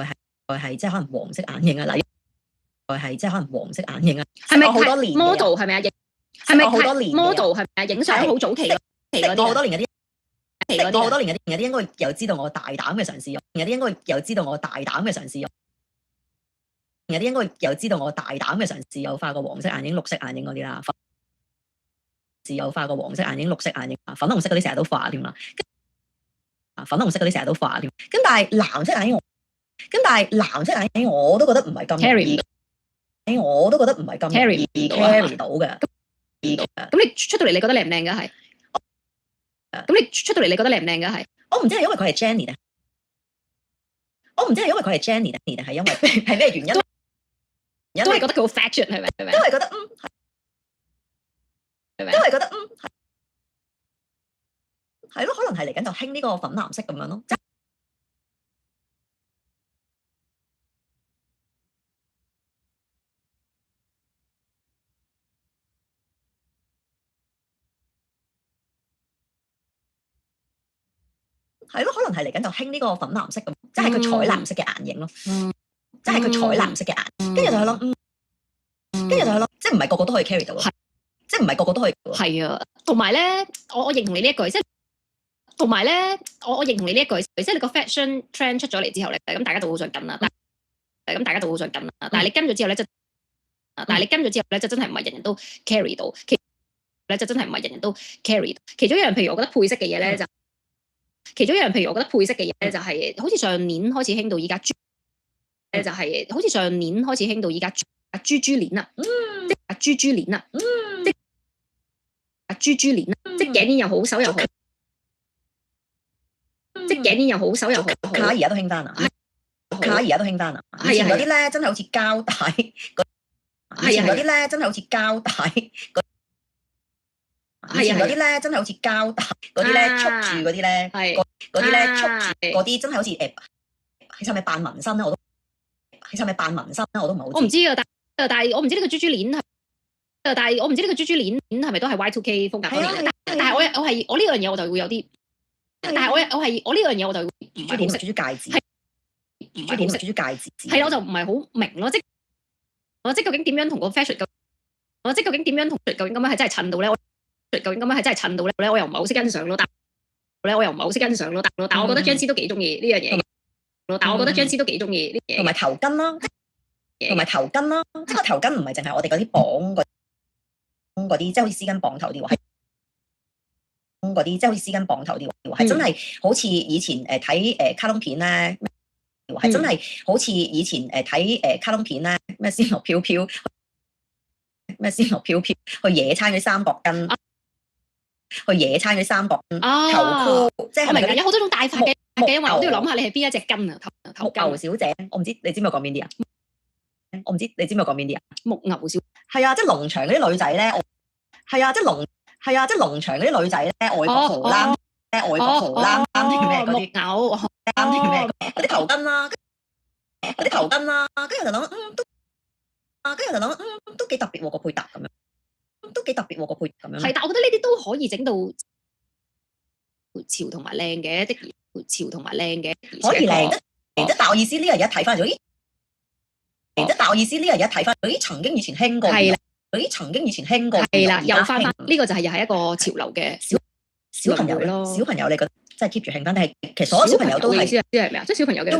係即係可能黃色眼影啊，嗱，係即係可能黃色眼影啊，係咪好多年 model 係咪啊？係係咪我好多年嘅人 model 係咪啊？影相好早期嗰識我好啲人，多年嗰啲。識我好多年嗰啲應該又知道我大膽嘅嘗試，有啲應該又知道我大膽嘅嘗試，有啲應該又知道我大膽嘅嘗試，有化過黃色眼影、綠色眼影嗰啲啦，有化過黃色眼影、綠色眼影，粉紅色嗰啲成日都化添啦，粉紅色嗰啲成日都化添。咁但係藍色眼影我都覺得唔係咁 carry 我都覺得唔係咁 carry 到嘅。咁你出到嚟，你覺得靚唔靚㗎？係。咁你出到嚟，你覺得靚唔靚㗎？係。我唔知係因為佢係 Jenny 定，我唔知係因為佢係 Jenny 定係因為係咩原因？都係覺得佢好 fashion 係咪？都係覺得係咪？都係覺得係咯，可能係嚟緊就興呢個粉藍色咁樣咯。係咯，可能係嚟緊就興呢個粉藍色咁，即係佢彩藍色嘅眼影咯。即係佢彩藍色嘅眼，跟住就係諗，即係唔係個個都可以 carry 到，即係唔係個個都可以。係啊，同埋咧，我認同你呢一句，即係同埋咧，我認同你呢一句，即係你個 fashion trend 出咗嚟之後咧，咁大家就好想跟啦。咁大家就好想跟啦。但係你跟咗之後咧，就真係唔係人人都 carry 到。就真係唔係人人都 carry 到。其中一樣，譬如我覺得配飾嘅嘢咧，就係好似上年開始興到依家，就係好似上年開始興到依家珠鏈啊，即係珠鏈啊，即係頸鏈又好，手又好，即係頸鏈又好，手又好。卡而家都興翻啦，以前嗰啲咧真係好似膠帶，以前嗰啲咧真係好似膠帶，以前嗰啲咧真係好似膠帶嗰啲咧束住嗰啲咧，嗰啲咧束住嗰啲真係好似係咪扮紋身咧？我都唔係好知。我唔知啊，但係我唔知呢個珠鏈係，但係我唔知呢個珠鏈係咪都係 Y2K 風格嗰啲。但係我呢樣嘢我就會有啲，但係我呢樣嘢我就唔係好識珠戒指，唔係好識珠戒指。係啦，我就唔係好明咯，即係究竟點樣同個 fashion 究竟點樣同究竟咁樣係真係襯到咧？我又唔係好識欣賞咯，但我覺得張師都幾中意呢樣嘢。同埋頭巾啦，即係個頭巾唔係淨係我哋嗰啲綁嗰啲，即係好似絲巾綁頭啲喎，係真係好似以前睇卡通片咧，係真係好似以前睇卡通片咧，咩仙樂飄飄，去野餐嗰啲三角巾，頭箍，即係我明㗎，有好多種戴法嘅，因為我都要諗下你係邊一隻巾啊？頭巾。木牛小姐，我唔知你知唔知我講邊啲啊？木牛小係啊，即係農場嗰啲女仔咧，農場嗰啲女仔咧，外國荷蘭啱啲咩嗰啲牛，啱啲咩嗰啲頭巾啦，跟住就諗都幾特別喎個配搭咁樣，係，但我覺得呢啲都可以整到潮同埋靚嘅，可以靚得。但我意思呢日一睇翻咗，咦曾經以前興過，係啦，又翻呢個就係又係一個潮流嘅小朋友咯。小朋友你覺得真係 keep 住興翻，但係其實所有小朋友都係知係咩啊？即係小朋友嘅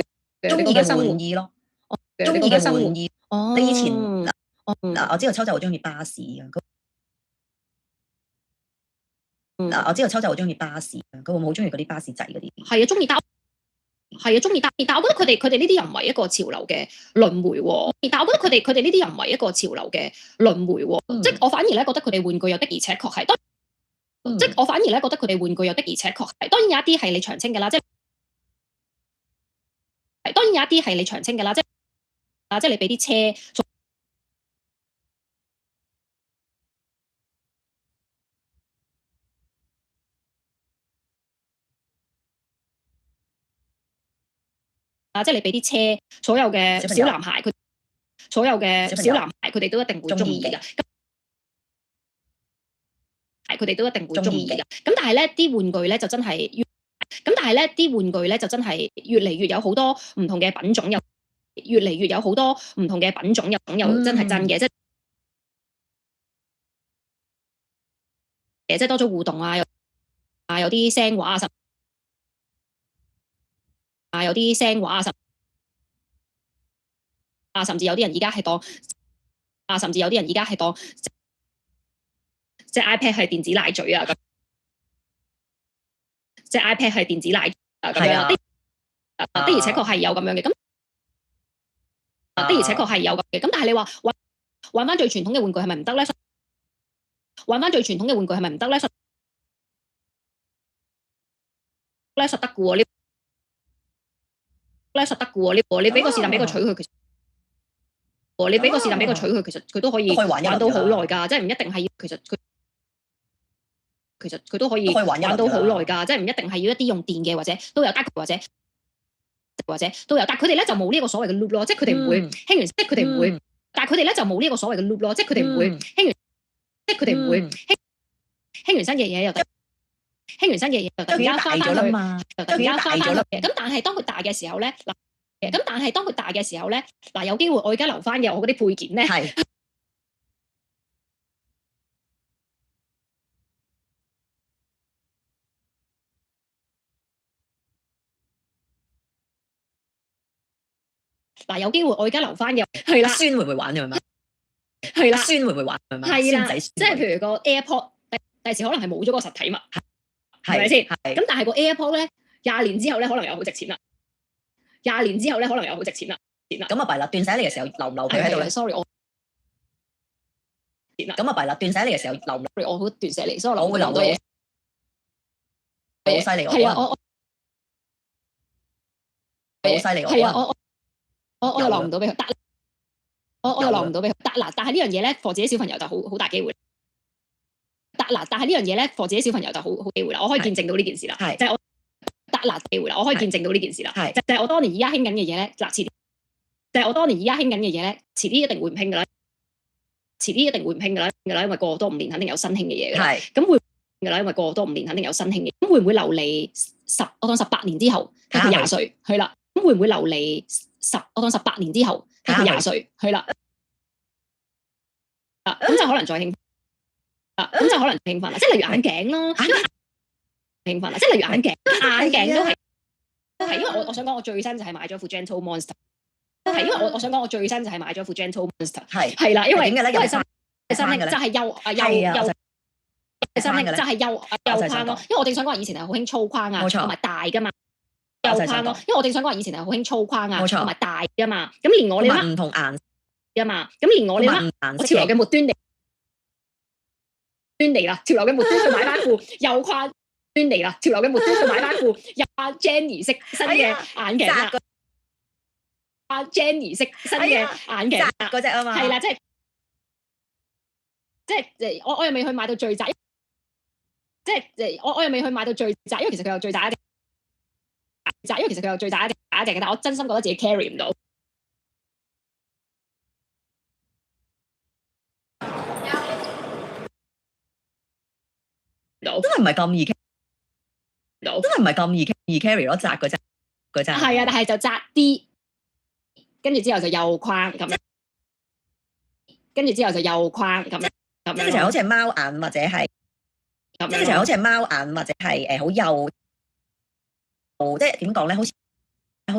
中意嘅玩意咯，中意嘅玩意。你以前我知道秋秋好中意巴士啊。我知道秋秋好中意巴士，佢會唔會好中意嗰啲巴士仔嗰啲？係啊，中意搭，但我覺得佢哋呢啲又唔係一個潮流嘅輪迴喎。但我覺得佢哋呢啲又唔係一個潮流嘅輪迴喎。即係我反而咧覺得佢哋玩具有的而且確係，即係我反而咧覺得佢哋玩具有的而且確係。當然有一啲係你長青嘅啦，即係你俾啲車。即係你俾啲車，所有嘅小男孩佢哋都一定會中意㗎。咁但係咧啲玩具咧就真係越嚟越有好多唔同嘅品種，又真係真嘅，即係即係多咗互動啊，有啲聲畫啊，有啲聲畫啊，甚至有啲人而家係當甚至有啲人而家係當即係 iPad 係電子奶嘴啊咁，即係 iPad 係電子奶啊咁樣。的而且確係有咁樣嘅，咁的而且確係有咁嘅，咁但係你話玩翻最傳統嘅玩具係咪唔得咧？玩翻最傳統嘅玩具係咪唔得咧？實得嘅喎，實得嘅喎，你俾個是但俾個取佢，其實你俾個是但俾個取佢，其實佢都可以玩到好耐㗎，即係唔一定係要其實佢都可以玩到好耐㗎，即係唔一定係要一啲用電嘅，或者都有得或者都有，但係佢哋咧就冇呢個所謂嘅 loop 咯，即係佢哋唔會輕完，即係佢哋唔會，但係佢哋咧就冇呢個所謂嘅 loop 咯，即係佢哋唔會輕完，即係佢哋唔會輕完新嘅嘢又輕完新嘅嘢又突然間翻返去，突然間翻返去嘅。咁但係當佢大嘅時候咧，嗱有機會我而家留翻嘅我嗰啲配件咧，嗱有機會我而家留翻嘅係啦，孫會唔會玩嘅嘛？係啦，孫會唔會玩嘅嘛？係啦，即係譬如個 AirPod，第時可能係冇咗個實體嘛，係咪先？咁但係個 AirPod 咧，20年之後咧可能又好值錢啦，20年之後咧可能又好值錢啦，咁啊弊啦，斷捨離嘅時候留唔留佢喺度咧 ？Sorry， 我咁啊弊啦，斷捨離嘅時候留唔留？我好斷捨離，所以我會留到嘢，好犀利係啊！我好犀利係啊！我又留唔到俾佢，得我又留唔到俾佢，得嗱。但係呢樣嘢咧，for 自己小朋友就好大機會。得嗱，但係呢樣嘢咧，for 自己小朋友就好機會啦。我可以見證到呢件事啦，就係我得嗱機會啦。我可以見證到呢件事啦，就係我當年而家興緊嘅嘢咧，嗱遲啲，就係我當年而家興緊嘅嘢咧，遲啲一定會唔興噶啦，遲啲一定會唔興噶啦，因為過多5年肯定有新興嘅嘢嘅，咁會噶啦，因為過多5年肯定有新興嘅，咁會唔會留嚟我當18年之後，睇佢20歲，係啦，咁會唔會留嚟我當18年之後，睇佢20歲，係啦，咁就可能再興。咁就可能興奮啦，即係例如眼鏡咯，興奮啦，即係例如眼鏡都係，因為我想講我最新就係買咗副 Gentle Monster， 因為我想講我最新就係買咗副 Gentle Monster， 係啦，因為新嘅就係又新嘅就係又框咯，因為我正想講以前係好興粗框啊，同埋大噶嘛，又框咯，因為我正想講以前係好興粗框啊，同埋大噶嘛，咁連我哋唔同顏色噶嘛，咁連我哋潮流嘅末端嚟啦，潮流嘅末端去買翻副又框端嚟啦，潮流嘅末端去買翻副又Jenny 式新嘅眼鏡啦，Jenny 式新嘅眼鏡嗰隻啊嘛，係啦，即係我又未去買到最窄，即係我又未去買到最窄，因為其實佢有最窄一隻，因為其實佢有最窄一隻嘅，但我真心覺得自己 carry 唔到。真係唔係咁易 carry 到，真係唔係咁易 carry 咯，窄嗰隻，係啊，但係就窄啲，跟住之後就又框咁樣，跟住之後就又框咁樣，即係就好似係貓眼或者係，即係就好似係貓眼或者係好幼，即係點講咧？好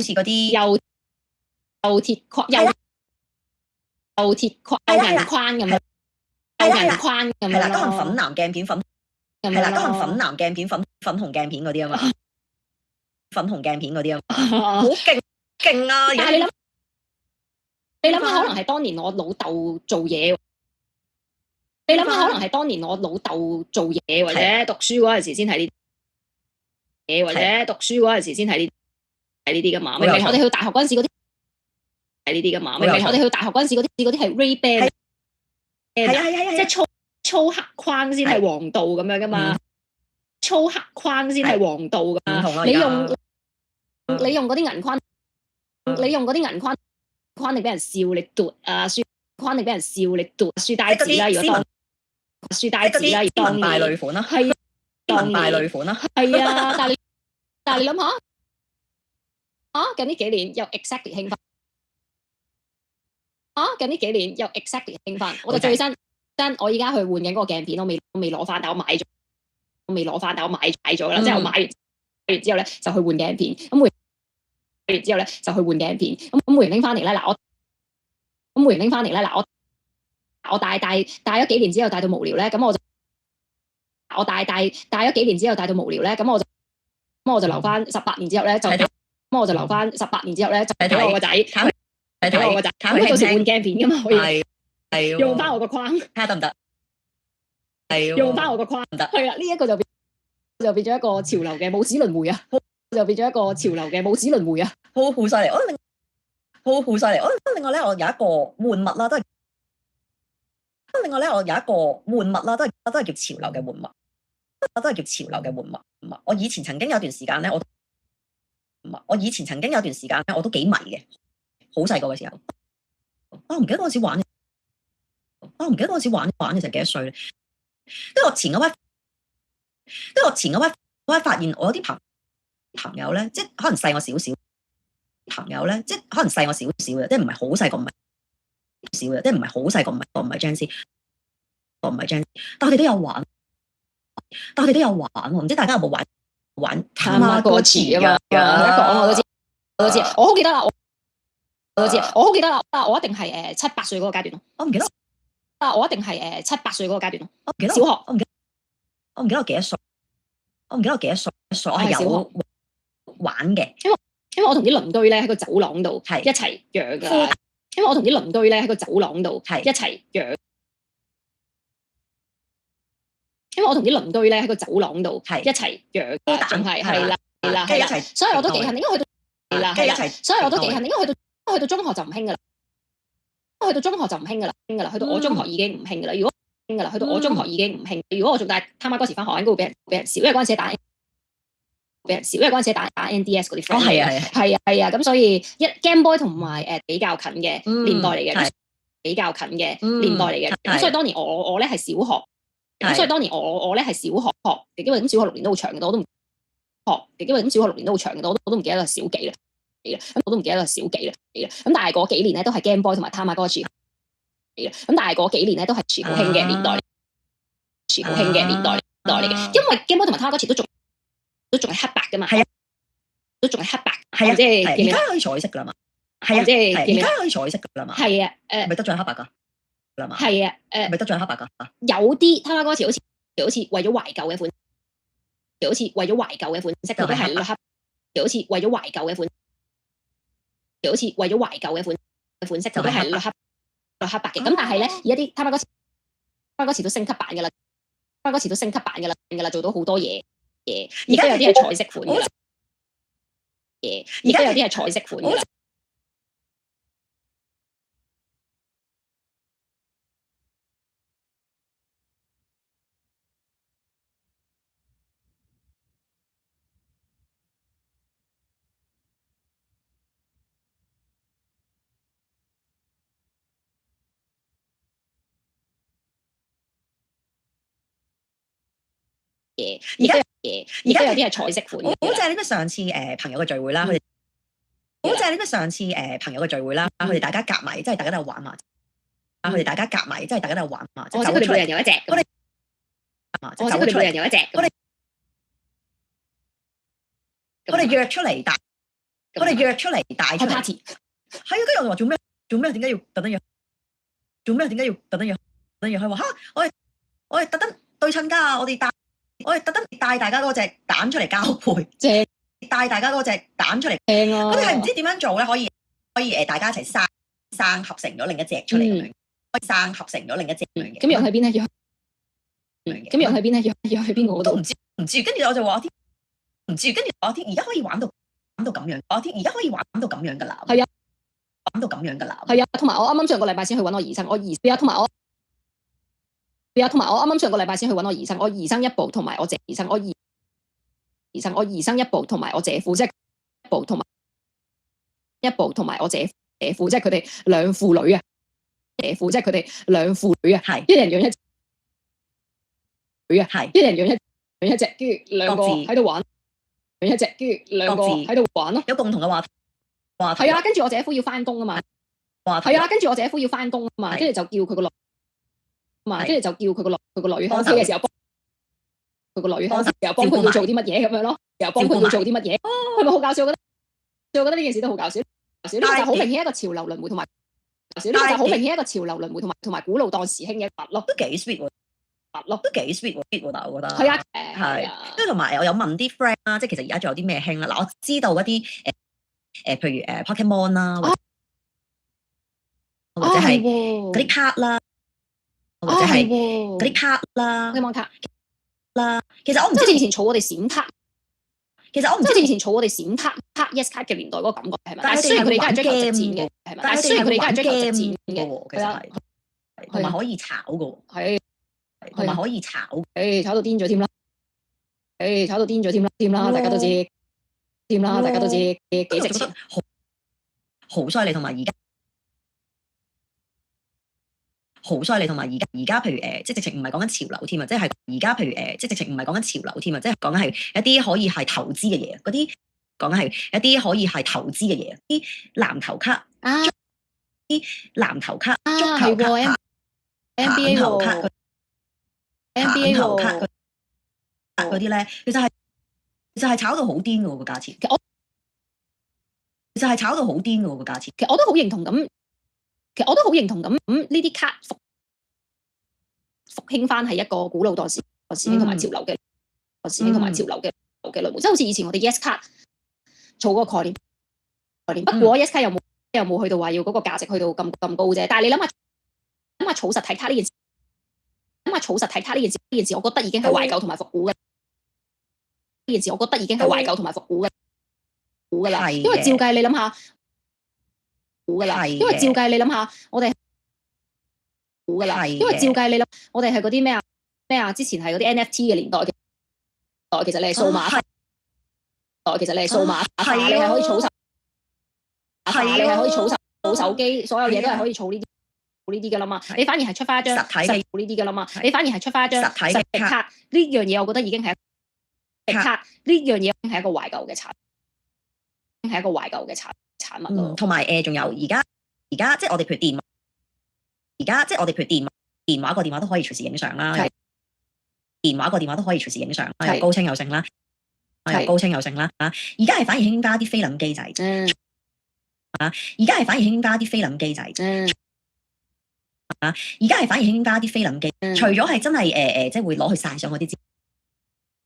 似嗰啲幼鐵框、幼鐵框、幼銀框咁樣，幼銀框咁樣，係啦，都係粉藍鏡片粉。係啦，都係粉藍鏡片、粉紅鏡片嗰啲啊嘛，粉紅鏡片嗰啲啊嘛，好勁啊！但係你諗下，可能係當年我老豆做嘢，你諗下，可能係當年我老豆做嘢或者讀書嗰陣時先睇呢啲嘢，或者讀書嗰陣時先睇呢啲噶嘛。明明我哋去大學嗰陣時嗰啲係呢啲噶嘛，明明我哋去大學嗰陣時嗰啲係 Ray-Ban， 係即係粗黑框先係黃道咁樣噶嘛，粗黑框先係黃道噶嘛。你用嗰啲銀框，框你俾人笑你奪啊，框你俾人笑你奪書呆子啦，如果當書呆子啦，當敗類款啦，係當敗類款啦，係啊。但係你諗下近呢幾年又 exactly 興翻，近呢幾年又 exactly 興翻，我就最新。真我依家去換緊嗰個鏡片，我未攞翻，但我買咗，㗎啦，即係我買完之後咧就去換鏡片，咁換完之後咧就去換鏡片，咁換完拎翻嚟咧嗱我戴咗幾年之後戴到無聊咧，咁我戴咗幾年之後戴到無聊咧，咁我就留翻18年之後咧就俾我個仔睇我個仔，咁到時換鏡片噶嘛，可以用翻我個框，睇下得唔得？用翻我個框得，係啦，呢一個就變咗一個潮流嘅母子輪迴啊，好犀利！好犀利！另外咧，我有一個玩物啦，都係叫潮流嘅玩物，我以前曾經有段時間咧，我都幾迷嘅，好細個嘅時候。我唔記得嗰陣時玩嘅時候幾多歲咧？跟住我前嗰位發現我有啲朋友咧，即係可能細我少少，嘅，即係唔係好細個，唔係 Gen Z， 但係佢哋都有玩，唔知大家有冇玩探下歌詞啊嘛？講我都知，我好記得啦，我一定係7、8歲嗰個階段咯。我唔記得，我一定係7、8歲嗰個階段咯。我唔記得，小學，我唔記得我幾多歲，我係有玩嘅，因為我同啲鄰居咧喺個走廊度一齊養噶。因為我同啲鄰居咧喺個走廊度一齊養。仲係啦，所以我都幾恨，應該去到所以我都幾恨，應該去到中學就唔興噶啦。去到我中學已經唔興噶啦。去到我中學已經唔興。如果我仲帶他媽嗰時翻學，應該會俾人笑，因為嗰陣時打 NDS 嗰啲 friend。係啊，咁所以Game Boy 同埋比較近嘅年代嚟嘅，咁所以當年我咧係小學，因為咁小學6年都好長嘅，我都唔記得係小幾啦。咁但係嗰幾年咧都係 Game Boy 同埋 Tamagotchi。咁但係嗰幾年咧都係全部興嘅年代嚟嘅，因為 Game Boy 同埋 Tamagotchi 都仲係黑白噶嘛，都仲係黑白，即係而家可以彩色噶啦嘛，即係而家可以彩色噶啦嘛，係啊，咪得仲係黑白噶啦嘛，係啊，咪得仲係黑白噶，有啲 Tamagotchi 好似為咗懷舊嘅款，式，佢都係黑，好似為咗懷舊嘅款式，佢都係黑白嘅。咁但係咧，而家啲 Tamagotchi 都升級版噶啦，做到好多嘢。而家有啲係彩色款嘅啦，而家有啲係彩色款嘅。好似係呢個上次朋友嘅聚會啦，佢哋佢哋大家夾埋，即係大家都有玩麻雀。即係佢哋每人有一隻。我哋約出嚟帶開 party。係啊，跟住我哋話做咩？點解要特登約？佢話嚇，我哋特登對稱㗎，我哋特登帶大家嗰隻蛋出嚟交配，帶大家嗰隻蛋出嚟。我哋係唔知點樣做咧，可以大家一齊生合成咗另一隻出嚟咁樣，咁用喺邊咧？約去邊個？我都唔知。跟住我就話唔知。跟住我而家可以玩到咁樣，㗎啦。係啊，同埋我啱啱上個禮拜先去揾我姨甥，同埋我啱啱上個禮拜先去揾我姨甥，我姨甥一部同埋我姐姨甥，我姨甥一部同埋我姐夫，即係一部同埋我姐夫，即係佢哋兩父女啊，係一人養一隻，跟住兩個喺度玩，咯，有共同嘅話題。係啊，跟住我姐夫要翻工啊嘛，跟住就叫佢個女嘛，跟住就叫佢個女幫手開車嘅時候幫佢個女開車嘅時候幫佢要做啲乜嘢咁樣咯，又幫佢要做啲乜嘢，係咪好搞笑？我覺得呢件事都好搞笑。呢個就好明顯一個潮流輪迴同埋，呢個就好明顯一個潮流輪迴同埋古老當時興嘅物咯，都幾 sweet 喎。都幾 sweet 喎，但係我覺得係啊，係。跟住同埋我有問啲 friend 啦，即係其實而家仲有啲咩興啦？嗱，我知道一啲譬如Pokemon 啦，或者係嗰啲卡啦，或者係嗰啲卡啦，Pokemon 卡啦。其實我唔知以前儲我哋閃卡，其實我唔知以前儲我哋閃卡 Yes 卡嘅年代嗰個感覺係咪？但係雖然佢哋而家係追求直戰嘅，係咪？但係雖然佢哋而家係追求直戰嘅，其實係同埋可以炒嘅，係。同埋可以炒，炒到癲咗添啦！炒到癲咗添啦！大家都知，添啦！大家都知幾值錢，好犀利。同埋而家好犀利，同埋而家譬如即係直情唔係講緊潮流添啊！即係而家譬如即係直情唔係講緊潮流添啊！即係講緊係一啲可以係投資嘅嘢，嗰啲講緊係一啲可以係投資嘅嘢，啲籃球卡啊，啲籃球卡、足球卡、NBA 球卡。NBA 球卡嗰啲咧，其實係炒到好癲嘅喎個價錢。其實係炒到好癲嘅喎個價錢。其實我都好認同咁。呢啲卡復興翻係一個古老當時興同埋潮流嘅時興同埋潮流嘅輪迴，即係好似以前我哋 Yes 卡做嗰個概念。不過 Yes 卡又冇去到話要嗰個價值去到咁高啫。但係你諗下儲實體卡呢件事。儲實體卡呢件事，我覺得已經係懷舊同埋復古嘅。呢件事，我覺得已經係懷舊同埋復古嘅啦。因為照計你諗下，因為照計你諗下，我哋因為照計你諗，我哋係嗰啲咩啊？之前係嗰啲 NFT 嘅年代其實你係數碼，其實你係數碼，你係可以儲實，你係可以儲手機，所有嘢都係可以儲呢啲噶啦嘛，你反而係出翻一張實體呢啲噶啦嘛，你反而係出翻一張實體嘅卡，呢樣嘢我覺得已經係卡，呢樣嘢已經係一個懷舊嘅產物咯。同埋仲有而家即係我哋譬如電話，而家即係我哋譬如電話個電話都可以隨時影相啦，電話個電話都可以隨時影相啦，又高清又盛啦，而家係反而興加啲菲林機仔，而家係反而興加啲菲林機仔。而家係反而興加啲菲林機，除咗係真係即係會攞去曬上嗰啲之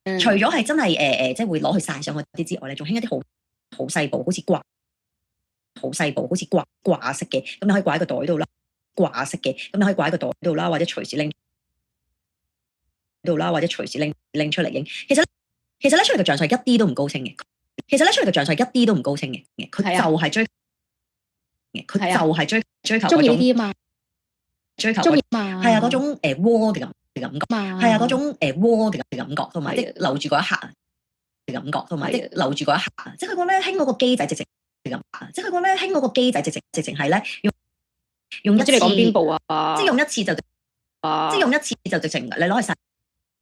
外，除咗係真係即係會攞去曬上嗰啲之外咧，仲興一啲好細部，好似掛式嘅，咁你可以掛喺個袋度啦，掛式嘅，咁你可以掛喺個袋度啦，或者隨時拎出嚟影。其實咧出嚟嘅像素係一啲都唔高清嘅，佢就係追求中意呢啲啊嘛。追求係啊嗰種窩嘅感覺，係啊嗰種窩嘅感覺，同埋即係留住嗰一刻嘅感覺，同埋即係留住嗰一刻。即係佢講咧興嗰個機仔直情係咧用一次，你講邊部啊？即係用一次就直情你攞去曬，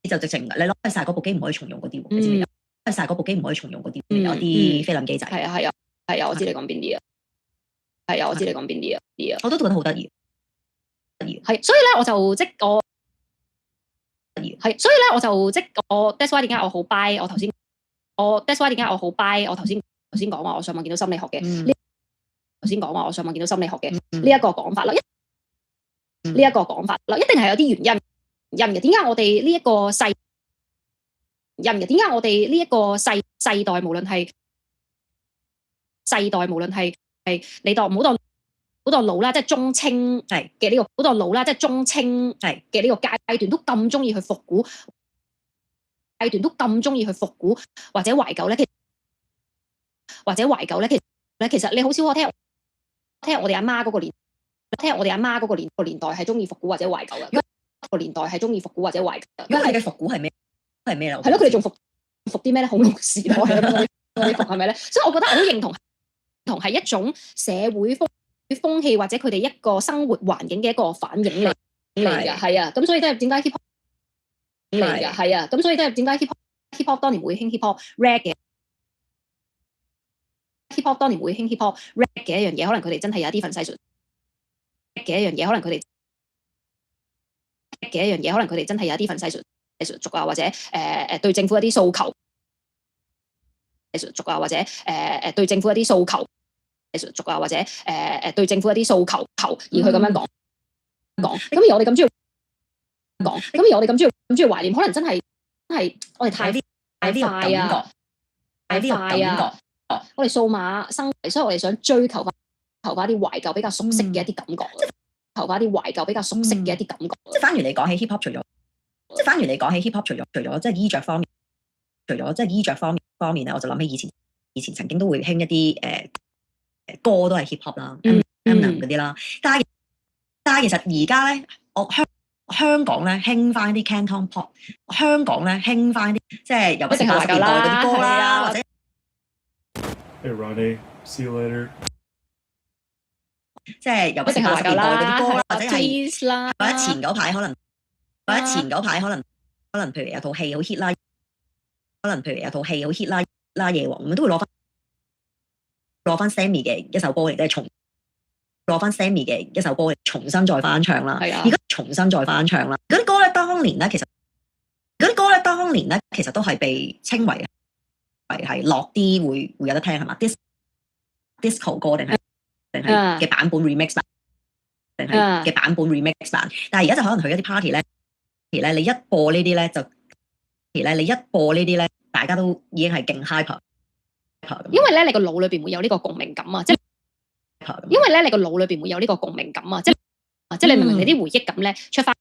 你攞去曬嗰部機唔可以重用嗰啲喎，你知唔知？攞去曬嗰部機唔可以重用嗰啲，有啲菲林機仔。係啊，我知你講邊啲啊。我都覺得好得意。係，所以咧我就即我，that's why 點解我好 buy 我頭先講話我上網見到心理學嘅，頭先講話我上網見到心理學嘅呢一個講法啦，一定係有啲原因嘅。點解我哋呢一個世代無論係你當唔好當老啦，即係中青嘅呢個，好當老啦，即係中青嘅呢個階段都咁中意去復古，或者懷舊咧。其實你好少可聽我哋阿媽嗰個年代係中意復古或者懷舊嘅。個年代係中意復古或者懷舊。咁佢嘅復古係咩？係咩啦？係咯，佢哋仲復啲咩咧？恐龍時代係咪咧？所以我覺得我好認同係一種社會風氣或者佢哋一個生活環境嘅一個反映嚟㗎，係啊，咁所以都係點解 hip hop 嚟㗎，係啊，咁所以都係點解 hip hop 當年會興 hip hop rap 嘅 hip hop 當年會興 hip hop rap 嘅一樣嘢，可能佢哋真係有啲憤世嫉嘅一樣嘢，可能佢哋真係有一啲憤世嫉俗啊，或者對政府一啲訴求，族啊，或者對政府一啲訴求，族啊，或者對政府一啲訴求而去咁樣講。咁而我哋咁中意講，咁而我哋咁中意懷念，可能真係我哋太快啊，太快啊！我哋數碼生，所以我哋想追求翻啲懷舊比較熟悉嘅一啲感覺，求翻啲懷舊比較熟悉嘅一啲感覺。即係反而你講起 hip hop，除咗即係衣着方面，咧，我就諗起以前曾經都會興一啲歌都係 hip hop 啦，Eminem 嗰啲啦。但係其實而家咧，香港咧興翻啲 Canton Pop， 香港咧興翻啲即係尤其是80年代嗰啲歌啦，或者 Hey Ronnie, see you later。即係尤其是80年代嗰啲歌啦，或者前嗰排可能，譬如有套戲好 hit 啦，夜王咁都會攞翻 Sammy 嘅一首歌嚟，即係攞翻 Sammy 嘅一首歌嚟重新再翻唱啦。而家重新再翻唱啦，嗰啲歌咧當年咧其實都係被稱為係落啲會有得聽係嘛 ？disco 歌定係嘅版本 remix 版，但係而家就可能去一啲 party 咧，你一播呢啲咧，大家都已經係勁 hyper。因為咧，你個腦裏邊會有呢個共鳴感啊，即係因為咧，你個腦裏邊會有呢個共鳴感啊，即係你明唔明？你啲回憶感咧出翻，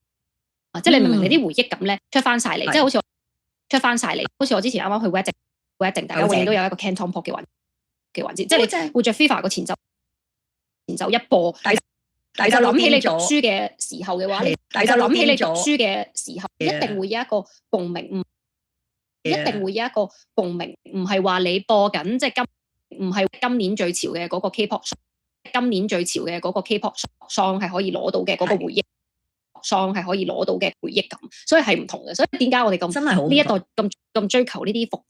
即係你明唔明？你啲回憶感咧出翻晒嚟，即係好似出翻晒嚟，好似我之前啱啱去 wedding，大家永遠都有一個 Canton Pop 嘅環節，即係你會着 FIFA 個前奏一播，你就諗起你讀書嘅時候嘅話，你就諗起你讀書嘅時候，一定會有一個共鳴，一定會有一個共鳴，唔係話你播緊即係唔係今年最潮嘅嗰個 K-pop， 今年最潮嘅嗰個 K-pop song 係可以攞到嘅嗰個回憶 song 係可以攞到嘅回憶感，所以係唔同嘅。所以點解我哋咁呢一代咁追求呢啲復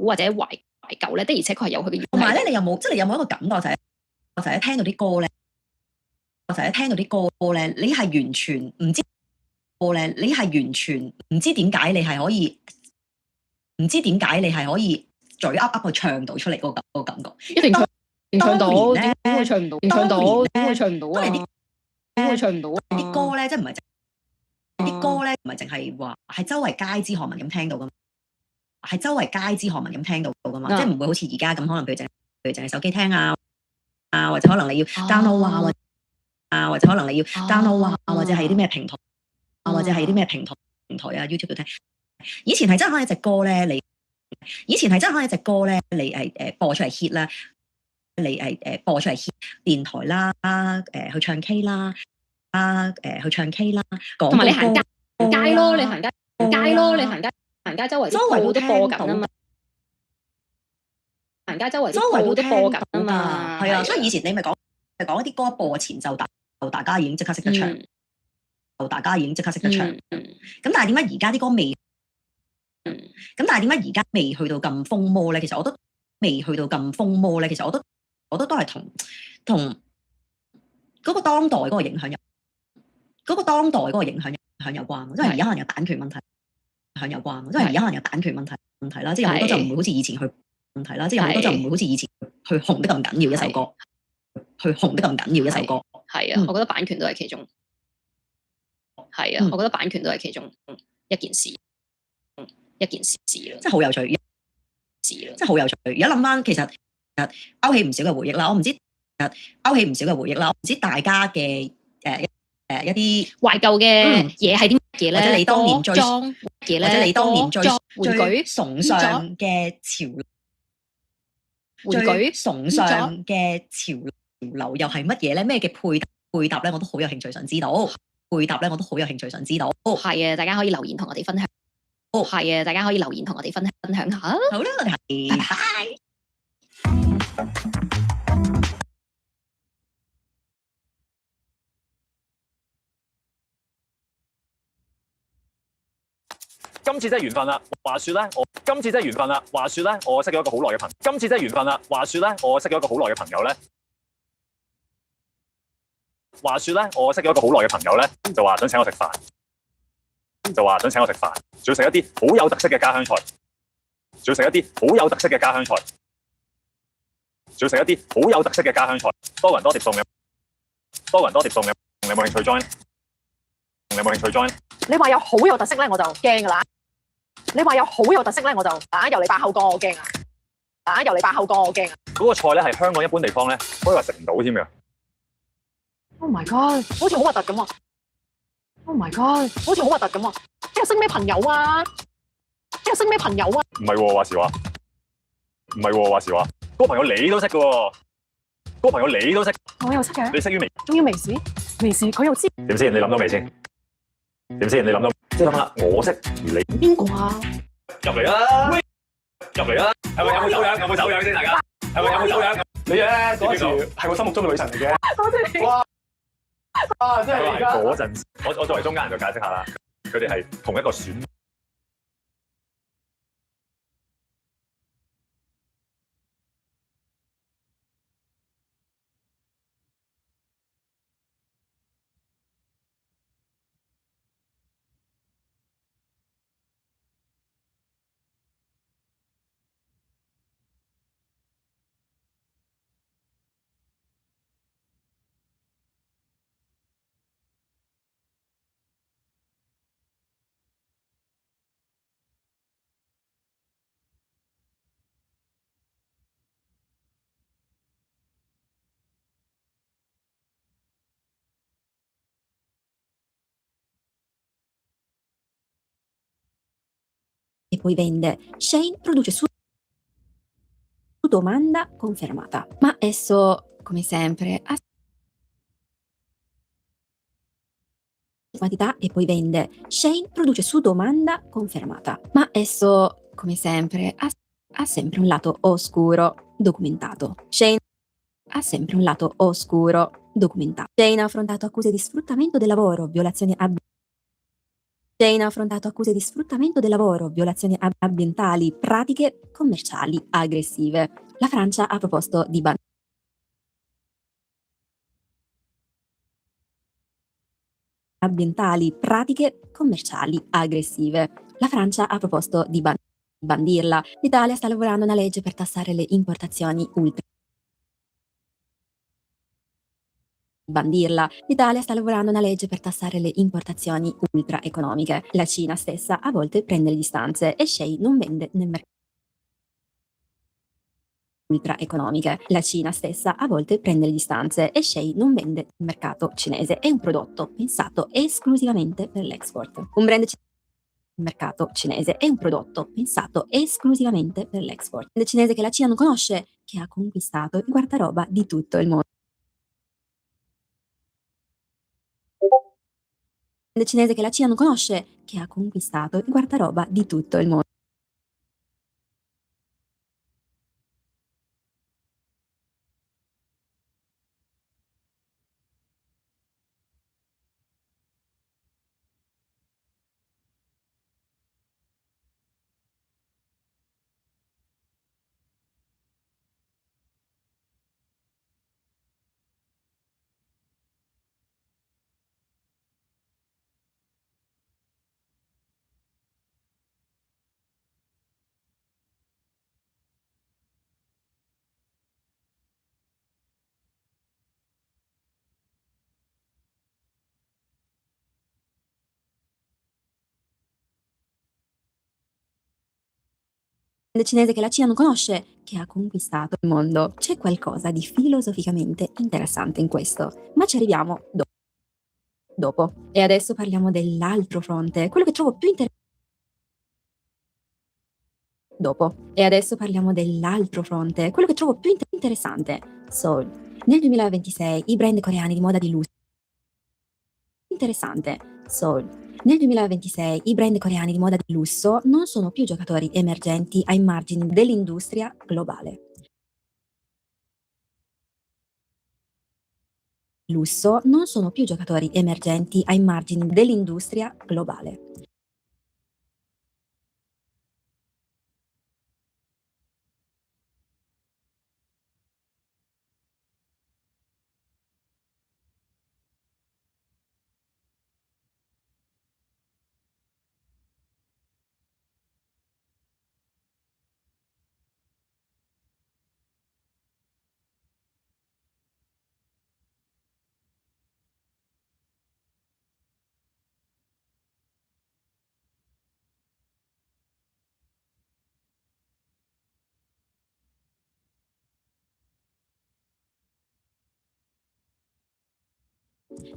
古或者懷舊咧？的而且確係有佢嘅原因。同埋咧，你有冇一個感覺就係我成日聽到啲歌咧，你係完全唔知歌咧，你係完全唔知點解你係可以嘴噏噏去唱到出嚟嗰個感覺。一定唱到，點會唱唔到？點會唱唔到啊？點會唱唔到啊？啲歌咧，即係唔係淨係話係周圍街知巷聞咁聽到噶嘛？係周圍街知巷聞咁聽到噶嘛？即係唔會好似而家咁，可能譬如淨係手機聽啊，或者可能你要 download 或者可能你要 download 或者係啲咩平台啊YouTube 度聽。以前係真係可以一隻歌咧，你播出嚟 hit 啦，播出嚟 hit 電台啦，去唱 K 啦，同埋你行街咯，你行街周圍都播緊啊嘛，行街周圍都播緊啊嘛，係啊，所以以前你咪講一啲歌播前奏，大家已經即刻識得唱，咁但係點解而家啲歌未？咁但係點解而家未去到咁風魔咧？其實我都都係同嗰個當代嗰個影響有關，因為而家可能有版權問題有關，因為而家可能有版權問題啦，即係有好多就唔會好似以前去問題啦，即係有好多就唔會好似以前去紅得咁緊要一首歌，係啊，我覺得版權都係其中，係啊，我覺得版權都係其中一件事咯，即係好有趣，而家諗翻，其實勾起唔少嘅回憶啦。我唔知大家嘅一啲懷舊嘅嘢係啲乜嘢咧？或者你當年最崇尚嘅潮流又係乜嘢咧？咩嘅配搭咧？我都好有興趣想知道。係啊，大家可以留言同我哋分享。下。好啦，我哋係拜拜。今次真係緣分啦！話說咧，我識咗一個好耐嘅朋友咧。話說咧，我識咗一個好耐嘅朋友咧，就話想請我食飯，仲要食一啲好有特色嘅家鄉菜，多人多碟餸嘅，你有冇興趣 join？你話有好有特色咧，我就驚噶啦。你話有好有特色咧，我就由你把口講，我驚啊！嗰個菜咧係香港一般地方咧可以話食唔到添嘅。Oh my god，好似好核突咁喎！Oh my god，好似好核突咁喎！你又識咩朋友啊？唔係喎，話時話，嗰個朋友你都識嘅喎，我又識嘅，你識於微？仲要微視，佢又知。點先？你諗到未先？即係諗下，我識而你邊個啊？入嚟啦！係咪有冇走樣先？大家係咪有冇走樣？你咧嗰時係我心目中嘅女神嚟嘅。多謝你。哇！真係而家嗰陣，我作為中間人就解釋下啦，佢哋係同一個選。E poi vende. Shane produce su domanda confermata, ma esso, come sempre, ha quantità e poi vende. Shane produce su domanda confermata, ma esso, come sempre, ha sempre un lato oscuro documentato. Shane ha sempre un lato oscuro documentato. Shane ha affrontato accuse di sfruttamento del lavoro, violazioni ambientali, pratiche commerciali aggressive. La Francia ha proposto di bandirla. L'Italia sta lavorando a una legge per tassare le importazioni ultra economiche. La Cina stessa a volte prende le distanze e Shane non vende nel mercato cinese. È un prodotto pensato esclusivamente per l'export. Un brand cinese che la Cina non conosce, che ha conquistato il guardaroba di tutto il mondo. Cinese che la Cina non conosce, che ha conquistato il guardaroba di tutto il mondo. Cinese che la Cina non conosce, che ha conquistato il mondo. C'è qualcosa di filosoficamente interessante in questo, ma ci arriviamo dopo. E adesso parliamo dell'altro fronte, quello che trovo più interessante. Seoul. Nel 2026 i brand coreani di moda di lusso. Nel 2026 i brand coreani di moda di lusso non sono più giocatori emergenti ai margini dell'industria globale.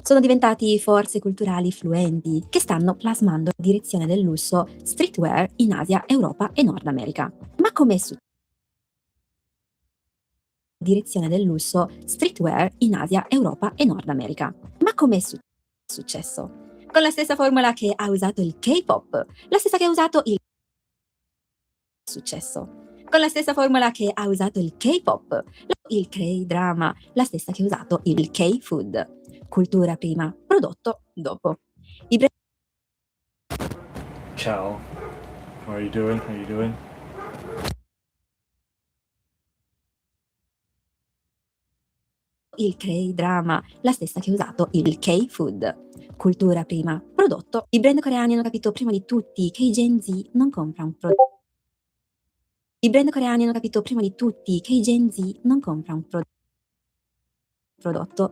Sono diventati forze culturali fluenti che stanno plasmando la direzione del lusso streetwear in Asia, Europa e Nord America. Ma com'è direzione del lusso streetwear in Asia, Europa e Nord America? Ma com'è successo? Con la stessa formula che ha usato il K-pop, la stessa che ha usato il successo. Con la stessa formula che ha usato il K-pop, il K-drama, la stessa che ha usato il K-food. Cultura prima, prodotto dopo. Ciao. How are you doing? How are you doing? Il K-drama, la stessa che ha usato il K-food. Cultura prima, prodotto. I brand coreani hanno capito prima di tutti che i Gen Z non compra un prodotto. I brand coreani hanno capito prima di tutti che i Gen Z non compra un prodotto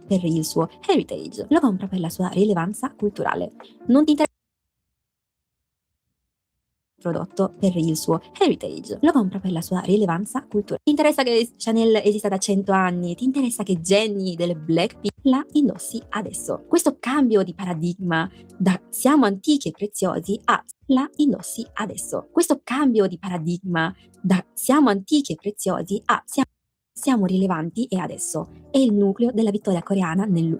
per il suo heritage, lo compra per la sua rilevanza culturale. Non ti interessa prodotto per il suo heritage, lo compra per la sua rilevanza culturale. Ti interessa che Chanel esista da 100 anni, ti interessa che Jenny delle Blackpink la indossi adesso. Questo cambio di paradigma da siamo antichi e preziosi a la indossi adesso. Questo cambio di paradigma da siamo antichi e preziosi a siamo rilevanti e adesso è il nucleo della vittoria coreana nel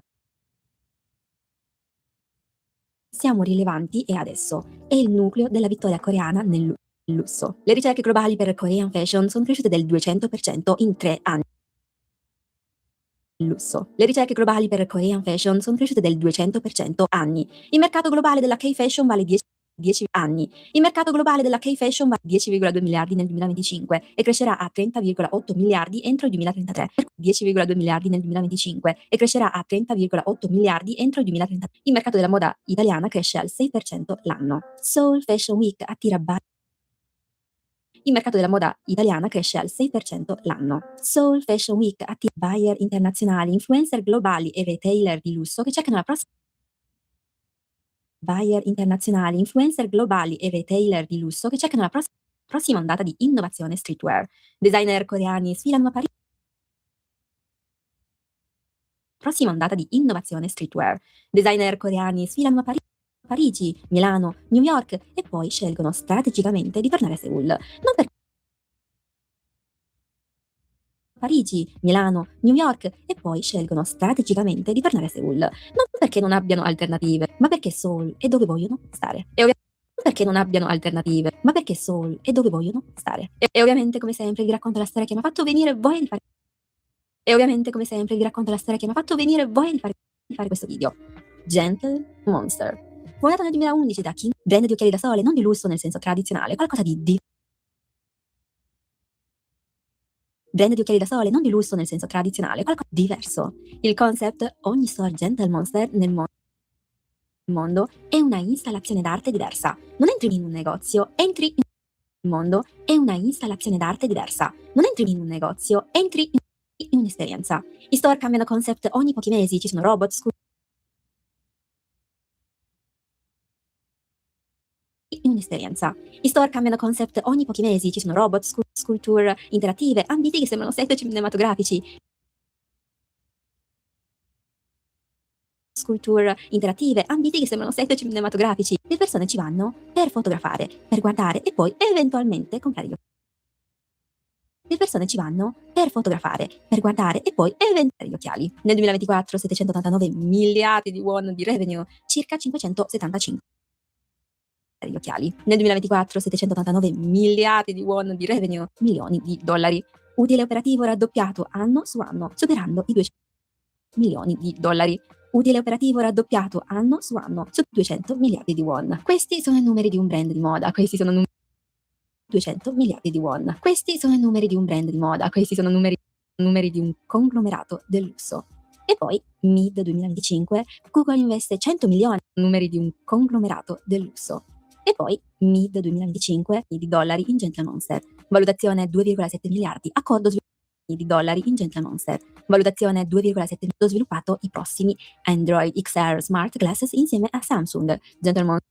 siamo rilevanti e adesso è il nucleo della vittoria coreana nel lusso. Le ricerche globali per Korean fashion sono cresciute del 200% in 3 anni. Lusso. Le ricerche globali per Korean fashion sono cresciute del 200% anni. Il mercato globale della K-fashion vale 10 anni. Il mercato globale della K-fashion vale 10,2 miliardi nel 2025 e crescerà a 30,8 miliardi entro il 2033. 10,2 miliardi nel 2025 e crescerà a 30,8 miliardi entro il 2033. Il mercato della moda italiana cresce al 6% l'anno. Seoul Fashion Week attira il mercato della moda italiana cresce al 6% l'anno. Seoul Fashion Week attira buyer internazionali, influencer globali e retailer di lusso che cercano la prossima buyer internazionali, influencer globali e retailer di lusso che cercano la prossima ondata di innovazione streetwear. Designer coreani sfilano a Parigi. Prossima ondata di innovazione streetwear. Designer coreani sfilano a Parigi, Milano, New York e poi scelgono strategicamente di tornare a Seoul. Non per Parigi, Milano, New York e poi scelgono strategicamente di tornare a Seoul. Non perché non abbiano alternative, ma perché Seoul è dove vogliono stare. E perché non abbiano alternative, ma perché Seoul è dove vogliono stare. E ovviamente, come sempre, vi racconto la storia che mi ha fatto venire voglia di fare. E ovviamente, come sempre, vi racconto la storia che mi ha fatto venire voglia di fare questo video. Gentle Monster. Fondato nel 2011 da King, brand di occhiali da sole, non di lusso nel senso tradizionale, qualcosa di brand di occhiali da sole, non di lusso nel senso tradizionale, qualcosa di diverso. Il concept ogni store Gentle Monster nel mondo è una installazione d'arte diversa. Non entri in un negozio, entri in un mondo, è una installazione d'arte diversa. Non entri in un negozio, entri in un'esperienza. I store cambiano concept ogni pochi mesi, ci sono robot, in un'esperienza. I store cambiano concept ogni pochi mesi, ci sono robot, sculture interattive, ambiti che sembrano set cinematografici. Sculture interattive, ambiti che sembrano set cinematografici. Le persone ci vanno per fotografare, per guardare e poi eventualmente comprare gli occhiali. Le persone ci vanno per fotografare, per guardare e poi eventualmente gli occhiali. Nel 2024 789 miliardi di won di revenue, circa 575 gli occhiali. Nel 2024 789 miliardi di won di revenue, milioni di dollari. Utile operativo raddoppiato anno su anno, superando i 200 milioni di dollari. Utile operativo raddoppiato anno su anno, su 200 miliardi di won. Questi sono i numeri di un brand di moda, questi sono 200 miliardi di won. Questi sono i numeri di un brand di moda, questi sono numeri di un conglomerato del lusso. E poi, mid 2025, Google investe 100 milioni, numeri di un conglomerato del lusso. E poi, mid 2025, di dollari in Gentle Monster. Valutazione 2,7 miliardi, accordo di dollari in Gentle Monster. Valutazione 2,7 miliardi, sviluppato i prossimi Android XR Smart Glasses insieme a Samsung. Gentle Monster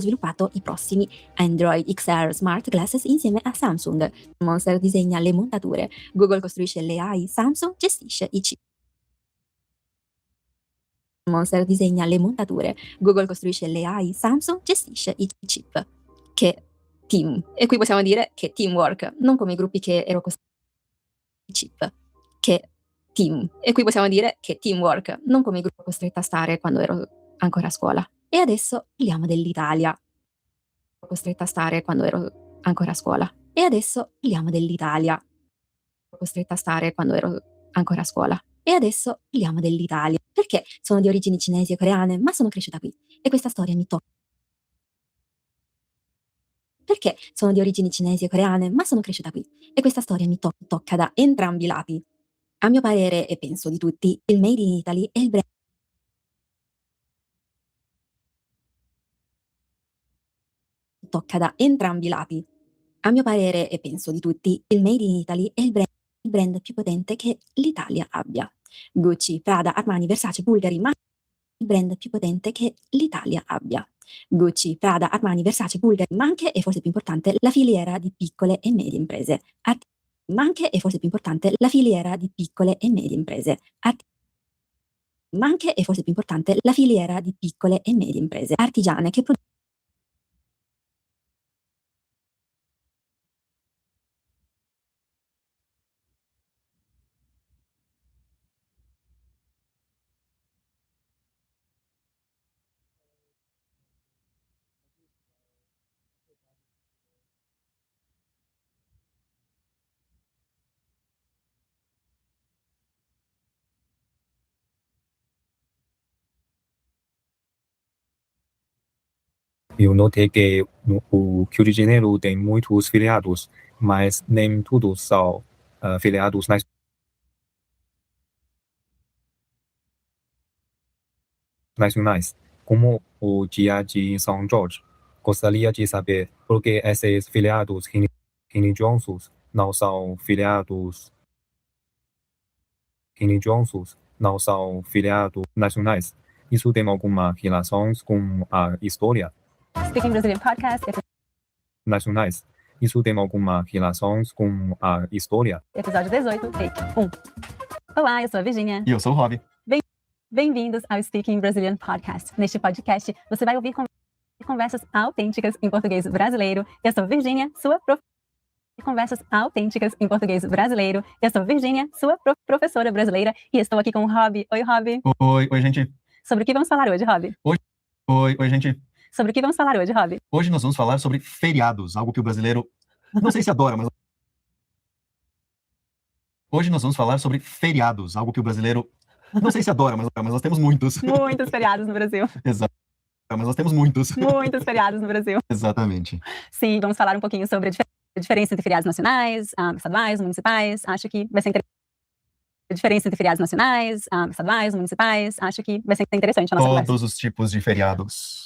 sviluppato i prossimi Android XR Smart Glasses insieme a Samsung. Monster disegna le montature, Google costruisce le AI, Samsung gestisce i chip. Monster disegna le montature, Google costruisce le AI, Samsung gestisce i chip. Che team. E qui possiamo dire che teamwork, non come i gruppi che ero costretti i chip. Che team. E qui possiamo dire che teamwork, non come i gruppi costretta a stare quando ero ancora a scuola. E adesso parliamo dell'Italia. Costretta a stare quando ero ancora a scuola. E adesso parliamo dell'Italia. Costretta a stare quando ero ancora a scuola. E adesso parliamo dell'Italia. Perché sono di origini cinesi e coreane, ma sono cresciuta qui. E questa storia mi tocca. Perché sono di origini cinesi e coreane, ma sono cresciuta qui. E questa storia mi tocca da entrambi i lati. A mio parere, e penso di tutti, il Made in Italy è il brand. Tocca da entrambi i lati. A mio parere, e penso di tutti, il Made in Italy è il brand più potente che l'Italia abbia. Gucci, Prada, Armani, Versace, Bulgari, ma il brand più potente che l'Italia abbia. Gucci, Prada, Armani, Versace, Bulgari, ma anche, e forse più importante, la filiera di piccole e medie imprese. Ma anche, e forse più importante, la filiera di piccole e medie imprese. Ma anche, e forse più importante, la filiera di piccole e medie imprese artigiane che producono. Eu notei que o Rio de Janeiro tem muitos filiados, mas nem todos são filiados nacionais, como o Dia de São Jorge. Gostaria de saber por que esses filiados religiosos não são filiados nacionais. Isso tem alguma relação com a história? Speaking Brazilian Podcast, Nacionais. Isso tem alguma relação com a história? episódio 18, take 1. Olá, eu sou a Virginia. E eu sou o Rob. Bem-vindos ao Speaking Brazilian Podcast. Neste podcast, você vai ouvir conversas autênticas em português brasileiro. Eu sou Virginia, sua Conversas autênticas em português brasileiro. Eu sou Virginia, sua professora brasileira, e estou aqui com o Rob. Oi, Rob. Oi, gente. Sobre o que vamos falar hoje, Rob? Oi, gente. Sobre o que vamos falar hoje, Rob? Hoje nós vamos falar sobre feriados, algo que o brasileiro não sei se adora, mas hoje nós vamos falar sobre feriados, algo que o brasileiro não sei se adora, mas nós temos muitos. Muitos feriados no Brasil. Exato. Mas nós temos muitos. Muitos feriados no Brasil. Exatamente. Sim, vamos falar um pouquinho sobre a diferença entre feriados nacionais, estaduais, municipais. Acho que vai ser interessante. A diferença entre feriados nacionais, estaduais, municipais. Acho que vai ser interessante a nossa conversa. Todos os tipos de feriados.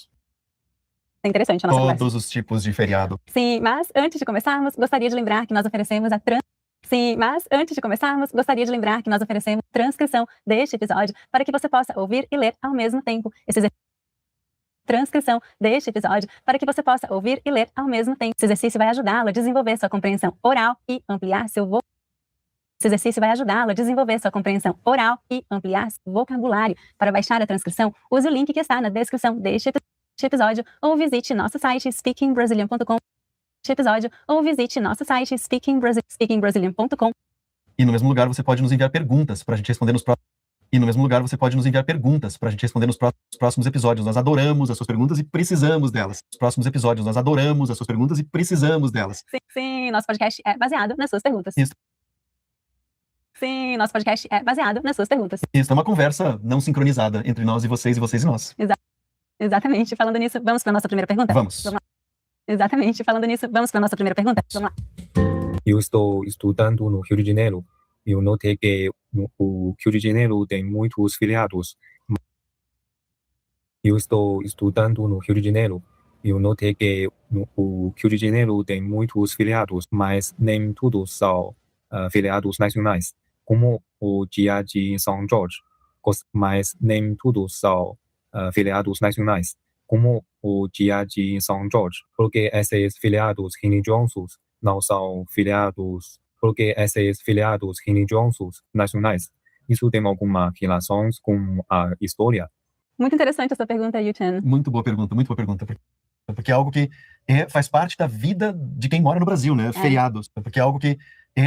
Interessante a nossa conversa. Todos os tipos de feriado. Sim, mas antes de começarmos, gostaria de lembrar que nós oferecemos transcrição deste episódio para que você possa ouvir e ler ao mesmo tempo. Transcrição deste episódio para que você possa ouvir e ler ao mesmo tempo. Esse exercício vai ajudá-lo a desenvolver sua compreensão oral e ampliar seu vocabulário. Para baixar a transcrição, use o link que está na descrição deste episódio ou visite nosso site speakingbrasilian.com. speakingbrasilian.com. E no mesmo lugar você pode nos enviar perguntas para a gente responder nos próximos episódios. Nós adoramos as suas perguntas e precisamos delas. Sim, nosso podcast é baseado nas suas perguntas. Isso. Sim, nosso podcast é baseado nas suas perguntas. Isso é uma conversa não sincronizada entre nós e vocês e nós. Exatamente. Falando nisso, vamos para a nossa primeira pergunta? Vamos. Lá. Exatamente. Falando nisso, vamos para a nossa primeira pergunta? Vamos lá. Eu estou estudando no Rio de Janeiro. Eu notei que o Rio de Janeiro tem muitos filiados. Eu estou estudando no Rio de Janeiro. Eu notei que o Rio de Janeiro tem muitos filiados, mas nem todos são filiados nacionais, como o Dia de São Jorge. Mas nem todos são filiados nacionais, como o Dia de São Jorge, porque esses feriados religiosos não são feriados, porque esses feriados religiosos nacionais, isso tem alguma relação com a história? Muito interessante essa pergunta, Yuchen. Muito boa pergunta, muito boa pergunta. Porque é algo que faz parte da vida de quem mora no Brasil, né? Feriados. Porque é algo que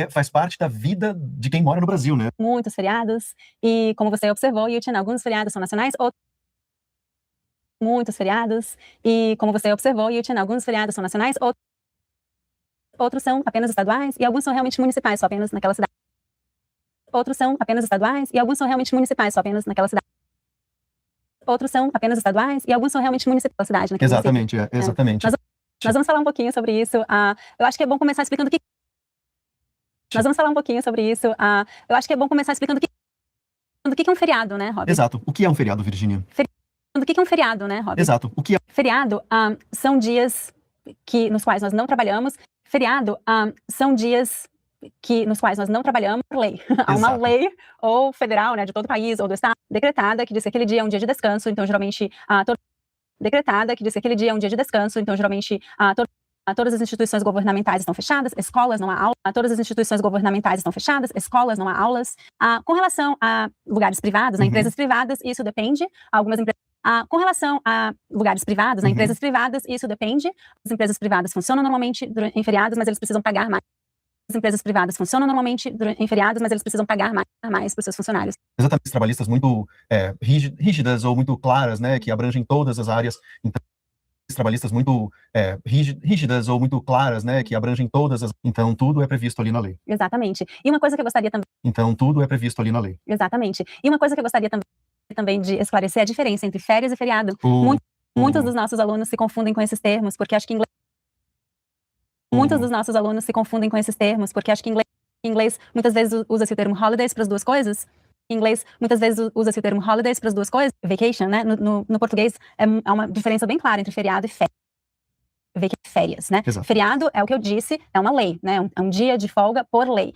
faz parte da vida de quem mora no Brasil, né? Muitos feriados, e como você observou, Yuchen, alguns feriados são nacionais, muitos feriados, e como você observou, Yuchen, alguns feriados são nacionais, outros são apenas estaduais, e alguns são realmente municipais, só apenas naquela cidade. Outros são apenas estaduais, e alguns são realmente municipais, só apenas naquela cidade. Outros são apenas estaduais, e alguns são realmente municipais da cidade. Exatamente, exatamente. Nós vamos falar um pouquinho sobre isso. Eu acho que é bom começar explicando o que... Nós vamos falar um pouquinho sobre isso. Eu acho que é bom começar explicando o que é um feriado, né, Rob? Exato. O que é um feriado, Virginia? O que é um feriado, né, Rob? Exato. O que é... Feriado são dias nos quais nós não trabalhamos. Feriado são dias nos quais nós não trabalhamos por lei. Há uma lei, ou federal, né, de todo o país, ou do estado, decretada, que diz que aquele dia é um dia de descanso, então geralmente decretada, que diz que aquele dia é um dia de descanso, então geralmente todas as instituições governamentais estão fechadas, escolas não há aula, todas as instituições governamentais estão fechadas, escolas não há aulas. Com relação a lugares privados, empresas privadas, isso depende. Algumas empresas com relação a lugares privados, empresas privadas, isso depende. As empresas privadas funcionam normalmente em feriados, mas eles precisam pagar mais. As empresas privadas funcionam normalmente em feriados, mas eles precisam pagar mais para os seus funcionários. Exatamente, trabalhistas muito rígidas ou muito claras, né, que abrangem todas as áreas. Então, trabalhistas muito rígidas ou muito claras, né, que abrangem todas as... Então, tudo é previsto ali na lei. Exatamente. E uma coisa que eu gostaria também... Então, tudo é previsto ali na lei. Exatamente. E uma coisa que eu gostaria também de esclarecer é a diferença entre férias e feriado. Muitos dos nossos alunos se confundem com esses termos, porque acho que muitos dos nossos alunos se confundem com esses termos, porque acho que em inglês muitas vezes usa-se o termo holidays para as duas coisas. Em inglês, muitas vezes usa-se o termo holidays para as duas coisas. Vacation, né? No português, há uma diferença bem clara entre feriado e férias, né? Exato. Feriado é o que eu disse, é uma lei, né? É um dia de folga por lei.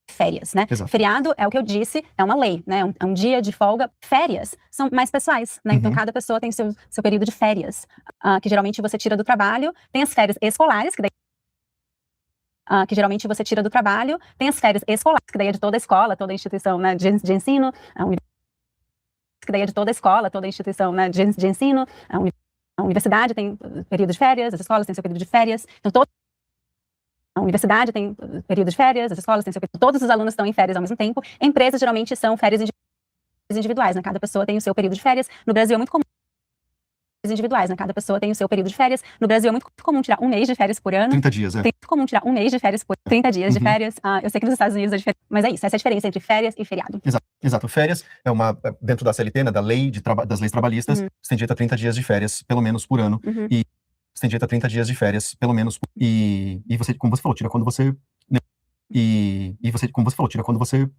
Férias, né? Exato. Feriado é o que eu disse, é uma lei, né? É um dia de folga. Férias são mais pessoais, né? Então, cada pessoa tem seu período de férias, que geralmente você tira do trabalho. Tem as férias escolares, que geralmente você tira do trabalho. Tem as férias escolares, que daí é de toda a escola, toda a instituição, né, de ensino. Que daí é de toda a escola, toda a instituição, né, de ensino. A universidade tem período de férias, as escolas têm seu período de férias. Então, a universidade tem período de férias, as escolas têm seu período. Todos os alunos estão em férias ao mesmo tempo. Empresas geralmente são férias individuais, né? Cada pessoa tem o seu período de férias. No Brasil é muito comum individuais, né? Cada pessoa tem o seu período de férias. No Brasil é muito comum tirar um mês de férias por ano. 30 dias, É muito comum tirar um mês de férias por 30 dias de férias. Eu sei que nos Estados Unidos é diferente, mas é isso. Essa é a diferença entre férias e feriado. Exato. Férias é dentro da CLT, né, da lei das leis trabalhistas, você tem direito a 30 dias de férias, pelo menos por ano. E você tem direito a 30 dias de férias, pelo menos. E você, como você falou, tira quando você... E você, como você falou, tira quando você...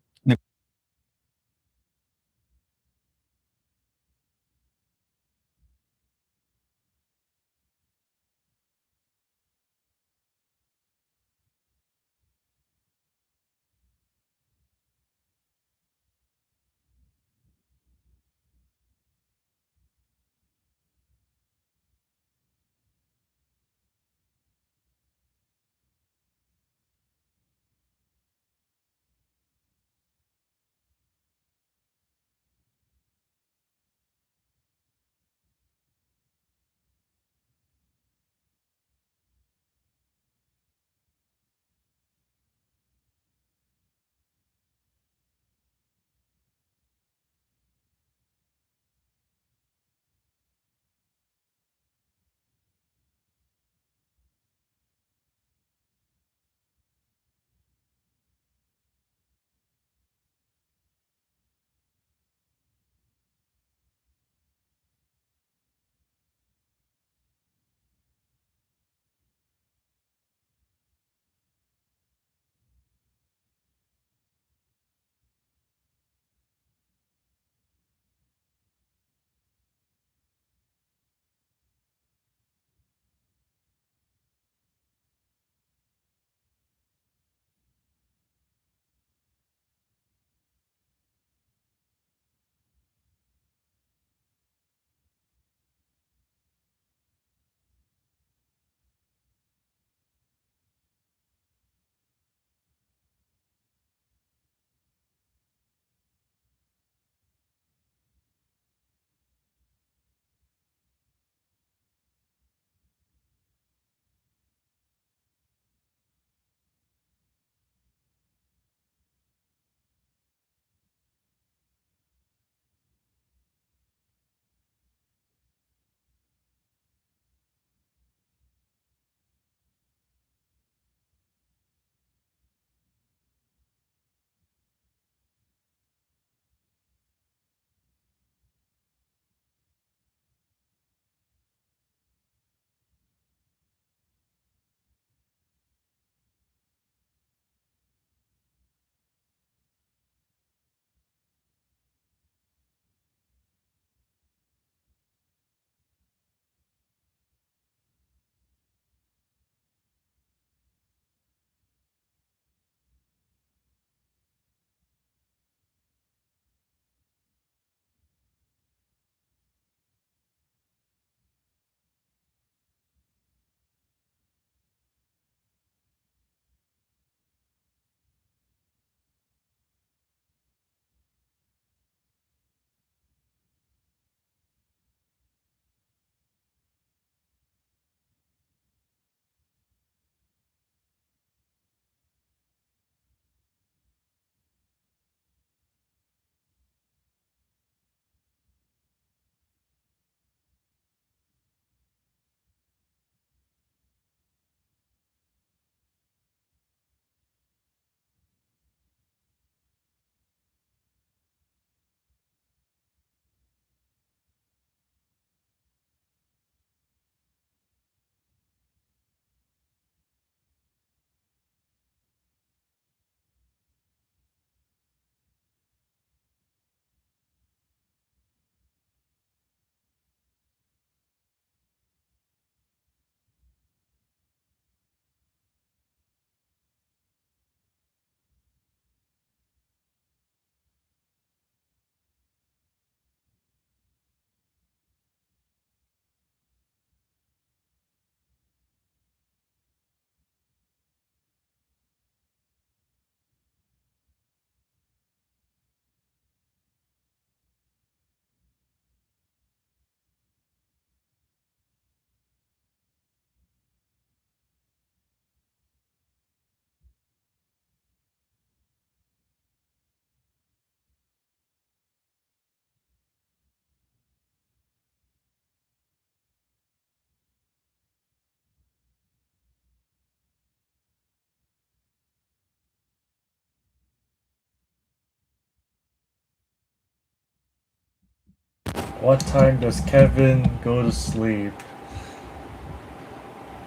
What time does Kevin go to sleep?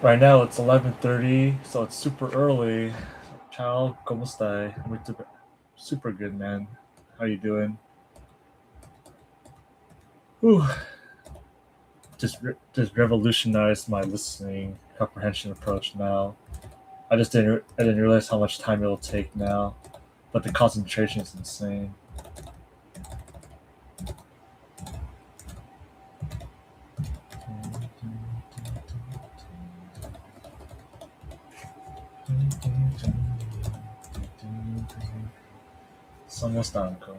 Right now it's 11:30, so it's super early. Ciao, ¿cómo estás? Super good, man. How you doing? Whew. Just revolutionized my listening comprehension approach now. I didn't realize how much time it'll take now, but the concentration is insane. Sono stanco.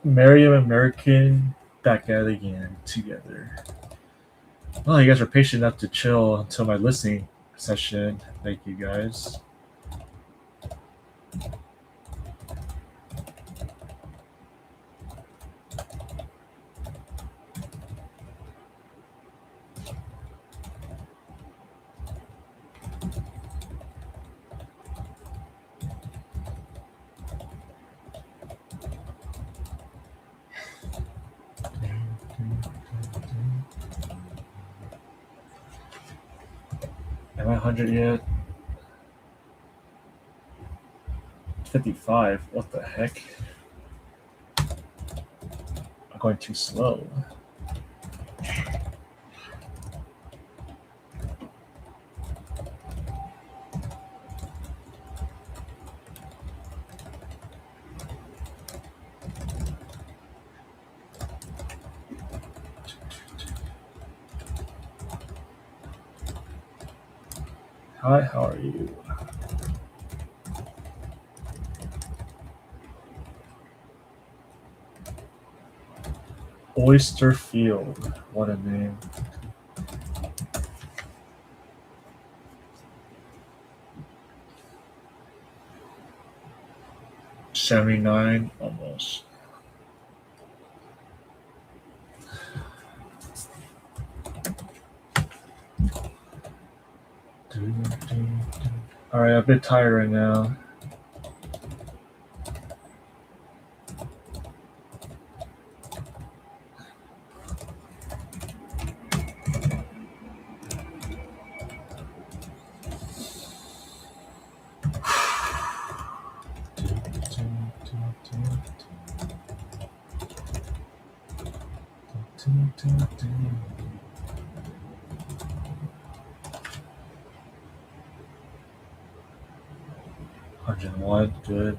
Merriam American back at it again together. Well, you guys are patient enough to chill until my listening session. Thank you guys. Am I 100 yet? 55. What the heck? I'm going too slow. Hi, how are you? Oyster Field. What a name. $79 almost. Alright, I'm a bit tired right now. $101, good.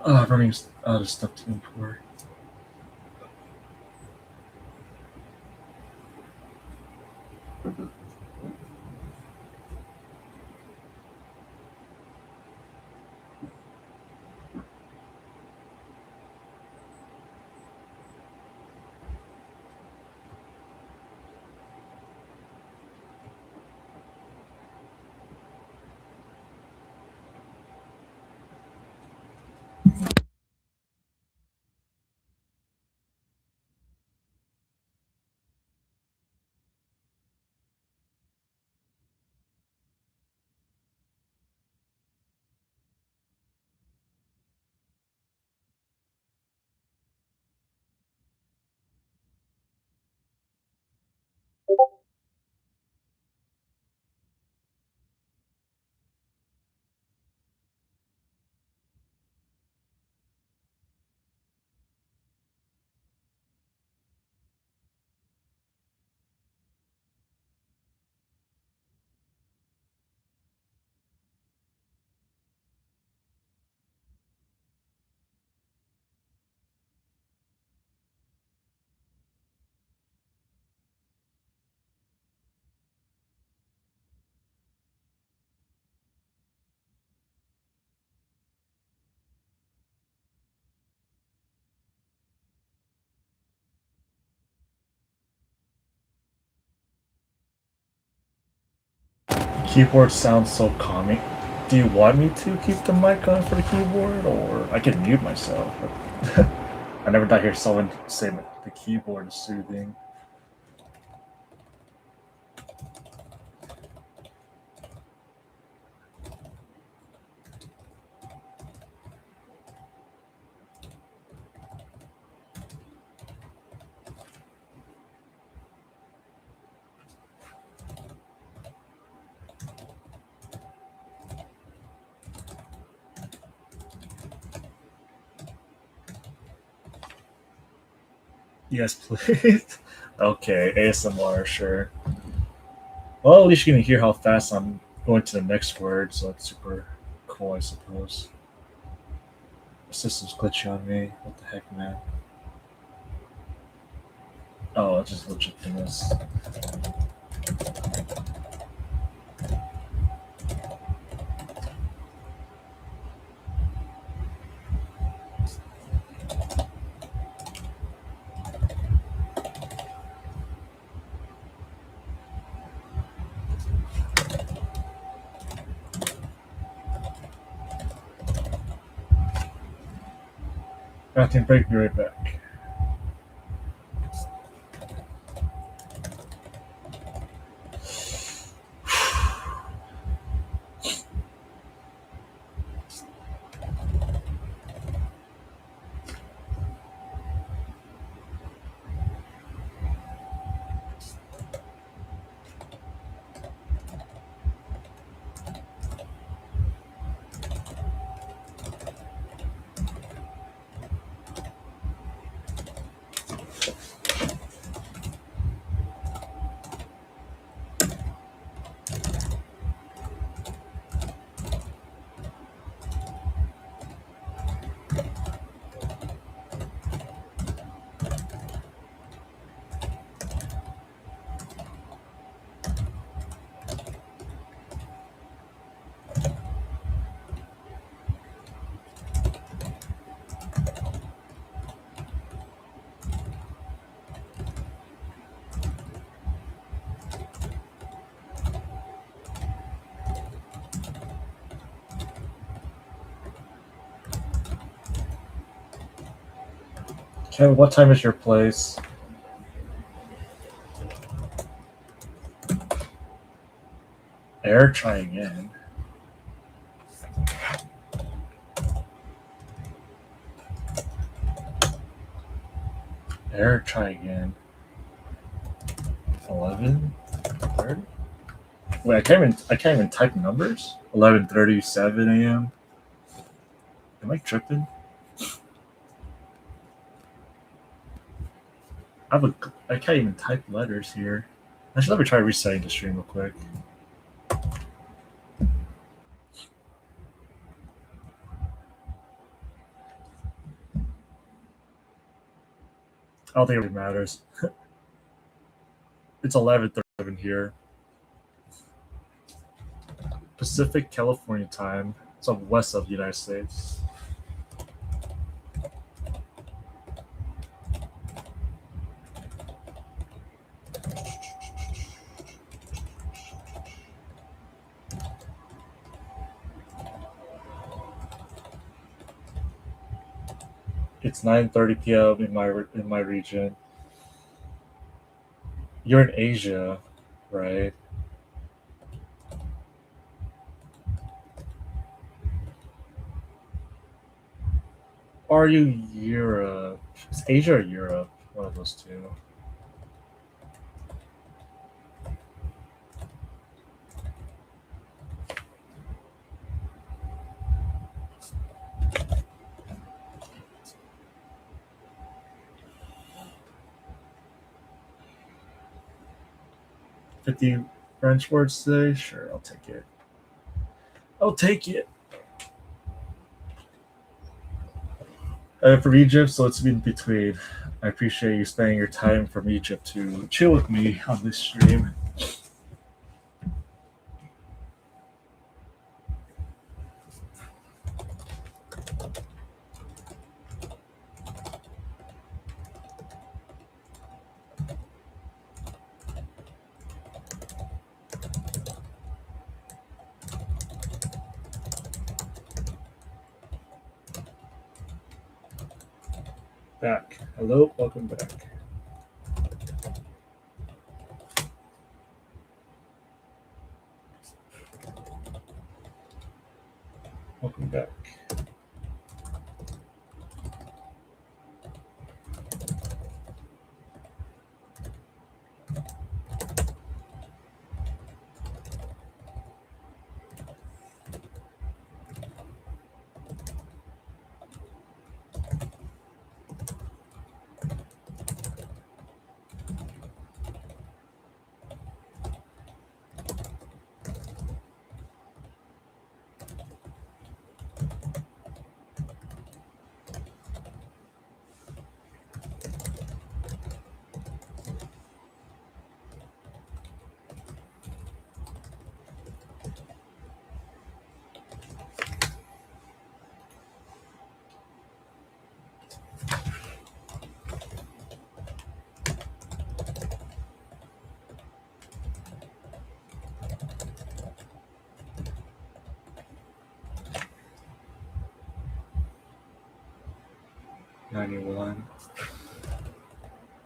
I'm running out of stuff to import. Keyboard sounds so calming. Do you want me to keep the mic on for the keyboard, or I can mute myself? I never thought hear someone say the keyboard is soothing. Yes, please. Okay, ASMR, sure. Well, at least you can hear how fast I'm going to the next word, so that's super cool, I suppose. The system's glitchy on me. What the heck, man? Oh, it's just legit this. Bathroom break, be right back. Kevin, what time is your place? Air, try again. Air, try again. 11, 30. Wait, I can't even type numbers. 11:37 a.m. Am I tripping? I can't even type letters here. Actually, let me try resetting the stream real quick. I don't think it really matters. It's 11:37 here. Pacific California time. It's on west of the United States. It's 9:30 p.m. in my region. You're in Asia, right? Or are you Europe? It's Asia or Europe? One of those two. $50 French words today? Sure, I'll take it. I'll take it. From Egypt, so it's in between. I appreciate you spending your time from Egypt to chill with me on this stream. Back. Hello, welcome back. Welcome back.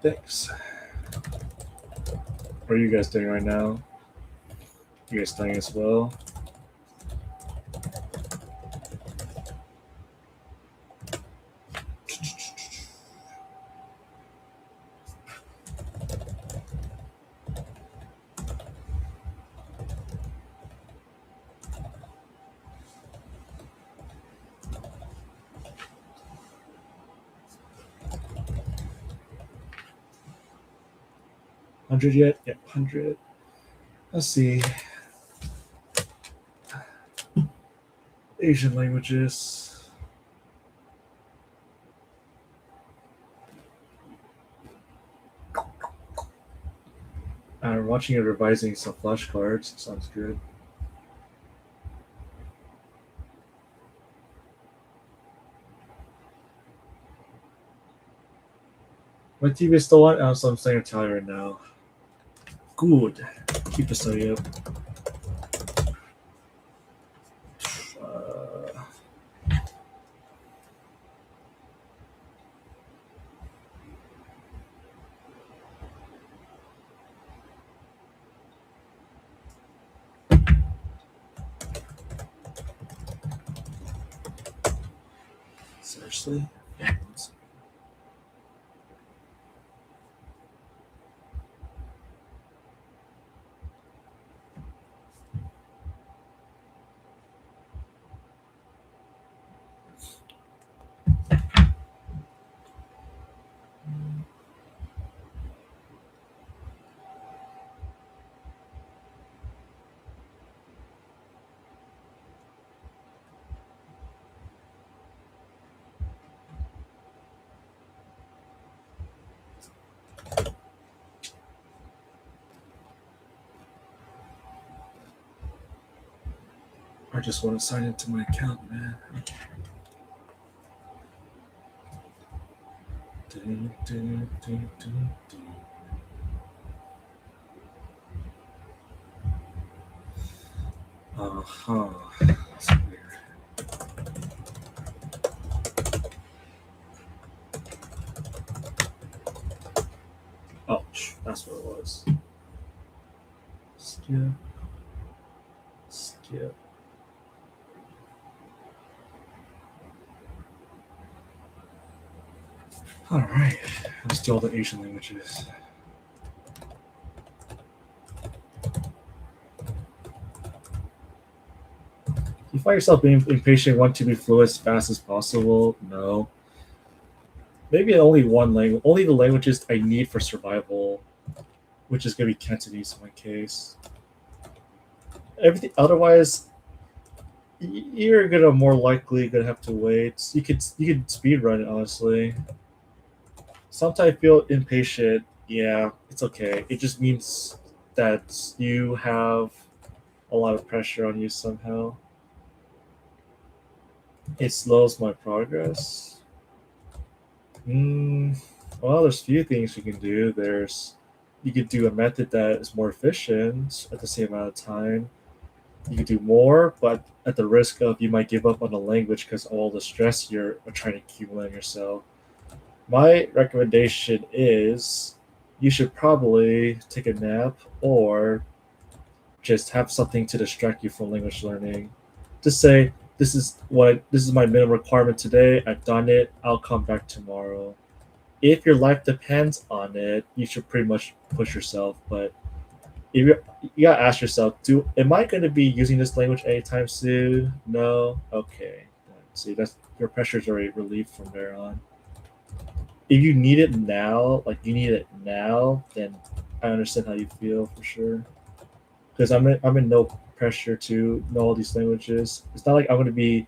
Thanks. What are you guys doing right now? You guys studying as well? $100 yet? Yep, 100. Let's see. Asian languages. Watching and revising some flashcards. Sounds good. My TV is still on, so I'm studying Italian right now. Good. Keep the study up. Seriously? I just want to sign into my account, man. Uh-huh. That's weird. Oh, that's what it was. Skip. Skip. All right, let's do all the Asian languages. You find yourself being impatient, want to be fluent as fast as possible? No. Maybe only one language, only the languages I need for survival, which is going to be Cantonese in my case. Everything otherwise, you're gonna more likely gonna have to wait. You could speed run it, honestly. Sometimes I feel impatient. Yeah, it's okay. It just means that you have a lot of pressure on you somehow. It slows my progress. Well, there's a few things you can do. You could do a method that is more efficient at the same amount of time. You could do more, but at the risk of you might give up on the language because all the stress you're trying to accumulate yourself. My recommendation is you should probably take a nap or just have something to distract you from language learning. Just say, this is my minimum requirement today. I've done it. I'll come back tomorrow. If your life depends on it, you should pretty much push yourself. But if you gotta ask yourself, am I going to be using this language anytime soon? No. Okay. See, that's your pressure's already relieved from there on. If you need it now, then I understand how you feel for sure. Because I'm in no pressure to know all these languages. It's not like I'm going to be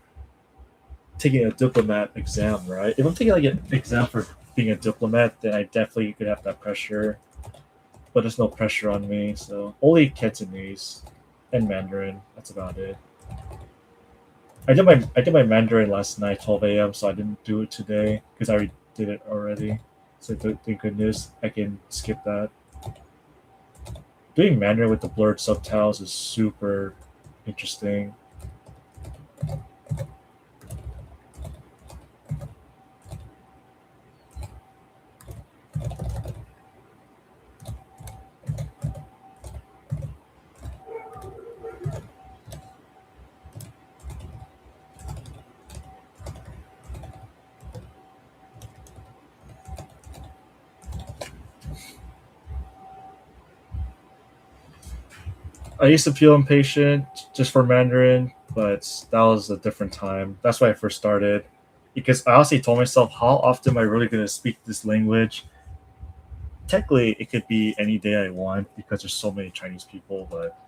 taking a diplomat exam, right? If I'm taking like an exam for being a diplomat, then I definitely could have that pressure. But there's no pressure on me, so only Cantonese and Mandarin. That's about it. I did my Mandarin last night, 12 a.m. So I didn't do it today because I already did it already. So thank goodness I can skip that. Doing Mandarin with the blurred subtitles is super interesting. I used to feel impatient just for Mandarin, but that was a different time. That's why I first started. Because I honestly told myself, how often am I really going to speak this language? Technically, it could be any day I want because there's so many Chinese people, but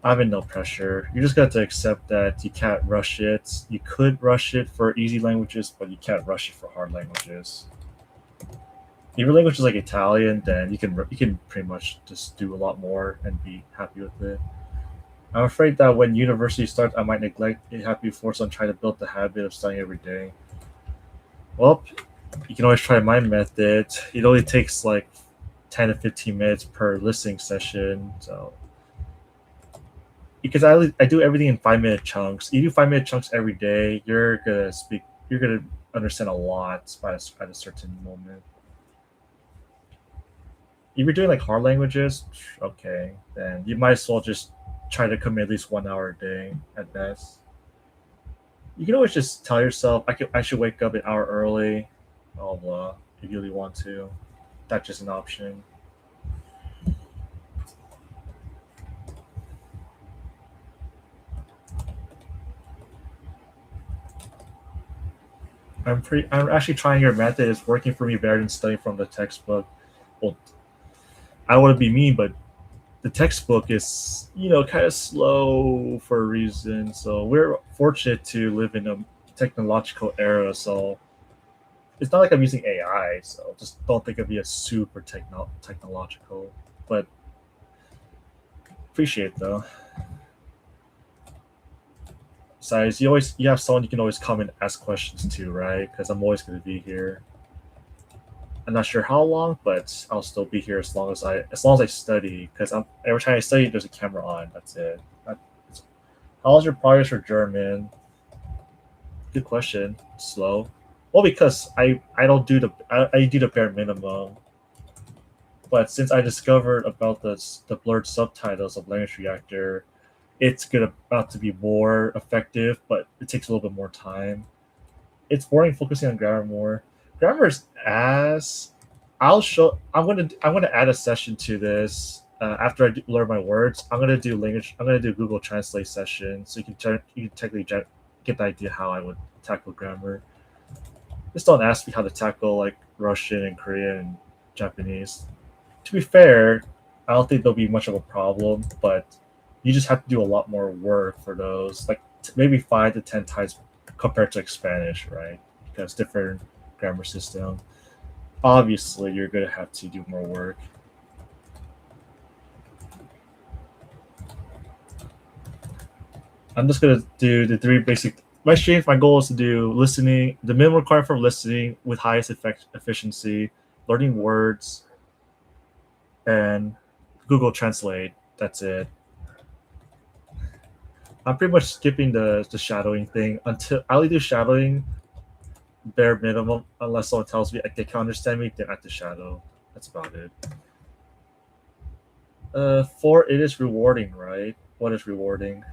I'm in no pressure. You just got to accept that you can't rush it. You could rush it for easy languages, but you can't rush it for hard languages. If your language is like Italian, then you can pretty much just do a lot more and be happy with it. I'm afraid that when university starts, I might neglect it happy before, so I'm trying to build the habit of studying every day. Well, you can always try my method. It only takes like 10 to 15 minutes per listening session. So because I do everything in 5-minute chunks. You do 5-minute chunks every day, you're gonna understand a lot at a certain moment. If you're doing like hard languages, okay, then you might as well just try to commit at least 1 hour a day at best. You can always just tell yourself, I should wake up an hour early, blah blah, if you really want to. That's just an option. I'm actually trying your method. It's working for me better than studying from the textbook. Well, I don't want to be mean, but the textbook is, kind of slow for a reason. So we're fortunate to live in a technological era. So it's not like I'm using AI. So just don't think of me as super technological. But appreciate it though. Besides, you have someone you can always come and ask questions to, right? Because I'm always going to be here. I'm not sure how long, but I'll still be here as long as I study. Because every time I study, there's a camera on. That's it. How's your progress for German? Good question. Slow. Well, because I don't do I do the bare minimum. But since I discovered about the blurred subtitles of Language Reactor, it's about to be more effective, but it takes a little bit more time. It's boring focusing on grammar more. Grammar is ass. I'm gonna add a session to this after I learn my words. I'm gonna do Google Translate session, so you can technically get the idea how I would tackle grammar. Just don't ask me how to tackle like Russian and Korean and Japanese. To be fair, I don't think there'll be much of a problem, but you just have to do a lot more work for those, like maybe 5 to 10 times compared to like Spanish, right? Because different grammar system. Obviously, you're gonna have to do more work. I'm just gonna do the 3 basic. My goal is to do listening, the minimum requirement for listening with highest efficiency, learning words, and Google Translate. That's it. I'm pretty much skipping the shadowing thing until I only do shadowing bare minimum. Unless someone tells me they can understand me, then I have to shadow. That's about it. 4, it is rewarding, right? What is rewarding?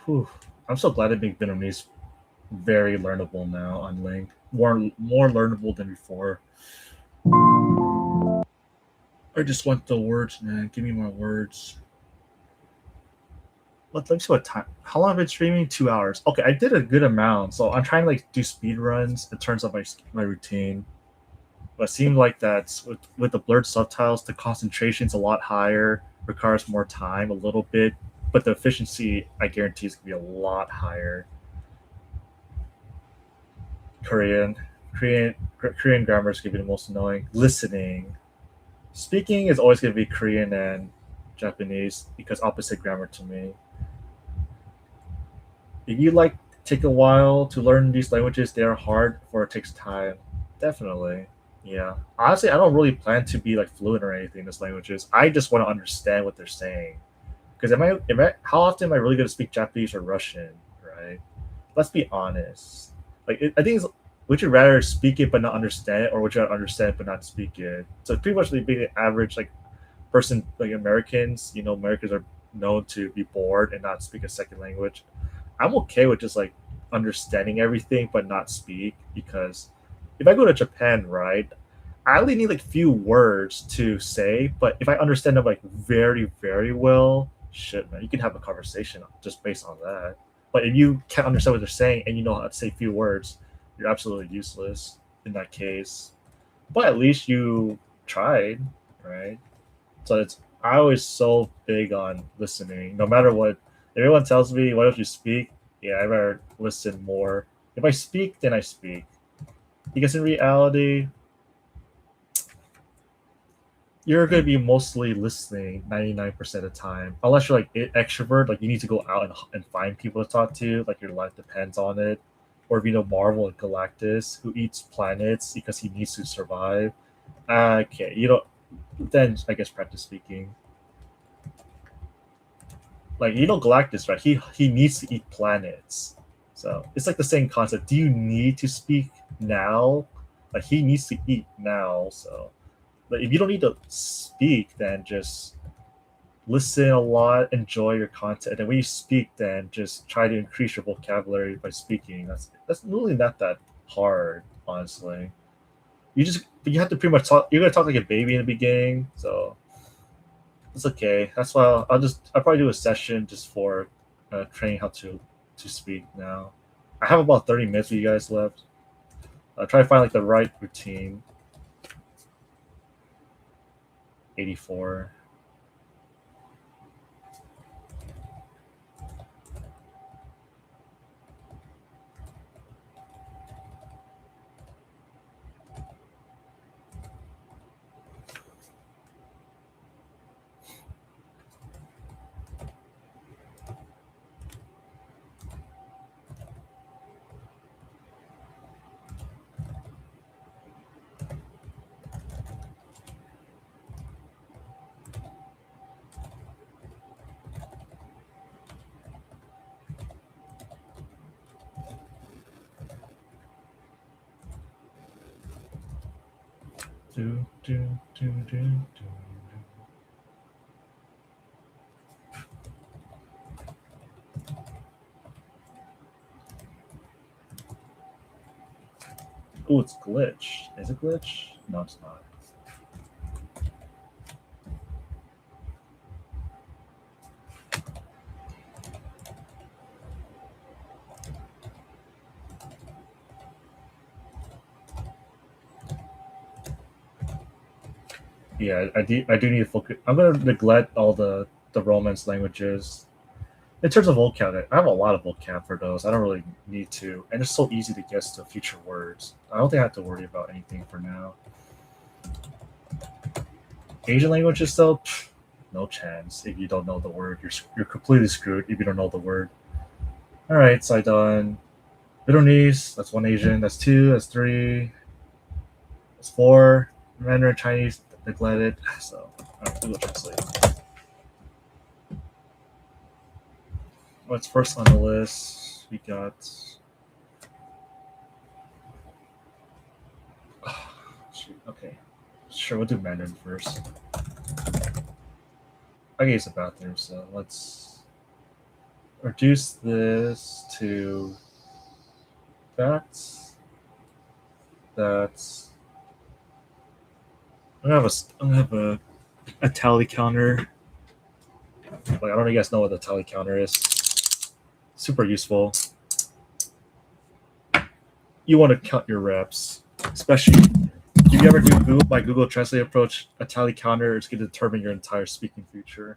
Whew. I'm so glad to make Vietnamese very learnable now on Link. More learnable than before. I just want the words, man. Give me more words. Let's see what time. How long have I been streaming? 2 hours. Okay, I did a good amount, so I'm trying to like do speed runs in terms of my routine. But it seemed like that with the blurred subtitles, the concentration's a lot higher, requires more time a little bit, but the efficiency I guarantee is gonna be a lot higher. Korean grammar is gonna be the most annoying. Listening, speaking is always gonna be Korean and Japanese because opposite grammar to me. If you like take a while to learn these languages, they are hard or it takes time. Definitely. Yeah. Honestly, I don't really plan to be like fluent or anything in these languages. I just want to understand what they're saying. Because how often am I really going to speak Japanese or Russian, right? Let's be honest. I think would you rather speak it but not understand it, or would you rather understand it but not speak it? So it's pretty much like being an average like person, like Americans. Americans are known to be bored and not speak a second language. I'm okay with just like understanding everything but not speak, because if I go to Japan, right, I only need like few words to say, but if I understand them like very, very well, shit, man, you can have a conversation just based on that. But if you can't understand what they're saying and you know how to say few words, you're absolutely useless in that case. But at least you tried, right? So I always so big on listening, no matter what. Everyone tells me, "Why don't you speak?" Yeah, I better listen more. If I speak, then I speak. Because in reality, you're going to be mostly listening 99% of the time. Unless you're like an extrovert, like you need to go out and find people to talk to, like your life depends on it. Or if you know Marvel and Galactus, who eats planets because he needs to survive. Okay, then I guess practice speaking. Like Galactus, right? He needs to eat planets. So it's like the same concept. Do you need to speak now? Like he needs to eat now, so but if you don't need to speak, then just listen a lot, enjoy your content, and when you speak, then just try to increase your vocabulary by speaking. That's really not that hard, honestly. You have to pretty much talk. You're gonna talk like a baby in the beginning, so it's okay. That's why I'll probably do a session just for training how to speak now. I have about 30 minutes with you guys left. I'll try to find like the right routine. 84. Do, do, do, do, do. Oh, it's glitch. Is it glitch? No, it's not. Yeah, I do need to focus. I'm gonna neglect all the Romance languages. In terms of vocab, I have a lot of vocab for those. I don't really need to, and it's so easy to guess the future words. I don't think I have to worry about anything for now. Asian languages, though, no chance. If you don't know the word, you're completely screwed. If you don't know the word. All right, so I done Vietnamese. That's one Asian. That's two. That's three. That's four. Mandarin Chinese neglected. So Google Translate. What's first on the list? We got. Shoot, okay, sure. We'll do Mandarin first. I can use the bathroom, so let's reduce this to that. That's. I'm gonna have a tally counter. Like, I don't know if you guys know what the tally counter is. Super useful. You want to count your reps, especially if you ever do my Google Translate approach. A tally counter is going to determine your entire speaking future.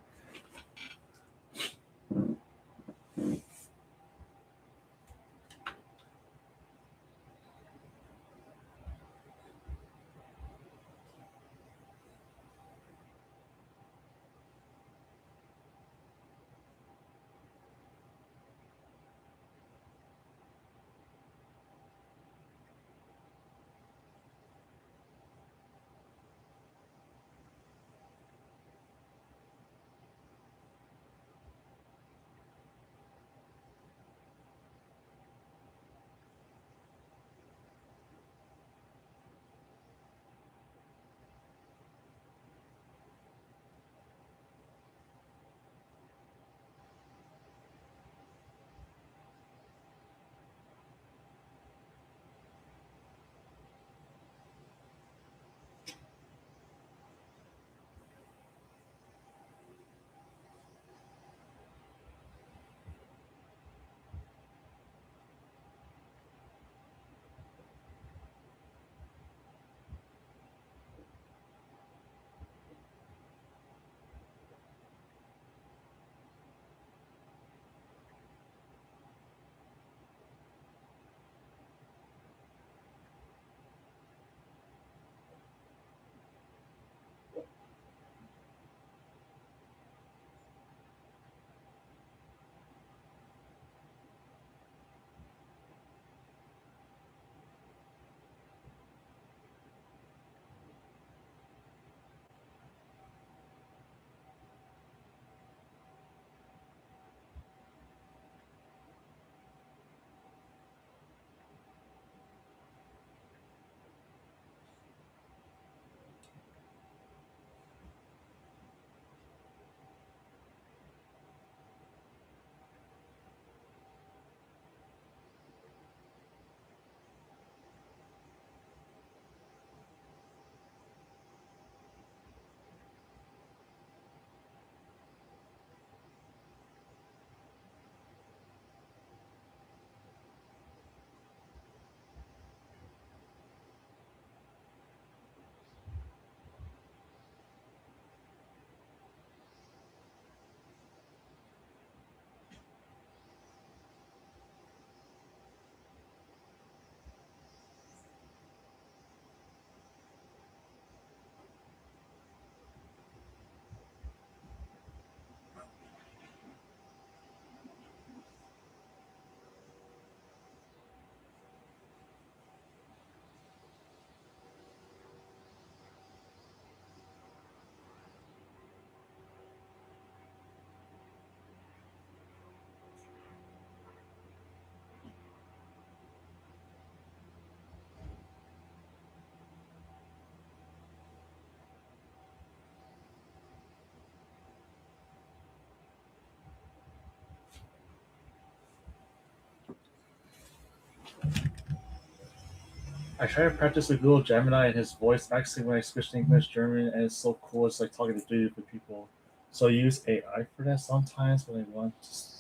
I try to practice with Google Gemini and his voice accent when I switch to English, German, and it's so cool. It's like talking to 3 different people. So I use AI for that sometimes when I want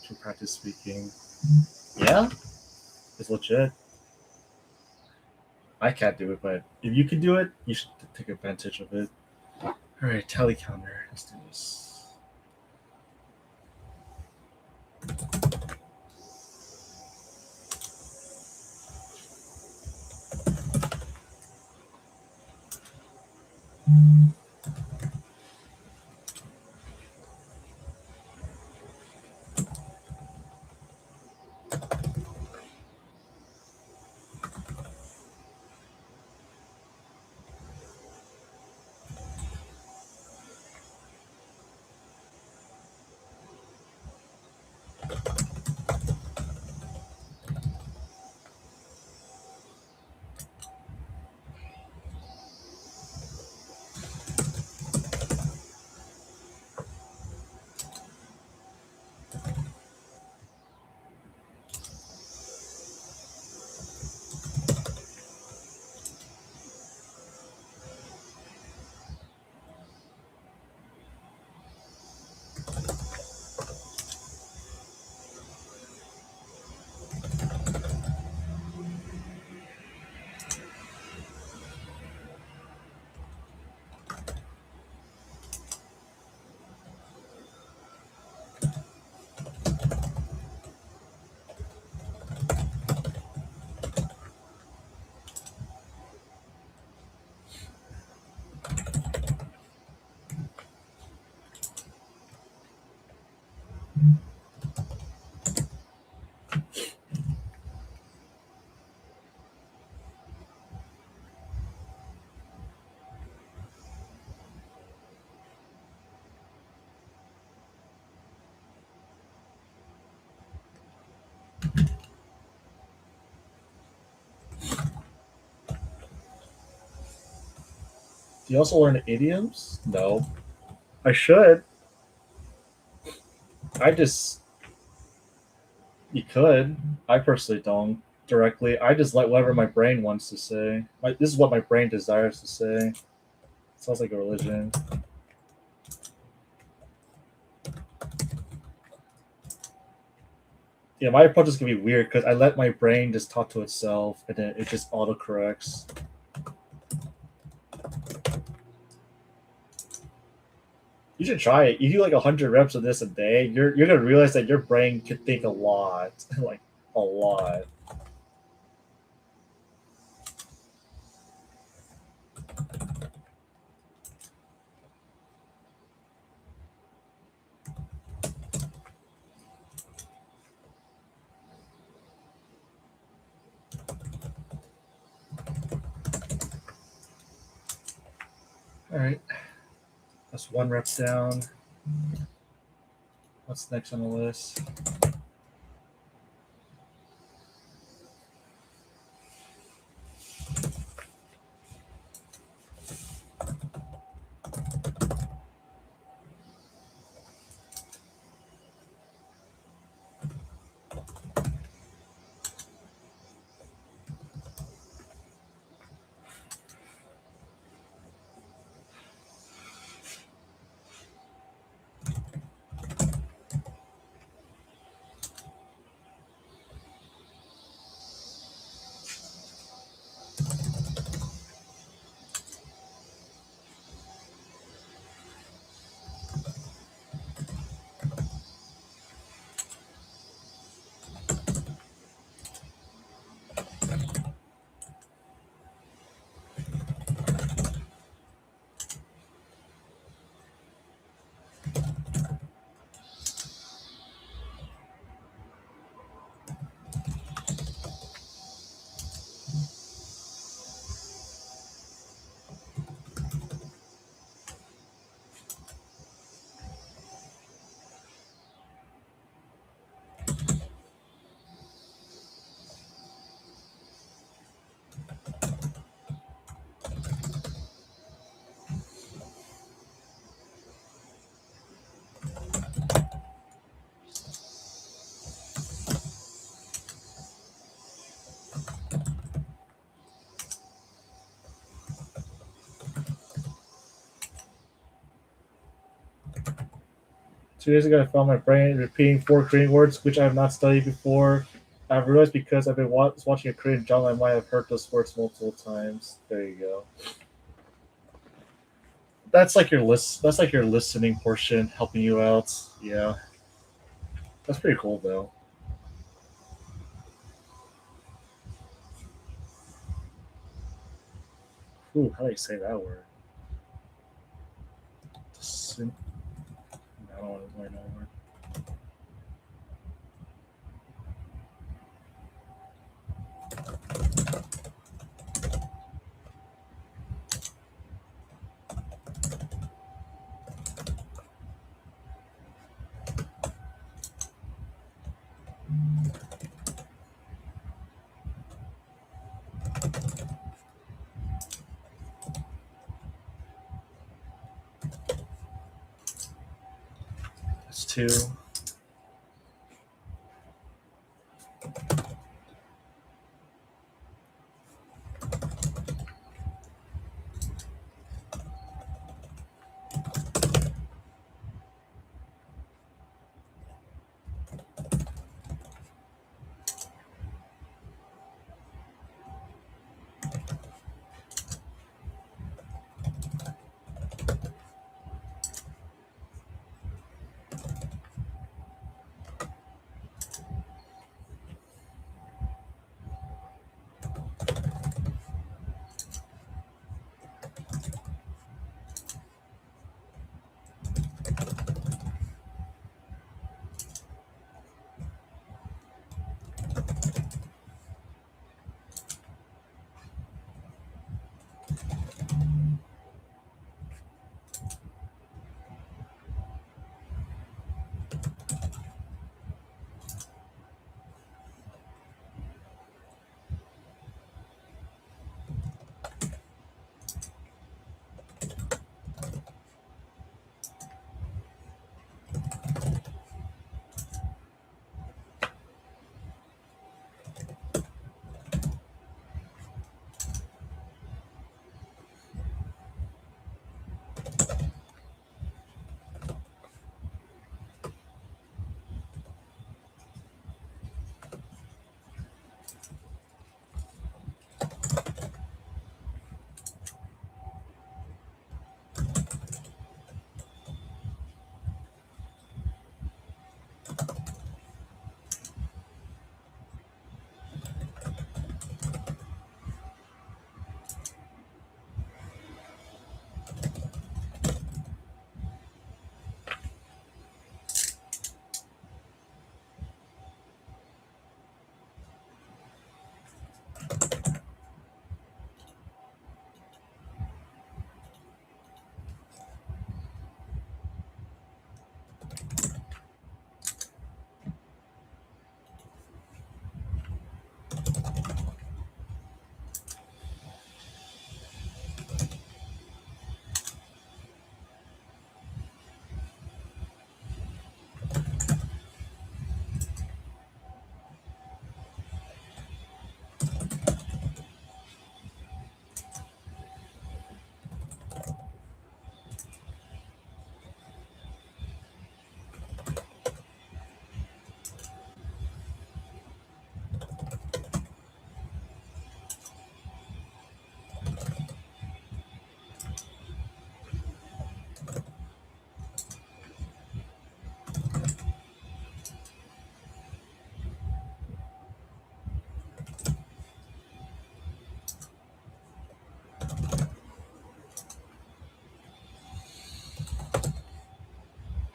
to practice speaking. Yeah, it's legit. I can't do it, but if you can do it, you should take advantage of it. All right, tally counter. Let's do this. Do you also learn idioms? No. I should. You could. I personally don't directly. I just like whatever my brain wants to say. This is what my brain desires to say. Sounds like a religion. Yeah, my approach is gonna be weird because I let my brain just talk to itself and then it just autocorrects. You should try it. You do like 100 reps of this a day, you're gonna realize that your brain could think a lot. Like a lot. Alright. That's 1 rep down. What's next on the list? 2 days ago, I found my brain repeating 4 Korean words which I have not studied before. I've realized because I've been watching a Korean drama, I might have heard those words multiple times. There you go. That's like your listening portion helping you out. Yeah, that's pretty cool though. Ooh, how do you say that word? I don't want to learn that word. That's 2.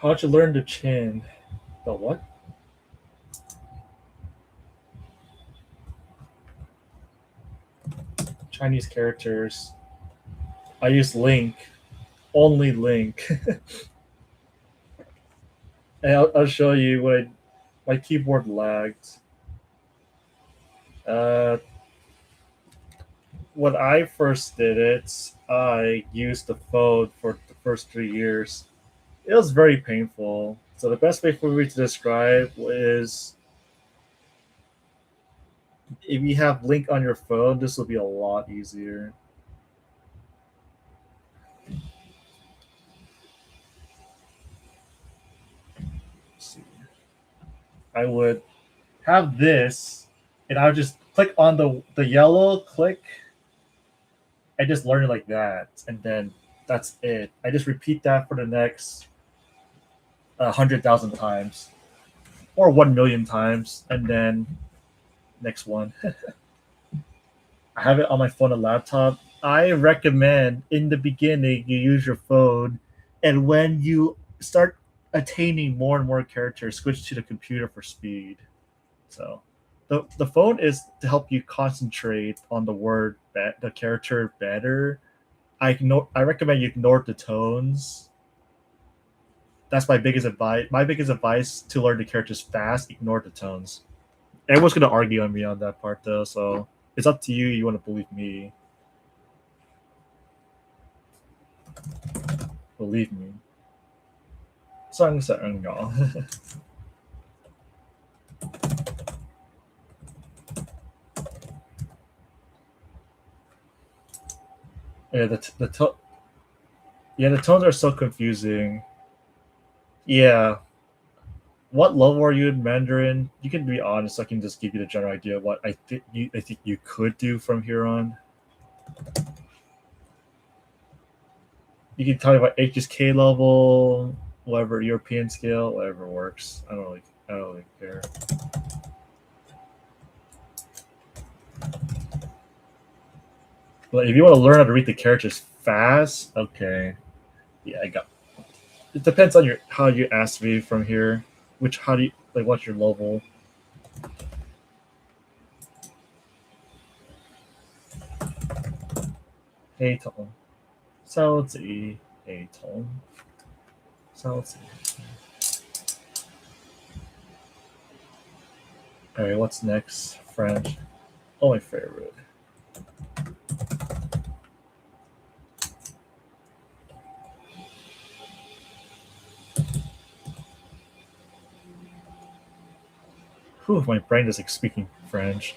How'd you learn the chin? The what? Chinese characters. I use Link. Only Link. And I'll show you when my keyboard lagged. When I first did it, I used the phone for the first 3 years. It was very painful. So the best way for me to describe is if you have Link on your phone, this will be a lot easier. I would have this, and I would just click on the yellow click, and just learn it like that, and then that's it. I just repeat that for the next 100,000 times, or 1,000,000 times, and then next one. I have it on my phone and laptop. I recommend in the beginning you use your phone, and when you start attaining more and more characters, switch to the computer for speed. So the phone is to help you concentrate on the character better. I recommend you ignore the tones. That's my biggest advice. My biggest advice to learn the characters fast: ignore the tones. Everyone's gonna argue on me on that part though, so it's up to you. You want to believe me? Believe me. 相信我。Yeah, the tones are so confusing. Yeah. What level are you in Mandarin? You can be honest. I can just give you the general idea of what I think you could do from here on. You can tell me about HSK level, whatever European scale, whatever works. I don't really care. But if you want to learn how to read the characters fast, okay. Yeah, I got. It depends on how you ask me from here. How do you like? What's your level? A tone, 收字 A tone, 收字. Alright, what's next? French. Oh, my favorite. Whew, my brain is like speaking French.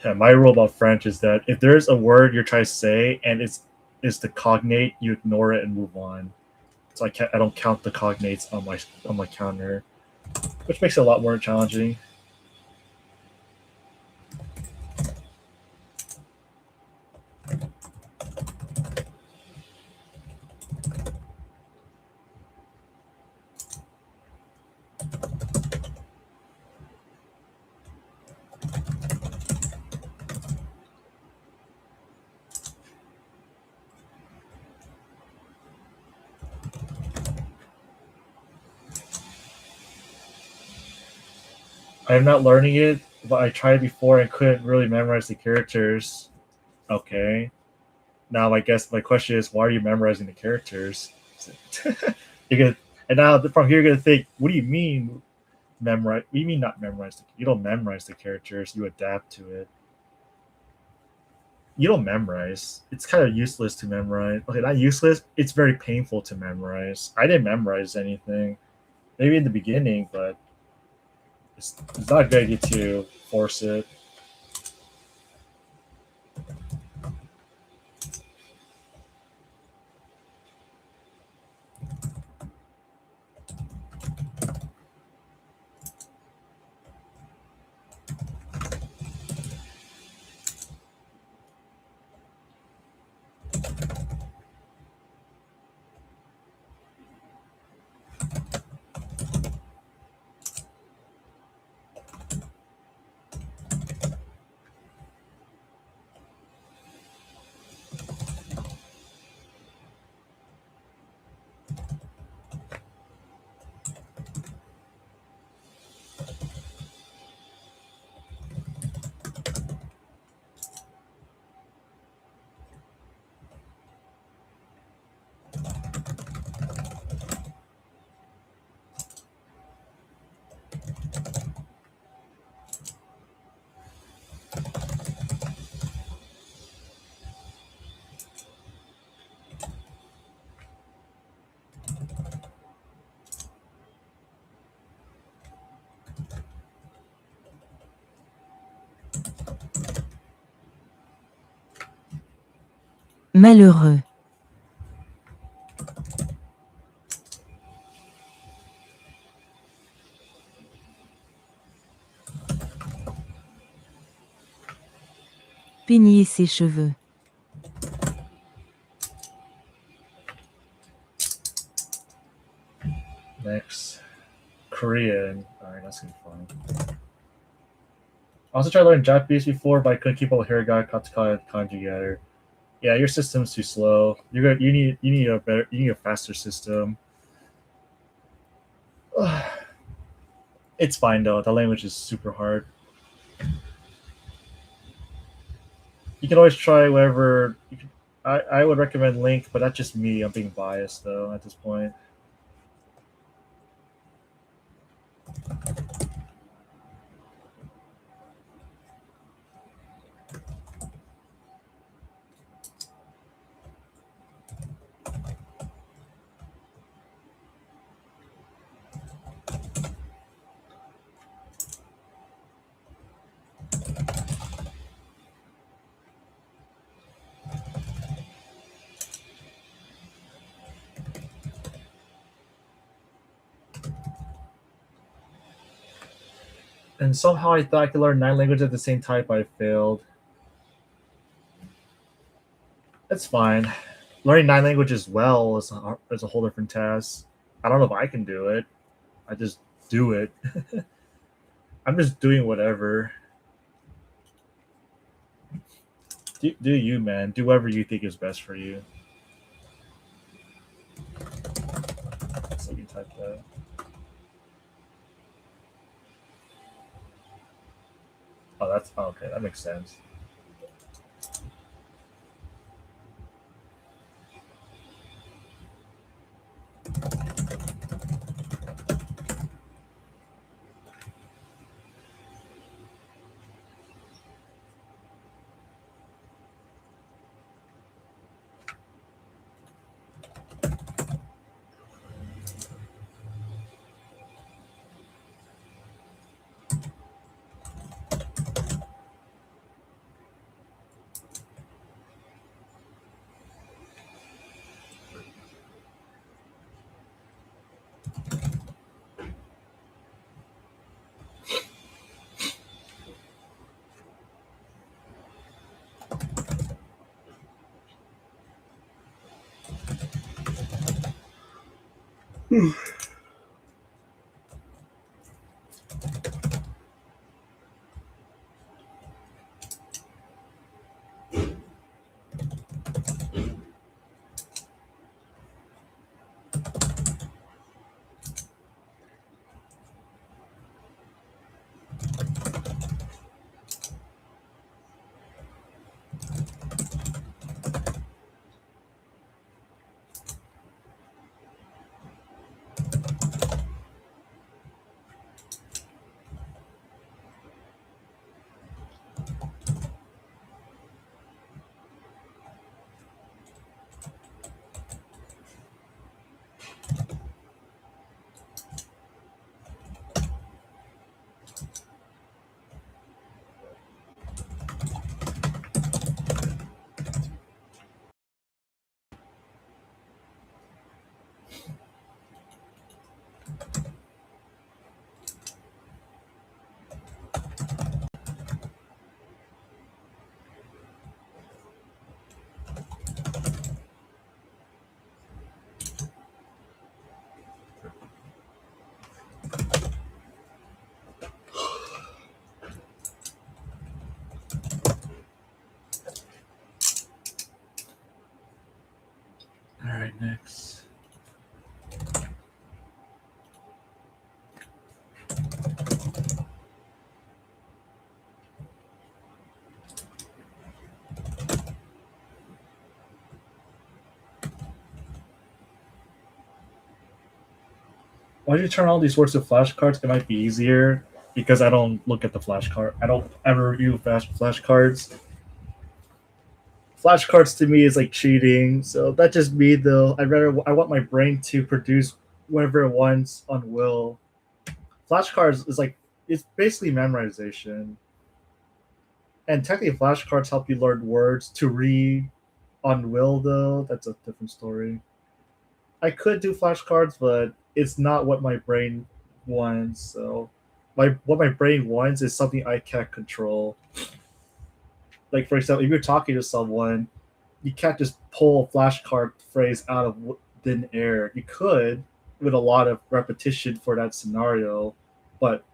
Yeah, my rule about French is that if there's a word you're trying to say and it's the cognate, you ignore it and move on. So I don't count the cognates on my counter, which makes it a lot more challenging. I'm not learning it, but I tried before and couldn't really memorize the characters. Okay. Now I guess my question is, why are you memorizing the characters? And now from here you're gonna think, what do you mean memorize? What do you mean not memorize? You don't memorize the characters, you adapt to it. You don't memorize. It's kind of useless to memorize. Okay, not useless. It's very painful to memorize. I didn't memorize anything. Maybe in the beginning, but it's not a good idea to force it. Malheureux. Peigner ses cheveux. Next, Korean. Alright, that's gonna be fun. I also tried learning Japanese before, but I couldn't keep all hiragana, katakana, and kanji together. Yeah, your system's too slow. You need a faster system. It's fine though. The language is super hard. You can always try whatever. I would recommend LingQ, but that's just me. I'm being biased though at this point. And somehow I thought I could learn 9 languages at the same time, but I failed. That's fine. Learning 9 languages well is a whole different task. I don't know if I can do it. I just do it. I'm just doing whatever. Do you, man. Do whatever you think is best for you. So you can type that. Oh, that's okay. That makes sense. All right, next. Why do you turn all these words to flashcards? It might be easier because I don't look at the flashcard. I don't ever review flashcards. Flashcards to me is like cheating, so that's just me though. I want my brain to produce whatever it wants on will. Flashcards is like it's basically memorization. And technically flashcards help you learn words to read on will though, that's a different story. I could do flashcards, but it's not what my brain wants. So, what my brain wants is something I can't control. Like for example, if you're talking to someone, you can't just pull a flashcard phrase out of thin air. You could with a lot of repetition for that scenario, but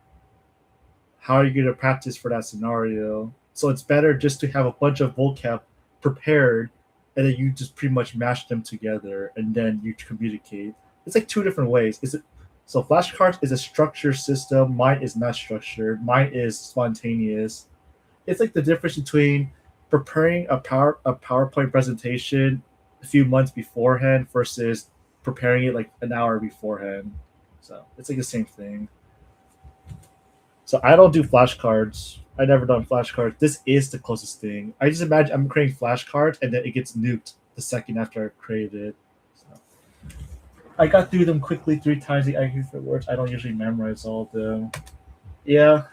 how are you going to practice for that scenario? So it's better just to have a bunch of vocab prepared and then you just pretty much mash them together and then you communicate. It's like two different ways. So flashcards is a structured system. Mine is not structured. Mine is spontaneous. It's like the difference between preparing a PowerPoint presentation a few months beforehand versus preparing it like an hour beforehand. So it's like the same thing. So I don't do flashcards. I never done flashcards. This is the closest thing. I just imagine I'm creating flashcards and then it gets nuked the second after I created it. So I got through them quickly 3 times. The IQ for words. I don't usually memorize all of them. Yeah.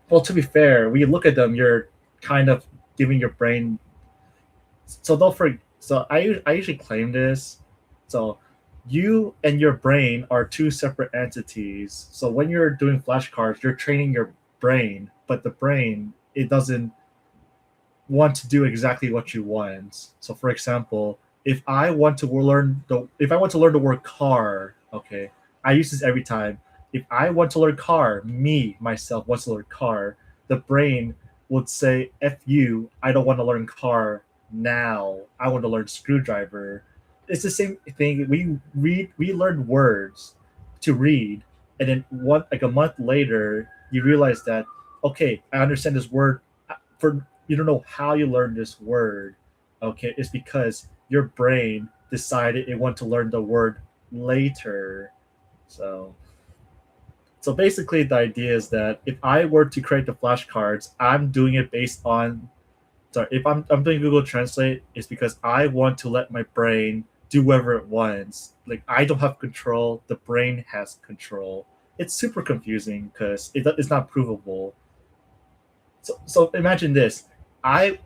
Well, to be fair, when you look at them, you're kind of giving your brain. So don't forget. So I usually claim this. So you and your brain are 2 separate entities. So when you're doing flashcards, you're training your brain, but the brain, it doesn't want to do exactly what you want. So for example, if I want to learn the word car, okay, I use this every time. If I want to learn car, myself wants to learn car, the brain would say, F you, I don't want to learn car now. I want to learn screwdriver. It's the same thing. We learn words to read, and then a month later, you realize that, okay, I understand this word. You don't know how you learned this word. Okay, it's because your brain decided it wanted to learn the word later. So basically, the idea is that if I were to create the flashcards, I'm doing it based on. Sorry, if I'm doing Google Translate, it's because I want to let my brain do whatever it wants. Like I don't have control; the brain has control. It's super confusing because it's not provable. So imagine this: when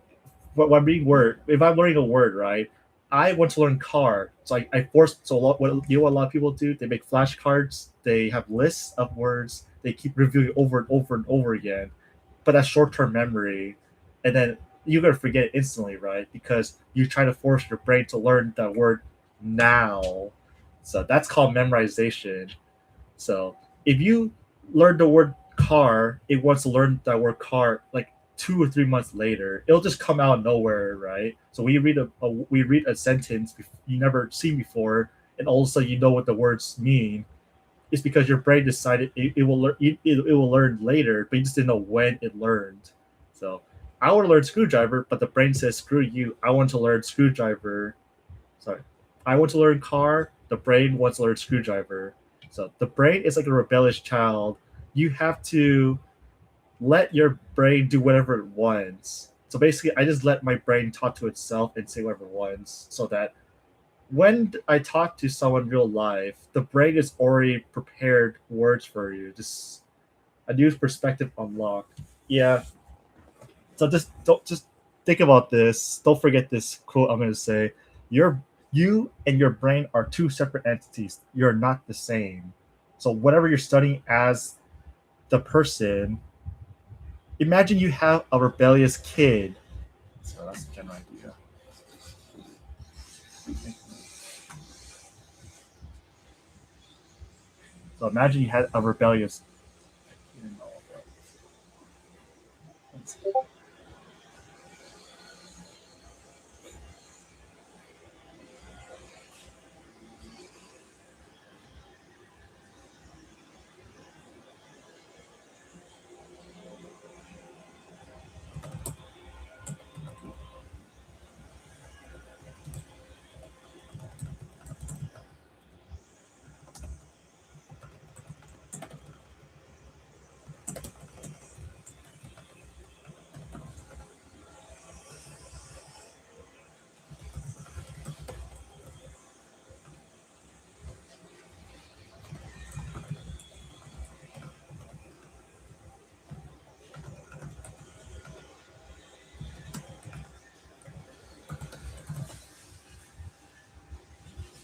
I'm reading word, if I'm learning a word, right? I want to learn car, so I force. So what a lot of people do? They make flashcards. They have lists of words. They keep reviewing over and over and over again, but that's short-term memory, and then you're gonna forget it instantly, right? Because you try to force your brain to learn that word now. So that's called memorization. So if you learn the word car, it wants to learn that word car like 2 or 3 months later. It'll just come out of nowhere, right? So we read a sentence you never seen before, and all of a sudden you know what the words mean. It's because your brain decided it will learn later, but you just didn't know when it learned. So I want to learn screwdriver, but the brain says, screw you, I want to learn screwdriver. Sorry. I want to learn car, the brain wants to learn screwdriver. So the brain is like a rebellious child. You have to let your brain do whatever it wants. So basically, I just let my brain talk to itself and say whatever it wants, so that when I talk to someone in real life, the brain is already prepared words for you. Just a new perspective unlocked. Yeah. So just think about this. Don't forget this quote I'm going to say. You and your brain are 2 separate entities. You're not the same. So whatever you're studying as the person, imagine you have a rebellious kid. So that's the general idea. So imagine you had a rebellious.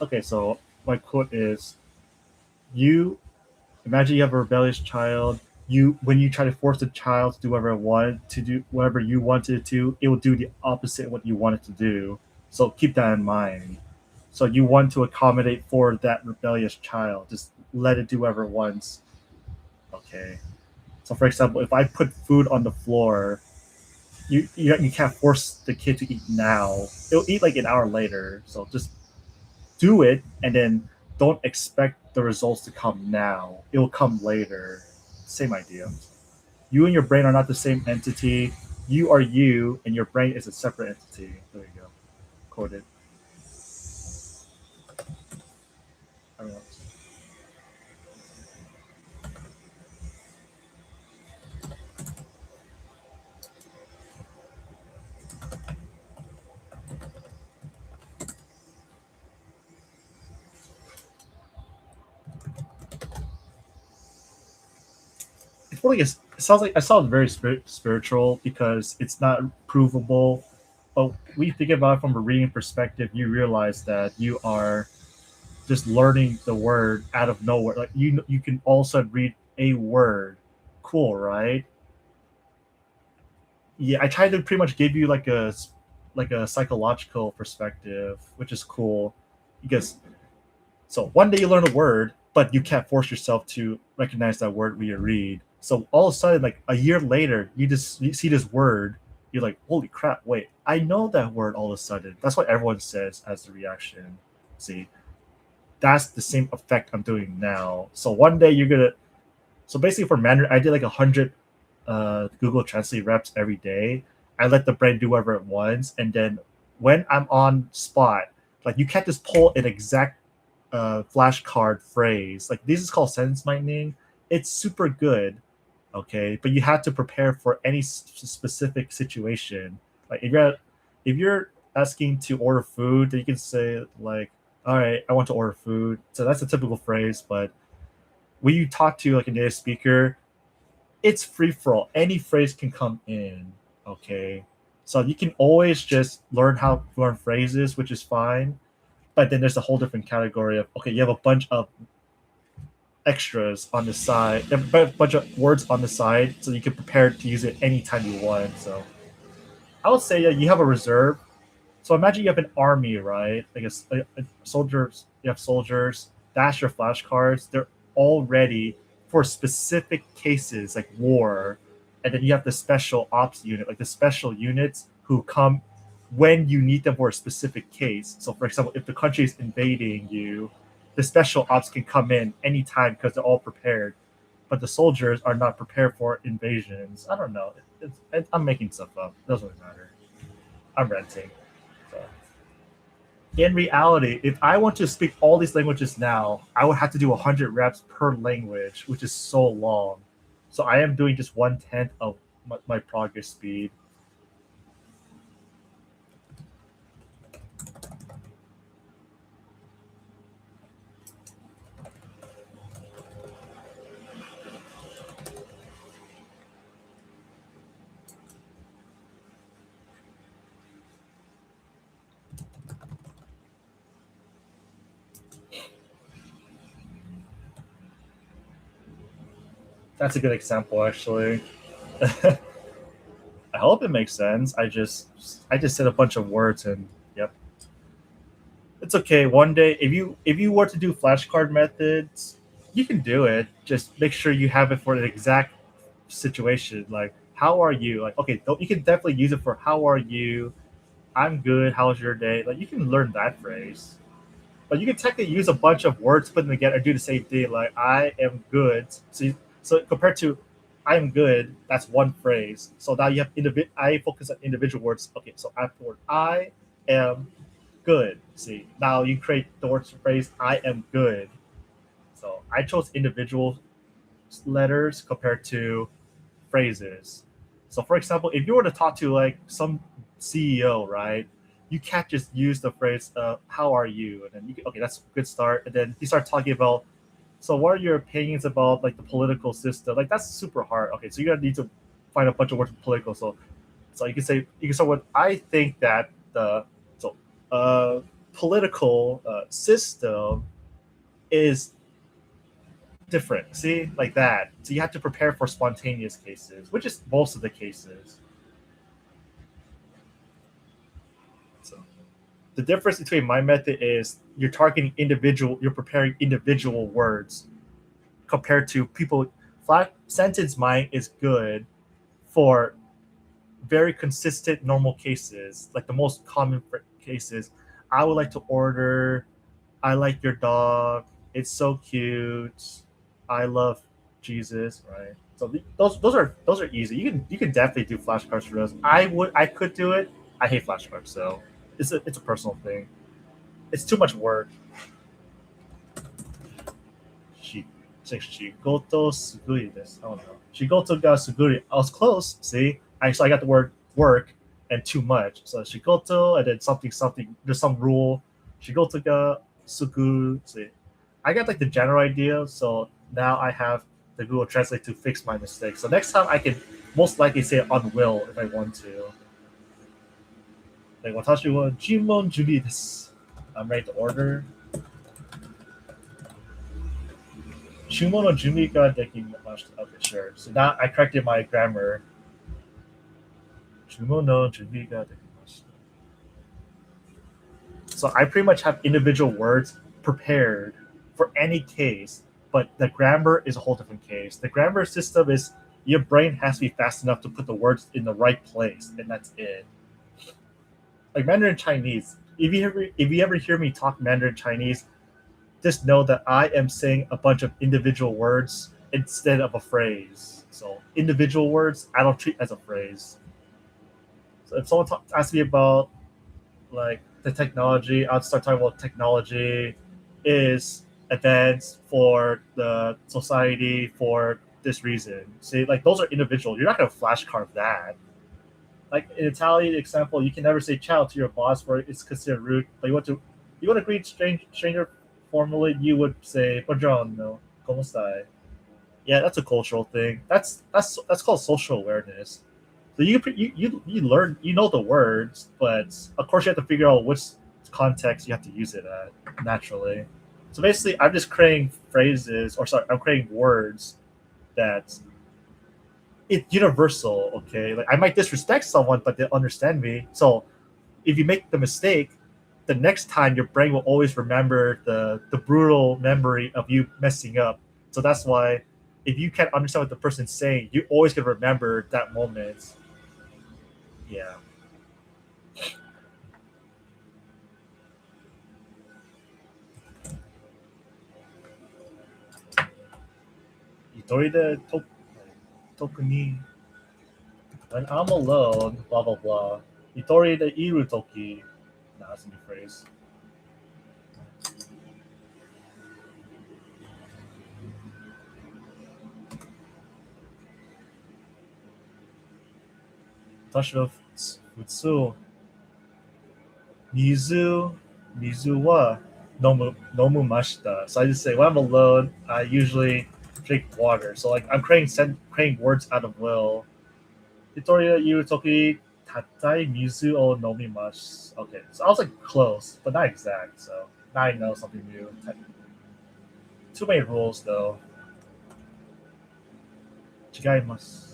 okay, so my quote is, you imagine you have a rebellious child. When you try to force the child to do whatever it wanted to do, whatever you wanted it to, it will do the opposite of what you want it to do. So keep that in mind. So you want to accommodate for that rebellious child. Just let it do whatever it wants. Okay. So for example, if I put food on the floor, you can't force the kid to eat now. It'll eat like an hour later. So just do it, and then don't expect the results to come now. It will come later. Same idea. You and your brain are not the same entity. You are you, and your brain is a separate entity. There you go. Quoted. I don't know. It sounds like it sounds very spiritual because it's not provable. But when you think about it from a reading perspective, you realize that you are just learning the word out of nowhere. Like you can also read a word. Cool, right? Yeah, I tried to pretty much give you like a psychological perspective, which is cool because so one day you learn a word, but you can't force yourself to recognize that word when you read. So all of a sudden, like a year later, you see this word, you're like, holy crap, wait, I know that word all of a sudden. That's what everyone says as the reaction. See, that's the same effect I'm doing now. So one day so basically for Mandarin, I did like 100 Google Translate reps every day. I let the brain do whatever it wants. And then when I'm on spot, like you can't just pull an exact flashcard phrase. Like this is called sentence mining. It's super good, okay, but you have to prepare for any specific situation. Like if you're asking to order food, then you can say like, "All right, I want to order food." So that's a typical phrase. But when you talk to like a native speaker, it's free for all. Any phrase can come in, okay. So you can always just learn how to learn phrases, which is fine. But then there's a whole different category of, okay, you have a bunch of extras on the side, a bunch of words on the side, so you can prepare to use it anytime you want. So I would say that you have a reserve. So imagine you have an army, right? Like a soldiers, you have soldiers, that's your flashcards. They're all ready for specific cases like war. And then you have the special ops unit, like the special units who come when you need them for a specific case. So for example, if the country is invading you, the special ops can come in anytime because they're all prepared. But the soldiers are not prepared for invasions. I don't know. I'm making stuff up. It doesn't really matter. I'm renting. So. In reality, if I want to speak all these languages now, I would have to do 100 reps per language, which is so long. So I am doing just 1/10 of my progress speed. That's a good example, actually. I hope it makes sense. I just said a bunch of words and yep. It's okay. One day, if you were to do flashcard methods, you can do it. Just make sure you have it for the exact situation. Like, how are you? Like, okay, you can definitely use it for how are you? I'm good. How's your day? Like, you can learn that phrase. But you can technically use a bunch of words, put them together, and do the same thing. Like, I am good. So compared to I am good, that's one phrase. So now you have I focus on individual words. Okay, so afterward, I am good. See, now you create the word phrase I am good. So I chose individual letters compared to phrases. So for example, if you were to talk to like some CEO, right? You can't just use the phrase how are you? And then okay, that's a good start. And then you start talking about, so what are your opinions about like the political system? Like that's super hard. Okay, so you're gonna need to find a bunch of words for political. So you can start with I think that the political system is different. See, like that. So you have to prepare for spontaneous cases, which is most of the cases. So the difference between my method is you're targeting individual, you're preparing individual words compared to people. Flat sentence mind is good for very consistent normal cases, like the most common cases. I would like to order. I like your dog. It's so cute. I love Jesus. Right. So those are easy. You can definitely do flashcards for those. I could do it. I hate flashcards, so it's a personal thing. It's too much work. Shigoto suguri desu. I don't know. Shigoto ga suguri. I was close. See, I got the word work and too much. So shigoto and then something. There's some rule. Shigoto ga suguri. See, I got like the general idea. So now I have the Google Translate to fix my mistake. So next time I can most likely say unwill if I want to. Like watashi wa jimon jubi desu. I'm ready to order. Shumo no Jumi ga dekimashita. Okay, sure. So now I corrected my grammar. Shumo no Jumi ga dekimashita. So I pretty much have individual words prepared for any case, but the grammar is a whole different case. The grammar system is your brain has to be fast enough to put the words in the right place, and that's it. Like Mandarin Chinese. If you ever hear me talk Mandarin Chinese, just know that I am saying a bunch of individual words instead of a phrase. So individual words I don't treat as a phrase. So if someone asks me about like the technology, I'll start talking about technology is advanced for the society for this reason. See, like those are individual. You're not gonna flashcard that. Like in Italian example, you can never say ciao to your boss where it's considered rude. But you want to greet stranger formally, you would say buongiorno, come stai. Yeah, that's a cultural thing. That's called social awareness. So you learn, you know the words, but of course you have to figure out which context you have to use it at naturally. So basically, I'm just creating phrases, or sorry, I'm creating words that it's universal. Okay, like I might disrespect someone, but they understand me. So if you make the mistake, the next time your brain will always remember the brutal memory of you messing up. So that's why if you can't understand what the person's saying, you always can remember that moment. Yeah. Itori tokuni when I'm alone, blah blah blah. Itori de iru toki. Nah, that's a new phrase. Tashi no futsu. Mizu wa nomu mashita. So I just say when I'm alone, I usually drink water. So like I'm creating words out of will. Hitoria iru toki tatai mizu o nomimasu. Okay, so I was like close, but not exact. So now I know something new. Too many rules though. Chigaimasu.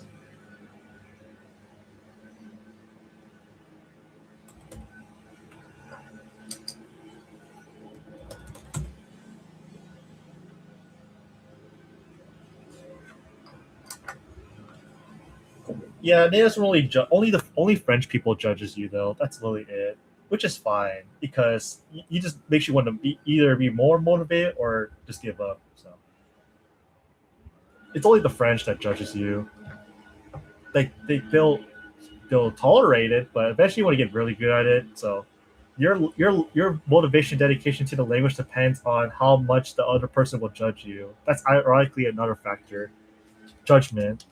Yeah, they doesn't really only French people judges you though. That's literally it, which is fine because you just makes you want to either be more motivated or just give up. So it's only the French that judges you. They'll tolerate it, but eventually you want to get really good at it. So your motivation, dedication to the language depends on how much the other person will judge you. That's ironically another factor, judgment.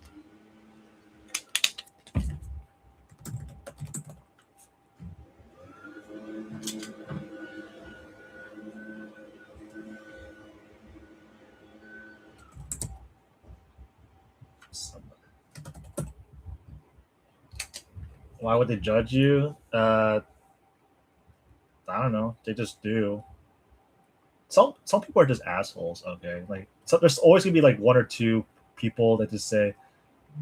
Why would they judge you? I I don't know. They just do. Some people are just assholes. Okay, like so there's always gonna be like one or two people that just say,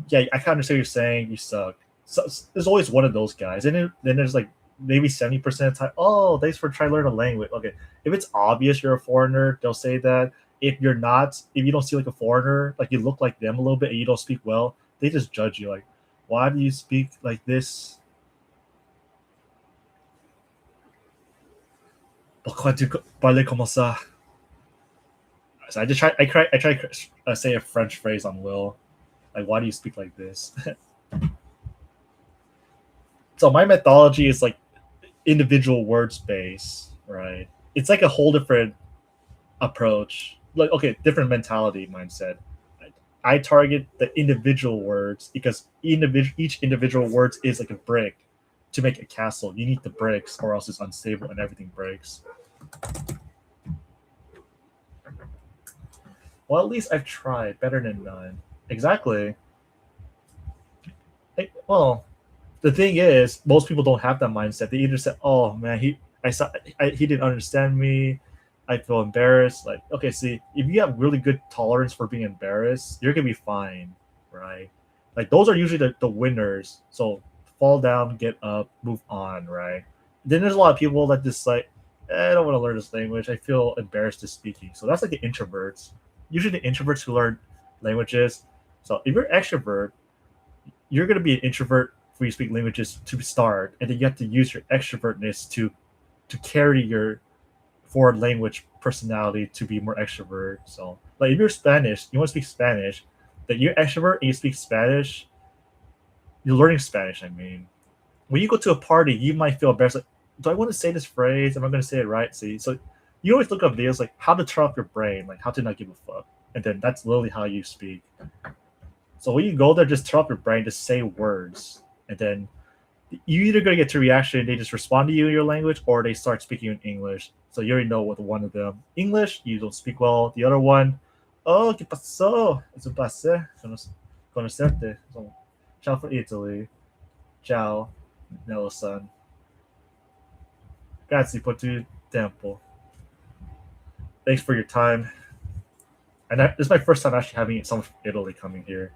"Yeah, I can't understand what you're saying. You suck." So there's always one of those guys, and then there's like maybe 70% of the time. Oh, thanks for trying to learn a language. Okay, if it's obvious you're a foreigner, they'll say that. If you're not, if you don't see like a foreigner, like you look like them a little bit, and you don't speak well, they just judge you. Like, why do you speak like this? Pourquoi tu parles comme ça? So I try to say a French phrase on Will, like, why do you speak like this? So my methodology is like individual word space, right? It's like a whole different approach, like, okay, different mentality mindset. I target the individual words because each individual words is like a brick to make a castle. You need the bricks or else it's unstable and everything breaks. Well, at least I've tried. Better than none. Exactly. Well, the thing is, most people don't have that mindset. They either say, "Oh man, he didn't understand me. I feel embarrassed." Like, okay, see, if you have really good tolerance for being embarrassed, you're gonna be fine, right? Like those are usually the winners. So fall down, get up, move on, right? Then there's a lot of people that just like, I don't want to learn this language. I feel embarrassed to speaking. So that's like the introverts. Usually the introverts who learn languages. So if you're an extrovert, you're going to be an introvert when you speak languages to start, and then you have to use your extrovertness to carry your foreign language personality to be more extrovert. So like if you're Spanish, you want to speak Spanish, that you're extrovert and you speak Spanish, you're learning Spanish. I mean, when you go to a party, you might feel embarrassed. Like, do I want to say this phrase? Am I going to say it right? See, so you always look up videos like how to turn off your brain, like how to not give a fuck, and then that's literally how you speak. So when you go there, just turn off your brain, just say words, and then you either gonna get to reaction, they just respond to you in your language, or they start speaking in English. So you already know with one of them. English, you don't speak well. The other one, oh, ¿qué pasó? Es un placer conocerte. So, ciao from Italy. Ciao, Nelson. Grazie per tu tempo. Thanks for your time. And this is my first time actually having someone from Italy coming here.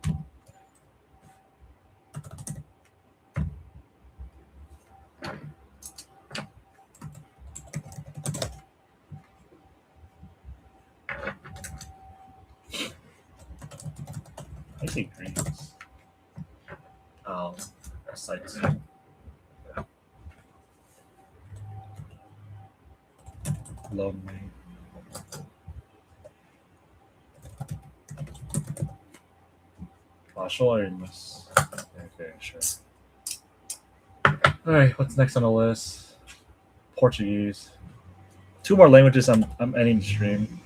I say greetings. Sites. Love me. Okay, sure. Alright, what's next on the list? Portuguese. 2 more languages I'm ending the stream.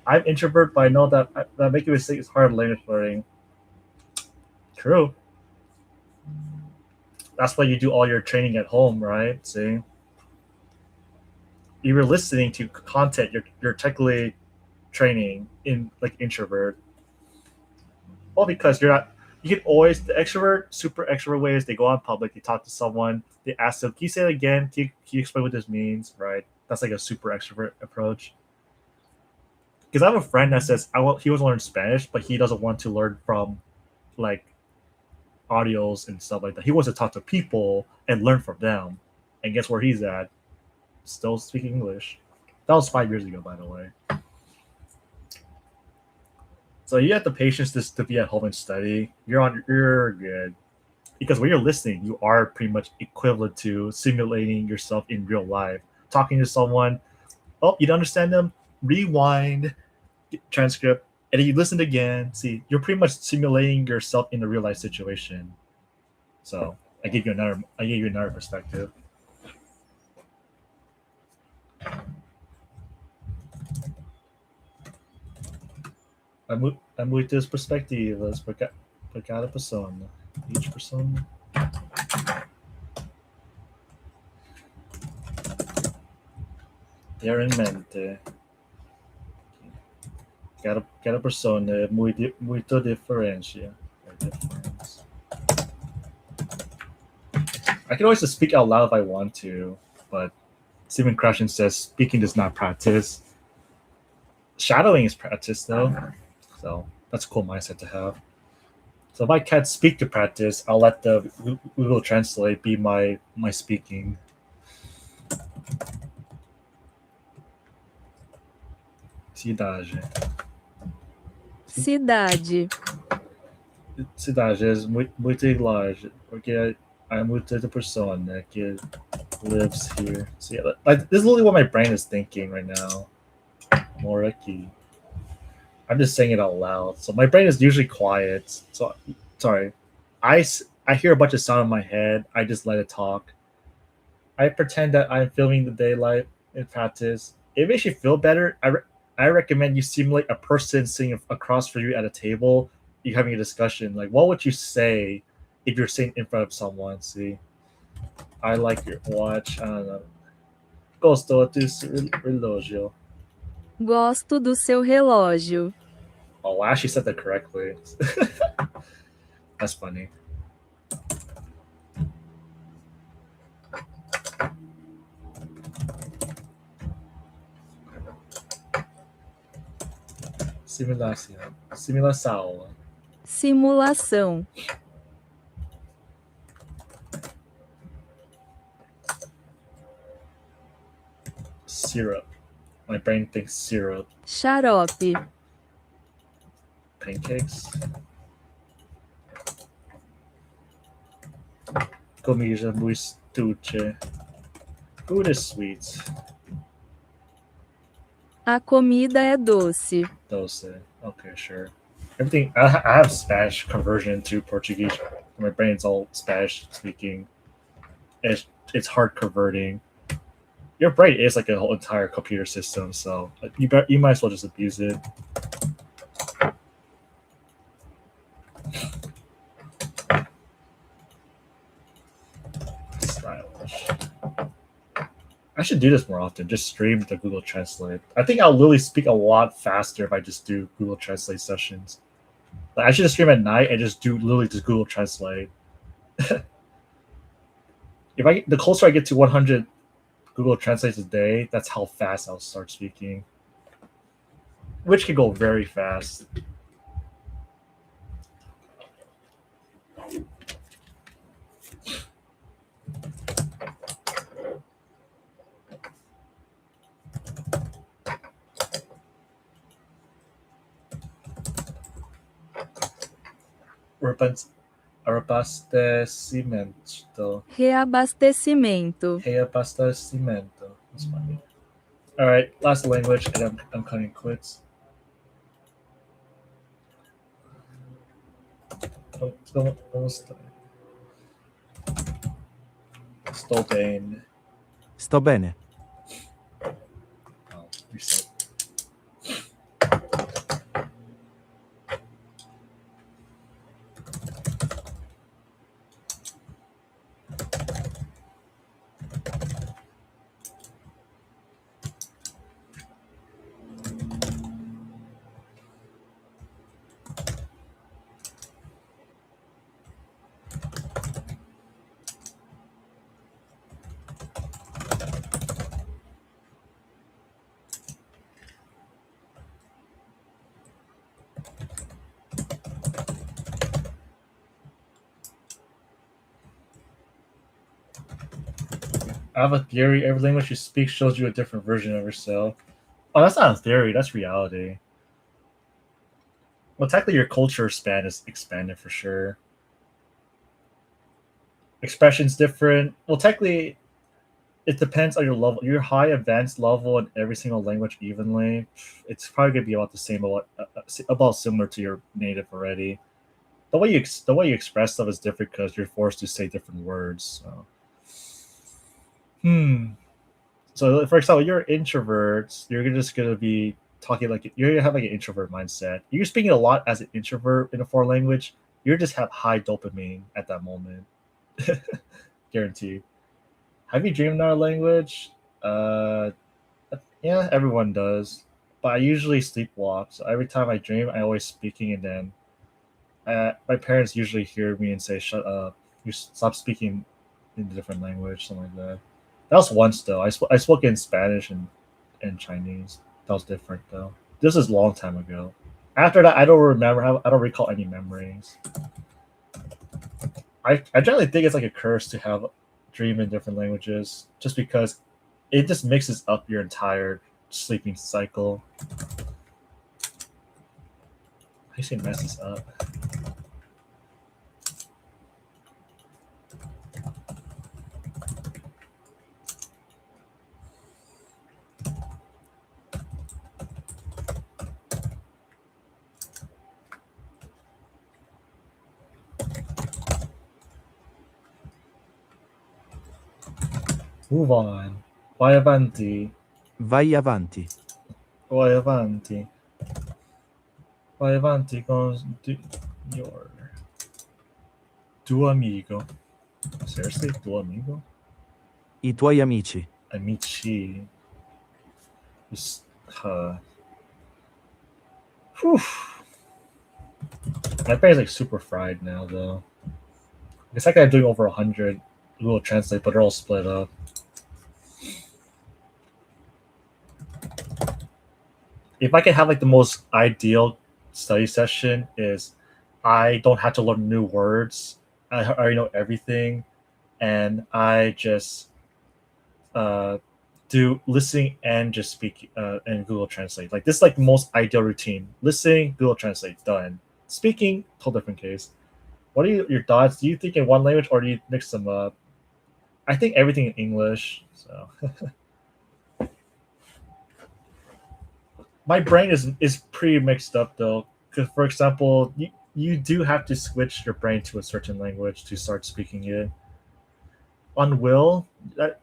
I'm introvert, but I know that making a mistake is hard language learning. True. That's why you do all your training at home, right? See? You're listening to content, you're technically training in like introvert. Well, because you can always, the extrovert, super extrovert ways, they go out in public, they talk to someone, they ask them, can you say it again? Can you explain what this means? Right? That's like a super extrovert approach. Because I have a friend that says he wants to learn Spanish, but he doesn't want to learn from like audios and stuff like that. He wants to talk to people and learn from them. And guess where he's at? Still speaking English. That was 5 years ago, by the way. So you have the patience to be at home and study. You're good. Because when you're listening, you are pretty much equivalent to simulating yourself in real life. Talking to someone, oh, you don't understand them? Rewind, transcript, and then you listen again. See, you're pretty much simulating yourself in a real life situation. So I gave you another perspective. Há muitas perspectivas para cada persona. Each persona. Ter em mente. Cada persona é muito diferente. I can always just speak out loud if I want to, but Stephen Krashen says speaking does not practice. Shadowing is practice though, so that's a cool mindset to have. So if I can't speak to practice, I'll let the Google Translate be my speaking. Cidade. Cidade. Cidade é muito large, porque há muita pessoa, né, que lives here. So yeah, like this is literally what my brain is thinking right now. More aqui. I'm just saying it out loud. So my brain is usually quiet. So sorry, I hear a bunch of sound in my head. I just let it talk. I pretend that I'm filming the daylight in practice. It makes you feel better. I recommend you simulate a person sitting across from you at a table. You having a discussion. Like, what would you say if you're sitting in front of someone? See, I like your watch. I don't know. Gosto do seu relógio. Gosto do seu relógio. Oh, I actually said that correctly. That's funny. Simulação. Simulação. Simulação. Syrup. My brain thinks syrup. Xarope. Pancakes. Comida muito doce. Food is sweet. A comida é doce. Doce. Okay, sure. Everything. I have Spanish conversion to Portuguese. My brain's all Spanish speaking. It's hard converting. Your brain is like a whole entire computer system, so you might as well just abuse it. Stylish. I should do this more often. Just stream the Google Translate. I think I'll literally speak a lot faster if I just do Google Translate sessions. Like, I should just stream at night and just do literally just Google Translate. The closer I get to 100 Google Translates a day, that's how fast I'll start speaking. Which can go very fast. Reabastecimento. Reabastecimento. Reabastecimento. That's funny. All right, last language, and I'm cutting quits. Sto bene. Sto bene. Oh, reset. I have a theory. Every language you speak shows you a different version of yourself. Oh, that's not a theory. That's reality. Well, technically, your culture span is expanded for sure. Expression's different. Well, technically, it depends on your level. Your high advanced level in every single language evenly. It's probably gonna be about the same, about similar to your native already. The way you express stuff is different because you're forced to say different words. So. So, for example, you're introverts. You're just gonna be talking like you're gonna have like an introvert mindset. You're speaking a lot as an introvert in a foreign language. You just have high dopamine at that moment, guaranteed. Have you dreamed in our language? Yeah, everyone does. But I usually sleepwalk. So every time I dream, I always speaking, and then my parents usually hear me and say, "Shut up! You stop speaking in a different language," something like that. That was once though. I spoke in Spanish and Chinese. That was different though. This is a long time ago. After that, I don't recall any memories. I generally think it's like a curse to have dream in different languages, just because it just mixes up your entire sleeping cycle. I say messes up. Move on. Vai avanti. Vai avanti. Vai avanti. Vai avanti con your tuo amigo. Seriously, tuo amigo? I tuoi amici. Amici. Just, Whew. My brain's like super fried now, though. It's like I'm doing over 100 Google Translate, but they're all split up. If I can have like the most ideal study session is I don't have to learn new words. I already know everything, and I just do listening and just speak and Google Translate. Like this is like the most ideal routine. Listening, Google Translate, done. Speaking, whole different case. What are your thoughts? Do you think in one language or do you mix them up? I think everything in English. So my brain is pretty mixed up though. Because for example, you do have to switch your brain to a certain language to start speaking it. On will,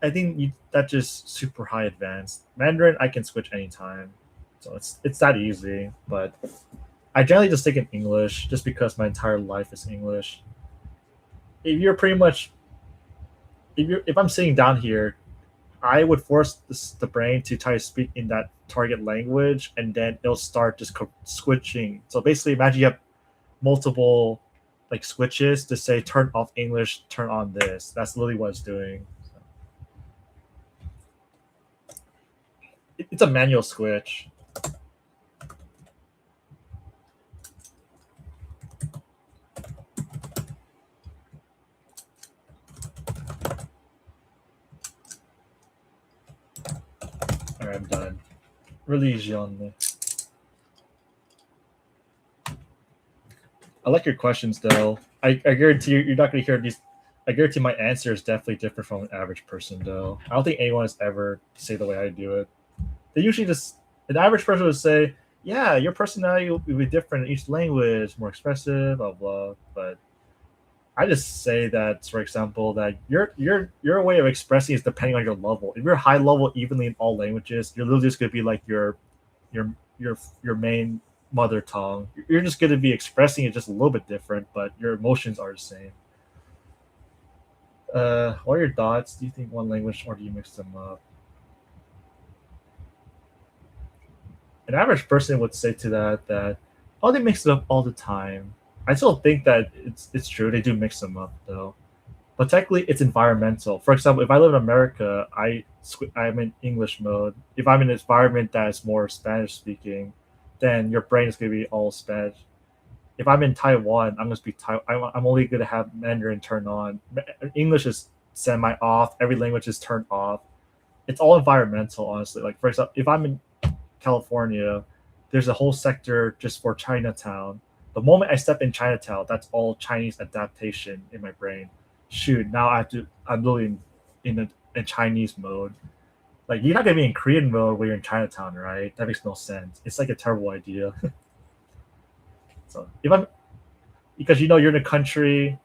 I think that's just super high advanced. Mandarin I can switch anytime, so it's that easy. But I generally just stick in English just because my entire life is English. If you're pretty much, if I'm sitting down here, I would force the brain to try to speak in that target language, and then it'll start just switching. So basically, imagine you have multiple like switches to say turn off English, turn on this. That's literally what it's doing. So. It's a manual switch. Alright, I'm done. Religion. I like your questions though. I guarantee you're not going to hear these. I guarantee my answer is definitely different from an average person though. I don't think anyone has ever say the way I do it. They usually just, an average person would say, yeah, your personality will be different in each language, more expressive, blah blah. But I just say that, for example, that your way of expressing is depending on your level. If you're high level evenly in all languages, you're literally just going to be like your main mother tongue. You're just going to be expressing it just a little bit different, but your emotions are the same. What are your thoughts? Do you think one language or do you mix them up? An average person would say to that oh, they mix it up all the time. I still think that it's true. They do mix them up though, but technically it's environmental. For example, if I live in America, I'm in English mode. If I'm in an environment that is more Spanish speaking, then your brain is going to be all Spanish. If I'm in Taiwan, I'm going to speak I'm only going to have Mandarin turned on. English is semi off. Every language is turned off. It's all environmental, honestly. Like for example, if I'm in California, there's a whole sector just for Chinatown. The moment I step in Chinatown, that's all Chinese adaptation in my brain. Shoot, now I'm literally in a Chinese mode. Like you're not gonna be in Korean mode when you're in Chinatown, right? That makes no sense. It's like a terrible idea. So because you're in a country.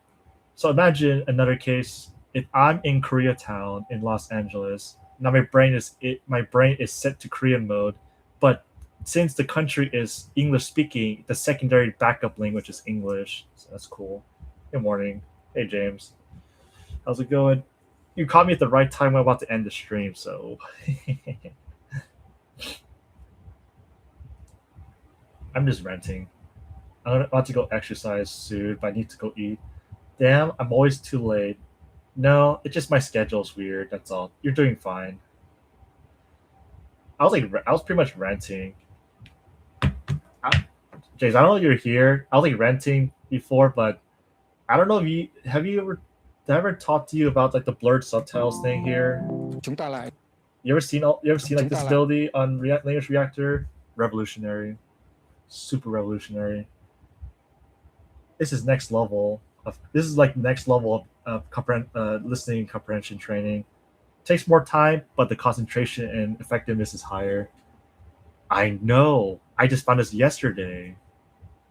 So imagine another case. If I'm in Koreatown in Los Angeles, now my brain is set to Korean mode, but since the country is English speaking, the secondary backup language is English. So that's cool. Good morning. Hey James. How's it going? You caught me at the right time. I'm about to end the stream, so I'm just renting. I'm about to go exercise soon, but I need to go eat. Damn, I'm always too late. No, it's just my schedule's weird. That's all. You're doing fine. I was pretty much renting. James, I don't know if you're here. I was like renting before, but I don't know if did I ever talk to you about like the blurred subtitles thing here? You ever seen like this ability on Language Reactor? Revolutionary. Super revolutionary. This is next level. This is like next level of listening comprehension training. Takes more time, but the concentration and effectiveness is higher. I know. I just found this yesterday.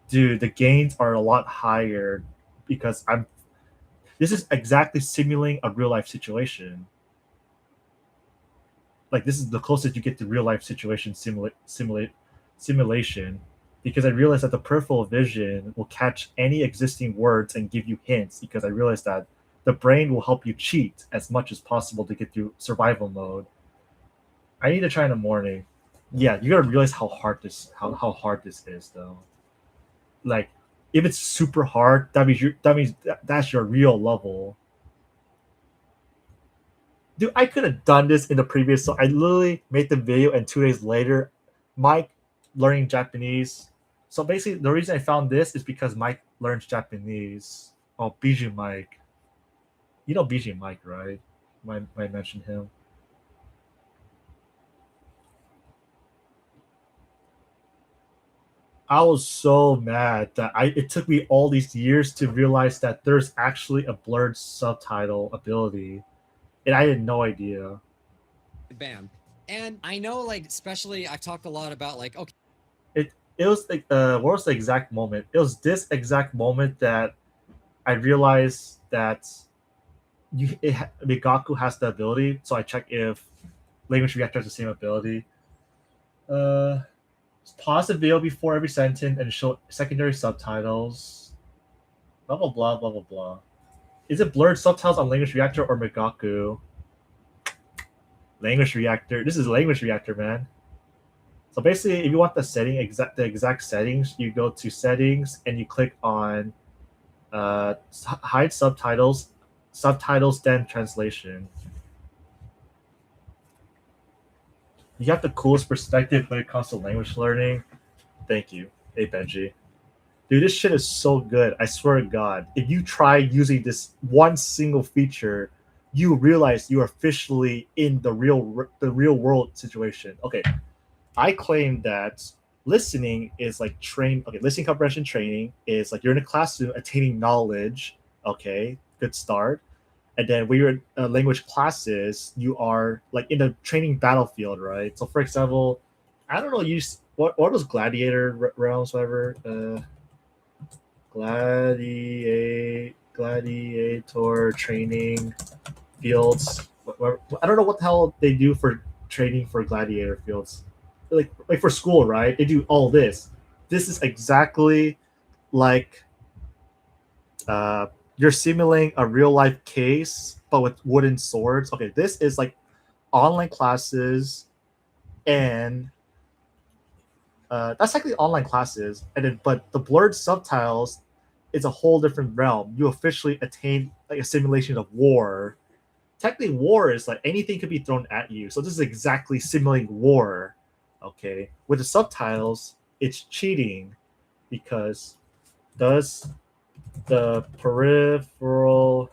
Dude, the gains are a lot higher because this is exactly simulating a real life situation. Like this is the closest you get to real life situation simulation, because I realized that the peripheral vision will catch any existing words and give you hints, because I realized that the brain will help you cheat as much as possible to get through survival mode. I need to try in the morning. Yeah, you gotta realize how hard this is though. Like if it's super hard, that means that's your real level. Dude, I could have done this in the previous. So I literally made the video, and 2 days later, Mike learning Japanese. So basically, the reason I found this is because Mike learns Japanese. Oh, Bijou Mike. You know Bijou Mike, right? Might mention him. I was so mad that it took me all these years to realize that there's actually a blurred subtitle ability, and I had no idea. Bam. And I know, like, especially I've talked a lot about like, okay, It was like what was the exact moment? It was this exact moment that I realized that Migaku has the ability. So I check if Language Reactor has the same ability. Pause the video before every sentence and show secondary subtitles. Blah blah blah blah blah blah. Is it blurred subtitles on Language Reactor or Migaku? Language Reactor. This is Language Reactor, man. So basically, if you want the exact settings, you go to Settings and you click on Hide Subtitles, then Translation. You have the coolest perspective when it comes to language learning. Thank you. Hey, Benji. Dude, this shit is so good. I swear to God. If you try using this one single feature, you realize you are officially in the real world situation. Okay. I claim that listening is like listening comprehension training is like you're in a classroom attaining knowledge. Okay, good start. And then when you're in language classes, you are like in a training battlefield, right? So for example, I don't know, what are those gladiator realms, whatever? Gladiator training fields. I don't know what the hell they do for training for gladiator fields. Like for school, right? They do all this. This is exactly like you're simulating a real life case, but with wooden swords. Okay, this is like online classes, and that's actually online classes. And then, but the blurred subtitles is a whole different realm. You officially attain like a simulation of war. Technically, war is like anything could be thrown at you. So this is exactly simulating war. Okay, with the subtitles, it's cheating because does the peripheral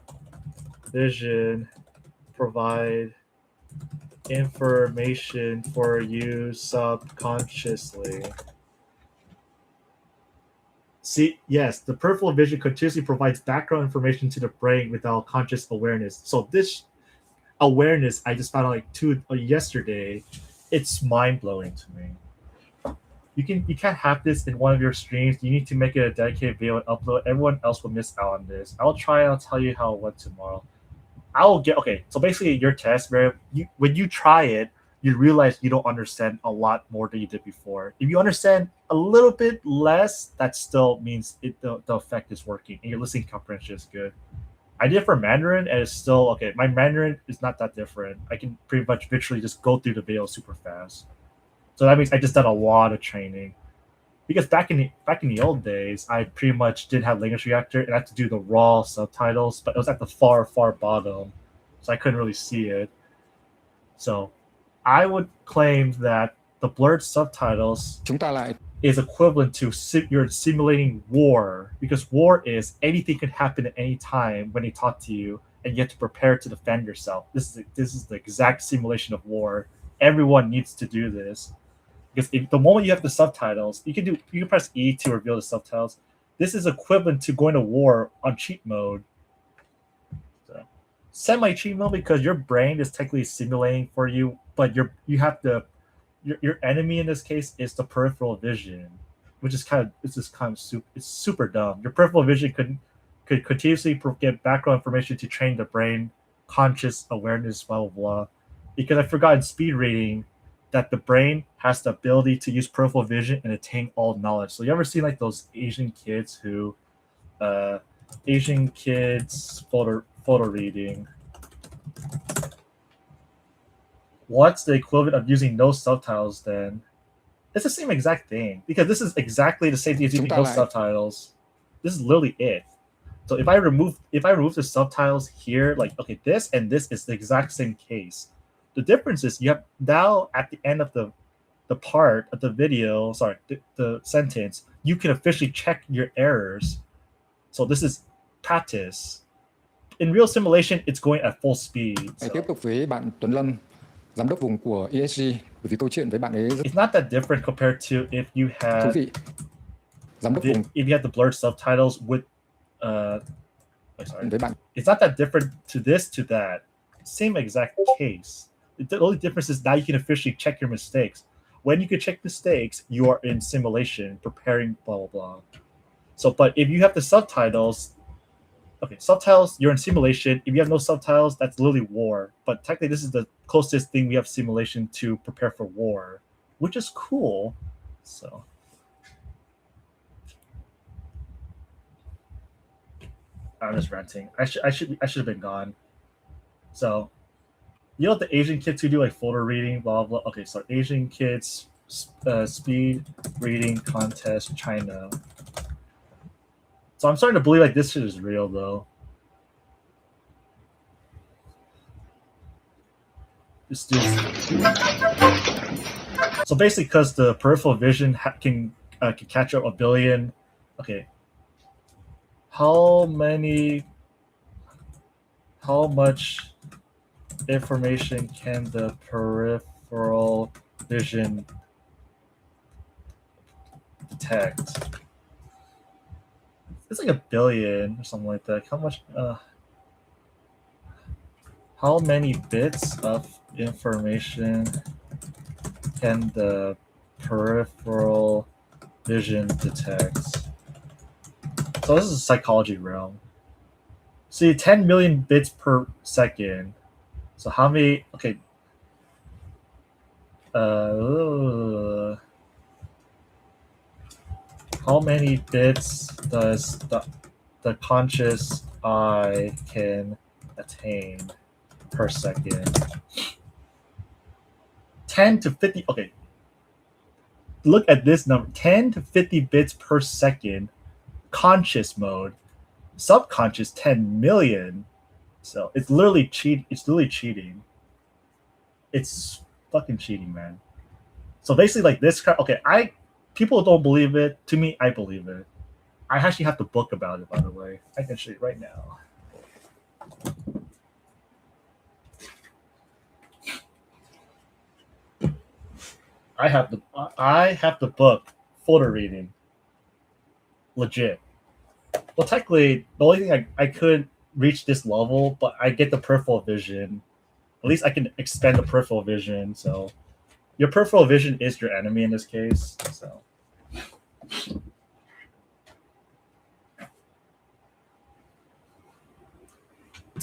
vision provide information for you subconsciously? See, yes, the peripheral vision continuously provides background information to the brain without conscious awareness. So this awareness I just found out like yesterday. It's mind-blowing to me. You can't have this in one of your streams. You need to make it a dedicated video and upload. Everyone else will miss out on this. I'll try and I'll tell you how it went tomorrow. Okay, so basically your test, where when you try it, you realize you don't understand a lot more than you did before. If you understand a little bit less, that still means the effect is working and your listening comprehension is good. I did for Mandarin, and it's still okay. My Mandarin is not that different. I can pretty much literally just go through the video super fast. So that means I just done a lot of training. because back in the old days, I pretty much didn't have language reactor and I had to do the raw subtitles, but it was at the far bottom, so I couldn't really see it. So I would claim that the blurred subtitles is equivalent to you're simulating war, because war is anything can happen at any time when they talk to you, and you have to prepare to defend yourself. This is the exact simulation of war. Everyone needs to do this, because the moment you have the subtitles, you can press E to reveal the subtitles. This is equivalent to going to war on cheat mode. So, semi cheat mode, because your brain is technically simulating for you, but your enemy in this case is the peripheral vision, which is it's super dumb. Your peripheral vision could continuously get background information to train the brain, conscious awareness, blah blah blah. Because I forgot in speed reading that the brain has the ability to use peripheral vision and attain all knowledge. So you ever see like those Asian kids photo reading? What's the equivalent of using no subtitles then? It's the same exact thing, because this is exactly the same thing as using no subtitles. This is literally it. So if I remove the subtitles here, like, okay, this and this is the exact same case. The difference is you have now at the end of the part of the video, sorry, the sentence, you can officially check your errors. So this is practice. In real simulation, it's going at full speed. So. Tiếp tục với bạn Tuấn Lâm, giám đốc vùng của ESG, bởi vì câu chuyện với bạn ấy rất... It's not that different compared to if you had if you had the blurred subtitles with it's not that different to this to that. Same exact case. The only difference is now you can officially check your mistakes. When you can check mistakes, you are in simulation, preparing blah blah blah. So, but if you have the subtitles, okay, subtitles, you're in simulation. If you have no subtitles, that's literally war. But technically, this is the closest thing we have simulation to prepare for war, which is cool. So, I'm just ranting. I should have been gone. So, you know the Asian kids who do like photo reading, blah blah. Okay, so Asian kids speed reading contest, China. So I'm starting to believe like this shit is real though. So basically, because the peripheral vision can catch up 1 billion. Okay. How much information can the peripheral vision detect? It's like 1 billion or something like that. How many bits of information can the peripheral vision detect? So this is a psychology realm. See, 10 million bits per second. So how many? Okay. How many bits does the conscious eye can attain per second? 10 to 50. Okay. Look at this number. 10 to 50 bits per second. Conscious mode. Subconscious 10 million. So it's literally cheat. It's literally cheating. It's fucking cheating, man. So basically, like this. Okay, people don't believe it. To me, I believe it. I actually have the book about it, by the way. I can show you right now. I have the book, photo reading. Legit. Well, technically, the only thing I could reach this level, but I get the peripheral vision. At least I can expand the peripheral vision. So, your peripheral vision is your enemy in this case. So,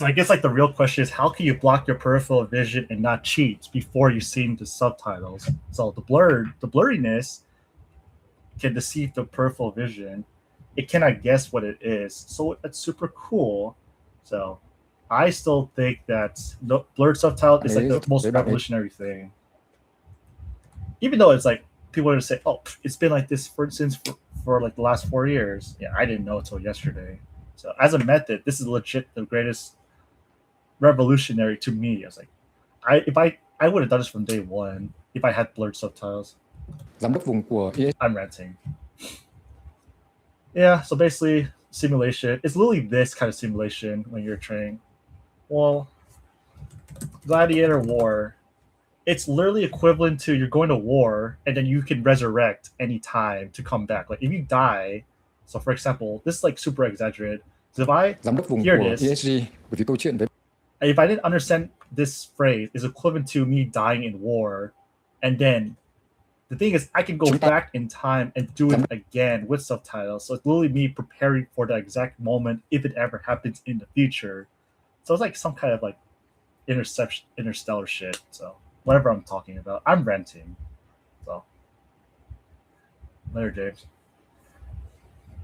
I guess like the real question is, how can you block your peripheral vision and not cheat before you see the subtitles? So the blurriness can deceive the peripheral vision. It cannot guess what it is. So it's super cool. So I still think that blurred subtitle is like the most revolutionary thing. Even though it's like people are gonna say, "Oh, it's been like this for like the last 4 years." Yeah, I didn't know until yesterday. So as a method, this is legit the greatest revolutionary to me. I was like, I would have done this from day one if I had blurred subtitles. Giám đốc vùng của ESG. I'm ranting. Yeah, so basically simulation. It's literally this kind of simulation when you're training. Well, gladiator war. It's literally equivalent to you're going to war and then you can resurrect any time to come back. Like if you die, so for example, this is like super exaggerated. So if I hear this, Bởi vì câu chuyện với if I didn't understand this phrase, is equivalent to me dying in war, and then the thing is I can go back in time and do it again with subtitles. So it's literally me preparing for the exact moment if it ever happens in the future. So it's like some kind of like interstellar shit. So whatever I'm talking about, I'm ranting. So later, James.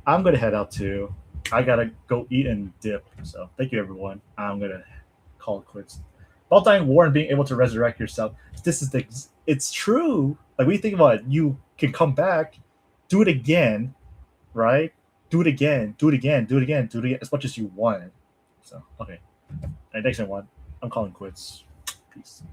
I'm gonna head out too. I gotta go eat and dip. So thank you, everyone. I'm gonna call it quits. About dying war and being able to resurrect yourself. It's true. Like when you think about it, you can come back, do it again, right? Do it again, do it again, do it again, do it again as much as you want. So okay. All right, thanks everyone. I'm calling quits. Peace.